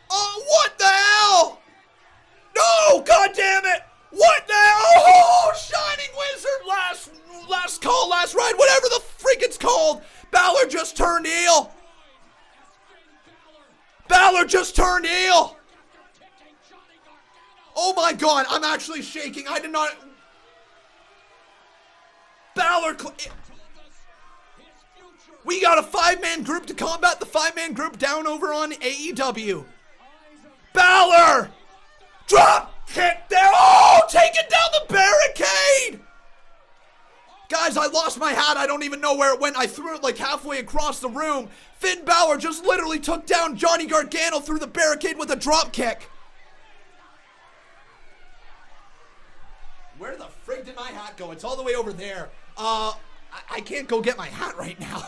Oh, what the hell? No! God damn it! What the hell? Oh, Shining Wizard! Last call, last ride, whatever the freak it's called! Balor just turned heel! Balor just turned heel! Oh my god, I'm actually shaking. I did not... Balor... We got a 5-man group to combat the 5-man group down over on AEW. Balor! Drop kick there! Oh! Taking down the barricade! Guys, I lost my hat. I don't even know where it went. I threw it like halfway across the room. Finn Balor just literally took down Johnny Gargano through the barricade with a drop kick. Where the frig did my hat go? It's all the way over there. I can't go get my hat right now.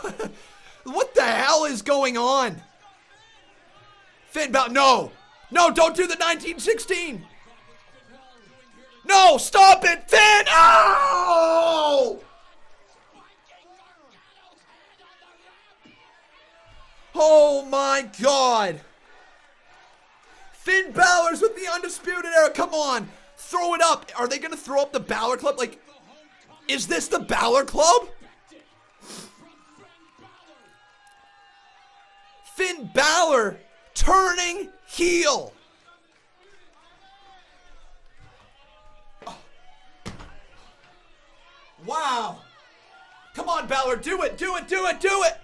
What the hell is going on? Finn Balor, no. No, don't do the 1916. No, stop it, Finn! Oh! Oh my god. Finn Balor's with the Undisputed Era. Come on. Throw it up. Are they going to throw up the Balor Club? Like, is this the Balor Club? Finn Balor turning heel. Oh. Wow. Come on, Balor. Do it. Do it. Do it. Do it.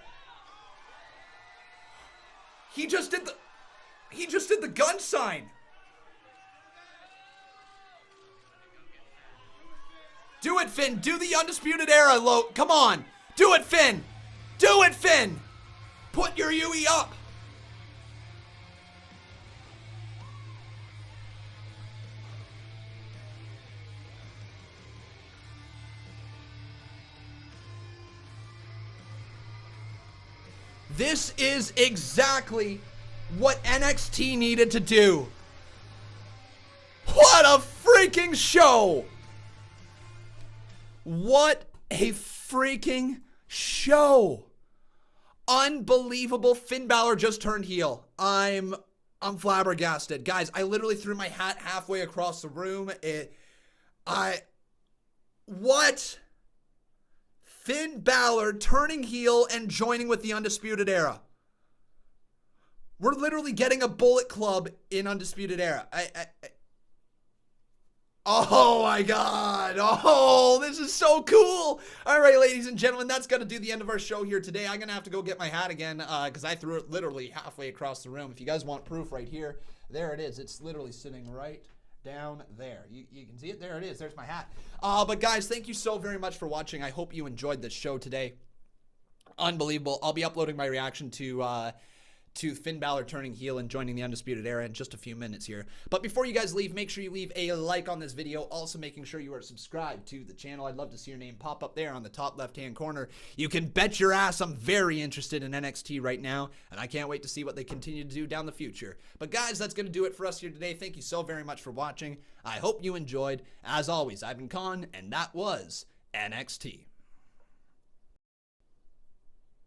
He just did the gun sign. Do it, Finn. Do the Undisputed Era, come on. Do it, Finn. Do it, Finn. Put your UE up. This is exactly what NXT needed to do. What a freaking show! What a freaking show! Unbelievable. Finn Balor just turned heel. I'm flabbergasted. Guys, I literally threw my hat halfway across the room. What? Finn Balor turning heel and joining with the Undisputed Era. We're literally getting a Bullet Club in Undisputed Era. Oh my God. Oh, this is so cool. All right, ladies and gentlemen, that's going to do the end of our show here today. I'm going to have to go get my hat again because I threw it literally halfway across the room. If you guys want proof right here, there it is. It's literally sitting right down there. You can see it. There it is. There's my hat. But guys, thank you so very much for watching. I hope you enjoyed this show today. Unbelievable. I'll be uploading my reaction to Finn Balor turning heel and joining the Undisputed Era in just a few minutes here. But before you guys leave, make sure you leave a like on this video. Also making sure you are subscribed to the channel. I'd love to see your name pop up there on the top left-hand corner. You can bet your ass I'm very interested in NXT right now, and I can't wait to see what they continue to do down the future. But guys, that's going to do it for us here today. Thank you so very much for watching. I hope you enjoyed. As always, I've been Con, and that was NXT.